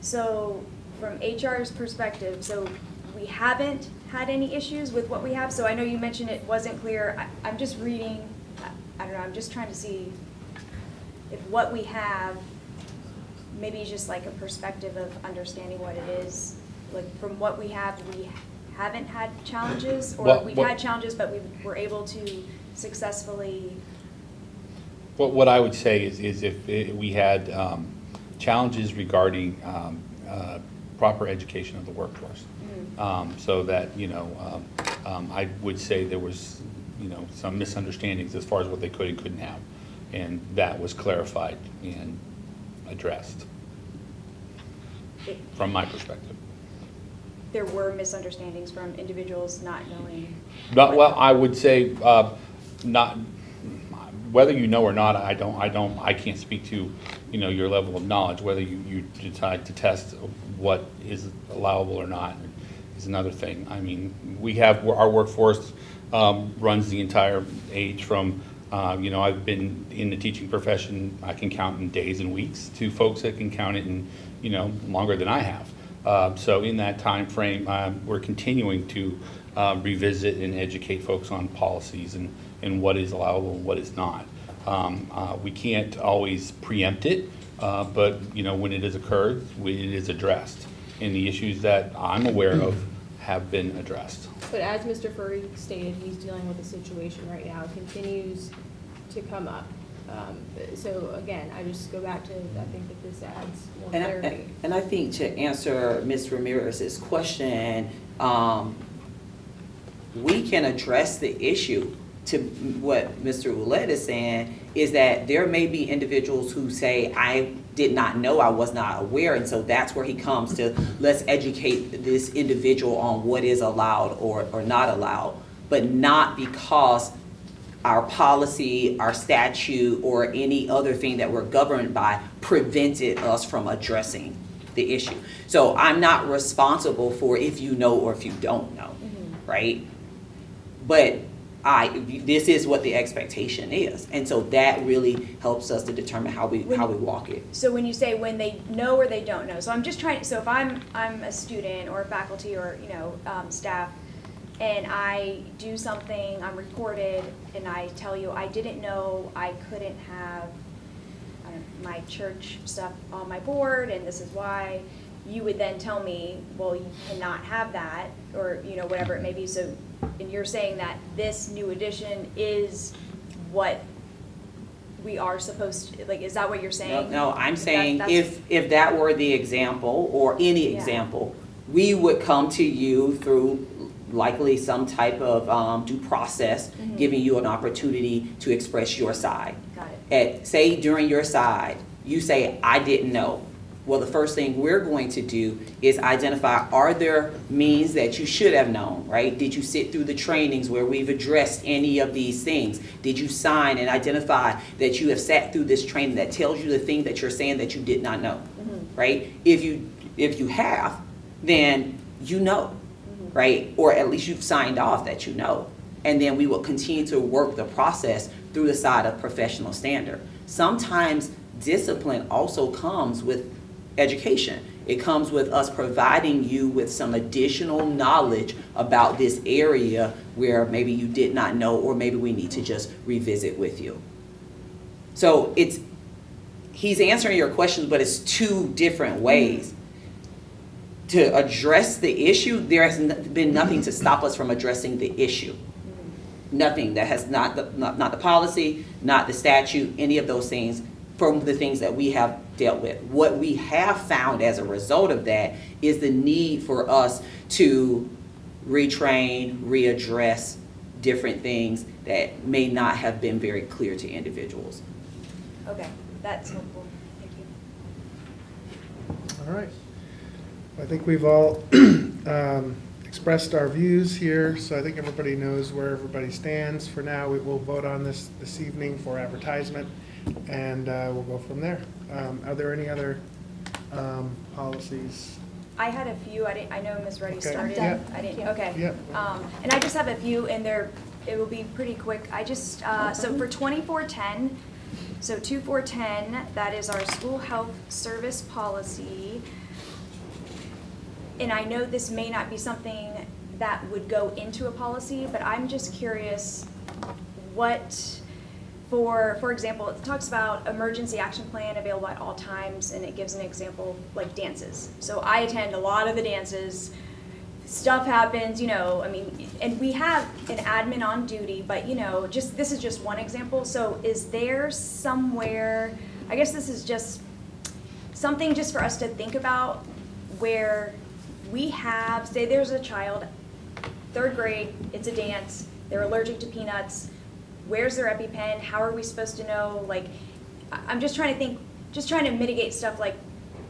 So from HR's perspective, so we haven't had any issues with what we have. So I know you mentioned it wasn't clear. I'm just reading, I don't know, I'm just trying to see if what we have, maybe just like a perspective of understanding what it is. Like from what we have, we haven't had challenges, or we've had challenges, but we were able to successfully. What I would say is if we had challenges regarding proper education of the workforce. So that, I would say there was, some misunderstandings as far as what they could and couldn't have. And that was clarified and addressed from my perspective. There were misunderstandings from individuals not knowing. Well, I would say not, whether you know or not, I can't speak to, your level of knowledge. Whether you decide to test what is allowable or not is another thing. I mean, we have, our workforce runs the entire age from, I've been in the teaching profession, I can count in days and weeks, to folks that can count it in, longer than I have. So in that time frame, we're continuing to revisit and educate folks on policies and what is allowable and what is not. We can't always preempt it, but when it has occurred, it is addressed. And the issues that I'm aware of have been addressed. But as Mr. Furry stated, he's dealing with a situation right now, continues to come up. So again, I just go back to, I think that this adds more clarity. And I think to answer Ms. Ramirez's question, we can address the issue. To what Mr. Ouellette is saying is that there may be individuals who say, I did not know, I was not aware, and so that's where he comes to, let's educate this individual on what is allowed or not allowed, but not because our policy, our statute, or any other thing that we're governed by prevented us from addressing the issue. So I'm not responsible for if you know or if you don't know, right? But this is what the expectation is, and so that really helps us to determine how we walk it. So when you say when they know or they don't know, so I'm just trying. So if I'm a student or faculty or staff, and I do something, I'm reported, and I tell you I didn't know I couldn't have my church stuff on my board, and this is why, you would then tell me, well, you cannot have that, or, you know, whatever it may be. So, and you're saying that this new edition is what we are supposed to, like, is that what you're saying? No, I'm saying That's- if that were the example, or any Yeah. example, we would come to you through likely some type of due process, Mhm. giving you an opportunity to express your side. Got it. Say during your side, you say, I didn't know. Well, the first thing we're going to do is identify, are there means that you should have known, right? Did you sit through the trainings where we've addressed any of these things? Did you sign and identify that you have sat through this training that tells you the thing that you're saying that you did not know, right? If you have, then you know, right? Or at least you've signed off that you know. And then we will continue to work the process through the side of professional standard. Sometimes discipline also comes with education. It comes with us providing you with some additional knowledge about this area where maybe you did not know, or maybe we need to just revisit with you. So he's answering your questions, but it's two different ways. To address the issue, there has been nothing to stop us from addressing the issue. Nothing that has not the policy, not the statute, any of those things from the things that we have dealt with. What we have found as a result of that is the need for us to retrain, readdress different things that may not have been very clear to individuals. Okay, that's helpful. Thank you. All right. I think we've all expressed our views here, so I think everybody knows where everybody stands. For now, we will vote on this evening for advertisement, and we'll go from there. Are there any other policies? I had a few. I know Ms. Reddy Okay. started. Yeah. I didn't. Okay. Yeah. And I just have a few, and it will be pretty quick. I just so for 2410, so 2410, that is our school health service policy. And I know this may not be something that would go into a policy, but I'm just curious what, for example, it talks about emergency action plan available at all times, and it gives an example like dances. So I attend a lot of the dances. Stuff happens, you know, I mean, and we have an admin on duty, but you know, this is just one example. So is there somewhere, I guess this is just something just for us to think about, where we have, say there's a child, 3rd grade, it's a dance, they're allergic to peanuts, where's their EpiPen, how are we supposed to know, like, I'm just trying to think, just trying to mitigate stuff like,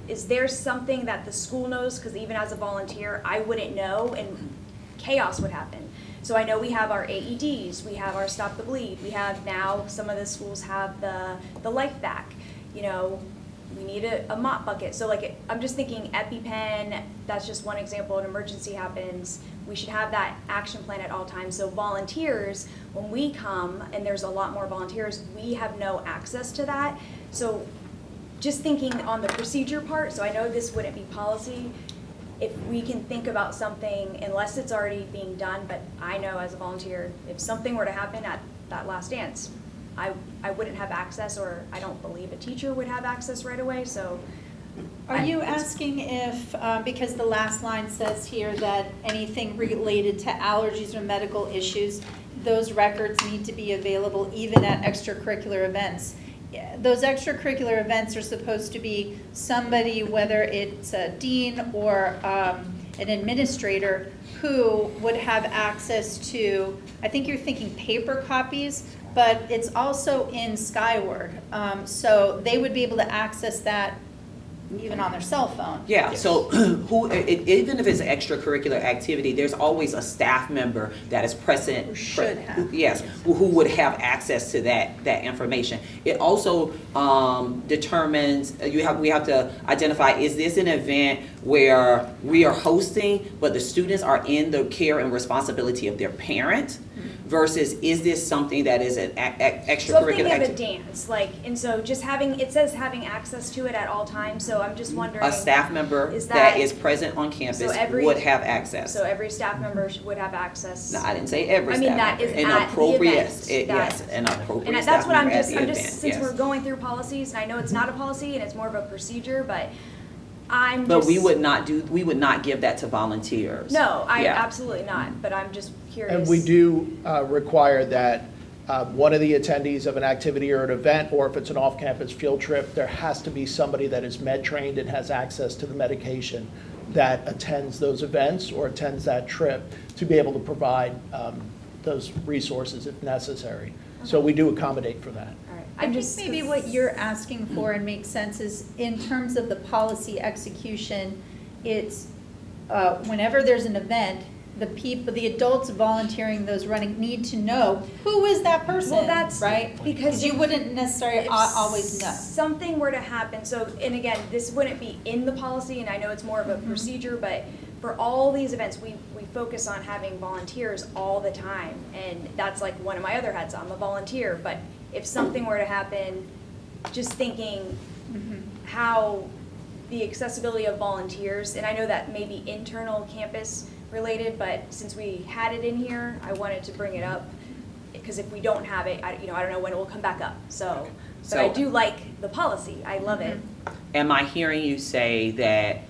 is there something that the school knows, because even as a volunteer, I wouldn't know, and chaos would happen. So I know we have our AEDs, we have our Stop the Bleed, we have now, some of the schools have the Life Back, you know, we need a mop bucket. So like, I'm just thinking EpiPen, that's just one example. An emergency happens, we should have that action plan at all times. So volunteers, when we come, and there's a lot more volunteers, we have no access to that. So just thinking on the procedure part, so I know this wouldn't be policy, if we can think about something, unless it's already being done, but I know as a volunteer, if something were to happen at that last dance, I wouldn't have access, or I don't believe a teacher would have access right away, so. Are you asking if, because the last line says here that anything related to allergies or medical issues, those records need to be available even at extracurricular events? Those extracurricular events are supposed to be somebody, whether it's a dean or an administrator, who would have access to, I think you're thinking paper copies, but it's also in Skyward. So they would be able to access that even on their cell phone. Yeah, so even if it's an extracurricular activity, there's always a staff member that is present. Who should have. Yes, who would have access to that information. It also determines, we have to identify, is this an event where we are hosting, but the students are in the care and responsibility of their parent? versus is this something that is an So I'm extracurricular thinking of a activity? dance, like, and so just having, it says having access to it at all times, so I'm just wondering. A staff member is that is present on campus so every- would have access. So every staff member would have access. No, I didn't say every I staff mean, that member. is An at the appropriate, event. yes, an appropriate And staff that's what I'm member at just, the event, since yes. we're going through policies, and I know it's not a policy and it's more of a procedure, but I'm just. But we would not give that to volunteers. No, Yeah. absolutely not, but I'm just curious. And we do require that one of the attendees of an activity or an event, or if it's an off-campus field trip, there has to be somebody that is med-trained and has access to the medication that attends those events or attends that trip to be able to provide those resources if necessary. So we do accommodate for that. I think maybe what you're asking for and makes sense is in terms of the policy execution, it's whenever there's an event, the adults volunteering those running need to know who is that person, Well, that's right? Because you wouldn't necessarily if always know. Something were to happen, so, and again, this wouldn't be in the policy, and I know it's more of a procedure, but for all these events, we focus on having volunteers all the time, and that's like one of my other hats, I'm a volunteer, but if something were to happen, just thinking how the accessibility of volunteers, and I know that may be internal campus related, but since we had it in here, I wanted to bring it up, because if we don't have it, I don't know when it will come back up, so, but I do like the policy, I love it. Am I hearing you say that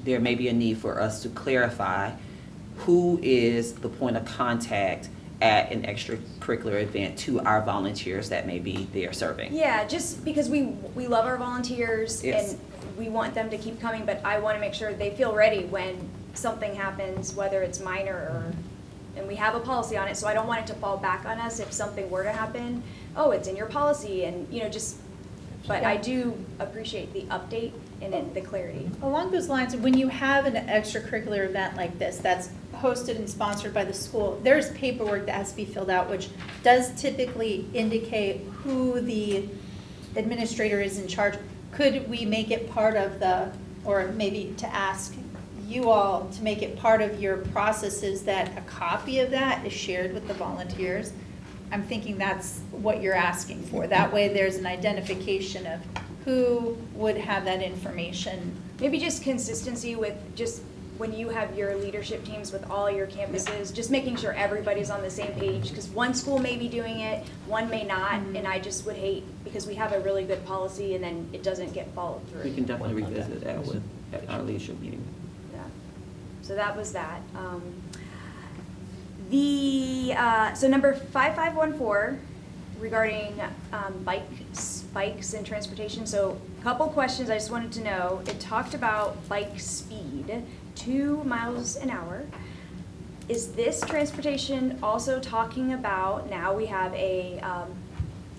there may be a need for us to clarify who is the point of contact at an extracurricular event to our volunteers that may be there serving? Yeah, just because we love our volunteers, Yes. and we want them to keep coming, but I want to make sure they feel ready when something happens, whether it's minor or, and we have a policy on it, so I don't want it to fall back on us if something were to happen. Oh, it's in your policy, and, just, but I do appreciate the update and the clarity. Along those lines, when you have an extracurricular event like this that's hosted and sponsored by the school, there's paperwork that has to be filled out, which does typically indicate who the administrator is in charge. Could we make it part of or maybe to ask you all to make it part of your processes that a copy of that is shared with the volunteers? I'm thinking that's what you're asking for. That way there's an identification of who would have that information. Maybe just consistency with just when you have your leadership teams with all your campuses, just making sure everybody's on the same page, because one school may be doing it, one may not, and I just would hate, because we have a really good policy and then it doesn't get followed through. We can definitely revisit that at our leadership meeting. Yeah. So that was that. So number 5514 regarding bikes and transportation. So a couple questions I just wanted to know. It talked about bike speed, 2 miles an hour. Is this transportation also talking about, now we have a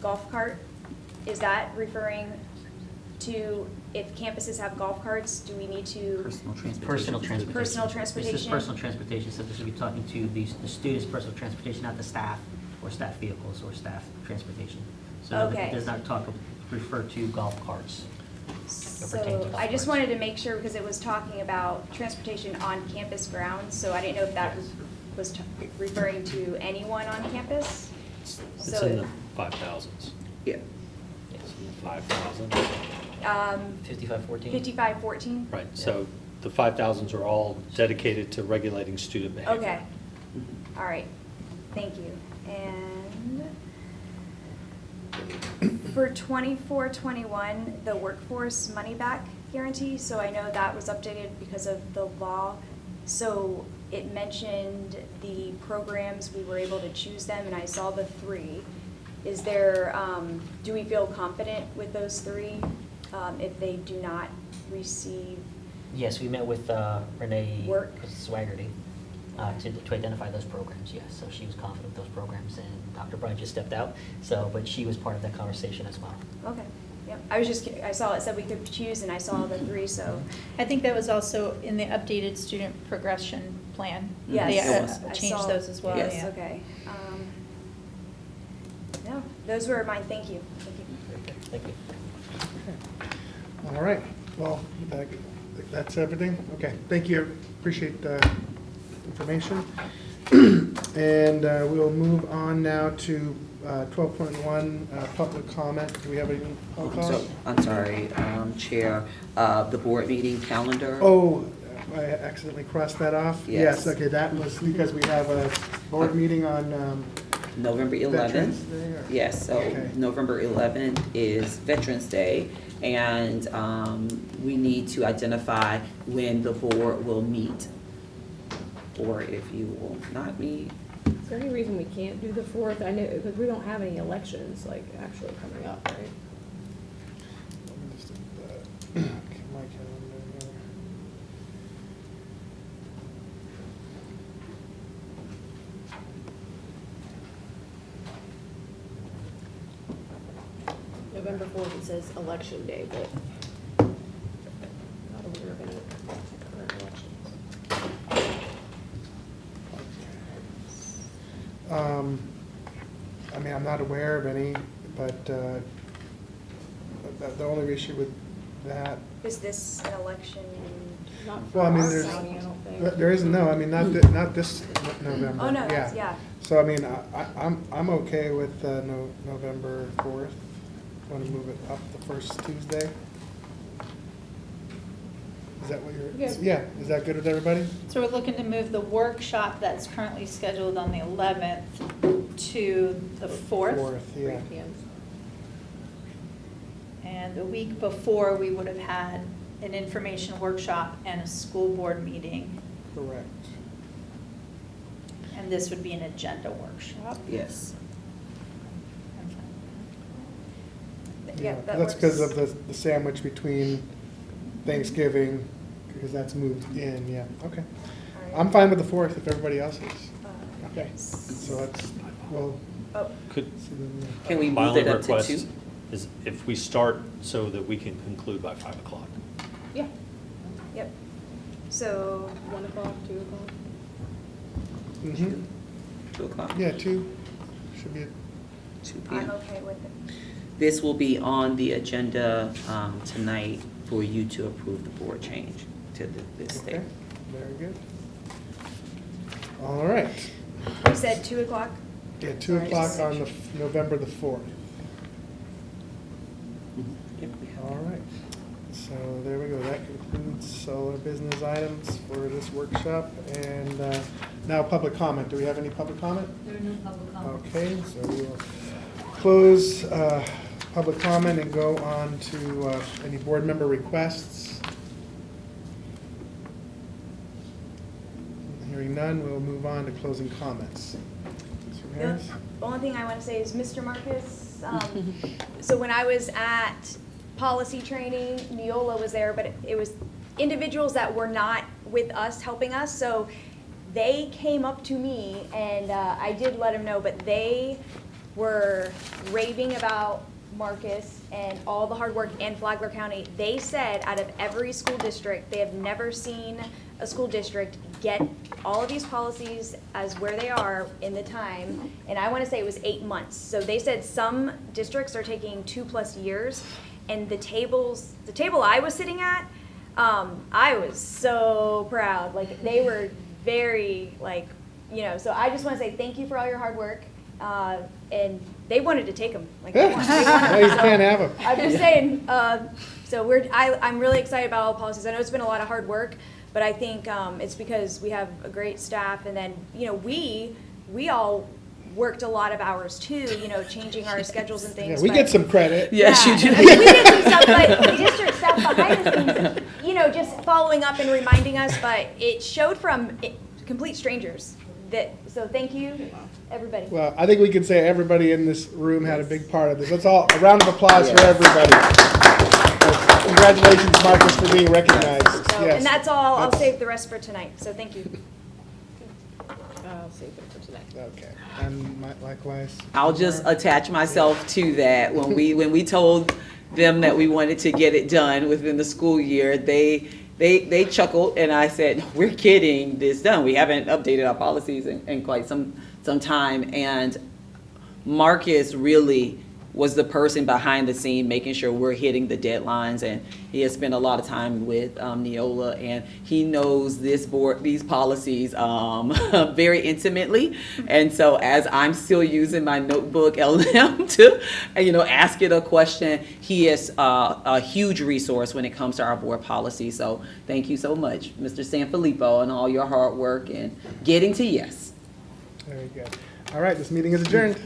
golf cart? Is that referring to if campuses have golf carts, do we need to? Personal transportation. Personal transportation. This is personal transportation, so this will be talking to the students' personal transportation, not the staff or staff vehicles or staff transportation. So Okay. it does not refer to golf carts. So I just wanted to make sure, because it was talking about transportation on campus grounds, so I didn't know if that was referring to anyone on campus? It's in the 5,000s. Yeah. 5,000. 5514. 5514? Right, so the 5,000s are all dedicated to regulating student behavior. Okay, all right, thank you. And for 24-21, the workforce money back guarantee, so I know that was updated because of the law. So it mentioned the programs, we were able to choose them, and I saw the 3. Is there, do we feel confident with those 3 if they do not receive? Yes, we met with Renee Work. Swaggerty to identify those programs, yes. So she was confident with those programs, and Dr. Bryan just stepped out, but she was part of that conversation as well. Okay, yep. I saw it said we could choose, and I saw the 3, so. I think that was also in the updated student progression plan. Yes, They I changed saw- those as well, Yes, yeah. okay. No, those were mine, thank you. Thank you. All right, well, that's everything? Okay, thank you, appreciate the information. And we'll move on now to 12.1, public comment. Do we have any public So, comment? I'm sorry, Chair, the board meeting calendar. Oh, I accidentally crossed that off? Yes. Okay, that was because we have a board meeting on November Veterans 11th. Day, or- Yes, so Okay. November 11th is Veterans Day, and we need to identify when the board will meet, or if you will not meet. Is there any reason we can't do the 4th? I know, because we don't have any elections, like, actually coming up, right? Let me just look at my calendar here. November 4th, it says election day, but not aware of any current elections. I mean, I'm not aware of any, but the only issue with that, Is this an election? Not well, I mean, for our there's, county, I don't think. there isn't, no, I mean, not this November. Oh, no, that's, yeah. So, I mean, I'm okay with November 4th. Want to move it up the first Tuesday? Is that what you're, Yeah. yeah, is that good with everybody? So we're looking to move the workshop that's currently scheduled on the 11th to the 4th. 4th, yeah. 3 p.m. And the week before, we would have had an information workshop and a school board meeting. Correct. And this would be an agenda workshop. Yes. Yeah, that That's because works. of the sandwich between Thanksgiving, because that's moved in, yeah, okay. All right. I'm fine with the 4th if everybody else is. Okay, yes. so let's, well. Oh, Could, Can we my move only it up to request 2? is if we start so that we can conclude by 5 o'clock. Yeah, yep. So, 1 o'clock, 2 o'clock. Mhm. 2 o'clock? Yeah, 2, should be, 2 I'm p.m. okay with it. This will be on the agenda tonight for you to approve the board change to this okay, day. very good. All right, You said 2 o'clock? yeah, 2 Sorry, o'clock just- on the November the 4th. Yep, we have All right, so there we go, that concludes all our business items for this workshop. And now public comment, do we have any public comment? There are no public comments. Okay, so we will close public comment and go on to any board member requests. Hearing none, we'll move on to closing comments. Mr. The Harris? only thing I want to say is, Mr. Marcus, so when I was at policy training, Neola was there, but it was individuals that were not with us, helping us, so they came up to me, and I did let them know, but they were raving about Marcus and all the hard work in Flagler County. They said out of every school district, they have never seen a school district get all of these policies as where they are in the time, and I want to say it was 8 months. So they said some districts are taking 2+ years, and the table I was sitting at, I was so proud. Like, they were very, like, you know, so I just want to say thank you for all your hard work. And they wanted to take them. Like, they wanted No, you so can't have 'em. I'm just saying, so I'm really excited about all the policies. I know it's been a lot of hard work, but I think it's because we have a great staff, and then, you know, we all worked a lot of hours too, you know, changing our schedules and things. Yeah, we but- get some credit. Yes, you do. I mean, we did some stuff, but the district staff behind the scenes, you know, just following up and reminding us, but it showed from complete strangers. So thank you, everybody. Well, I think we can say everybody in this room had a big part of this. Let's all, a round of applause for everybody. Congratulations, Marcus, for being recognized. So, Yes. and that's all. I'll That's- save the rest for tonight. So thank you. I'll save it for tonight. Okay, and likewise. I'll just attach myself to that. When we told them that we wanted to get it done within the school year, they chuckled, and I said, "We're kidding this done. We haven't updated our policies in quite some time." And Marcus really was the person behind the scene making sure we're hitting the deadlines, and he has spent a lot of time with Neola, and he knows these policies very intimately. And so as I'm still using my notebook LM to, ask it a question, he is a huge resource when it comes to our board policy. So thank you so much, Mr. Sanfilippo, and all your hard work and getting to yes. Very good. All right, this meeting is adjourned.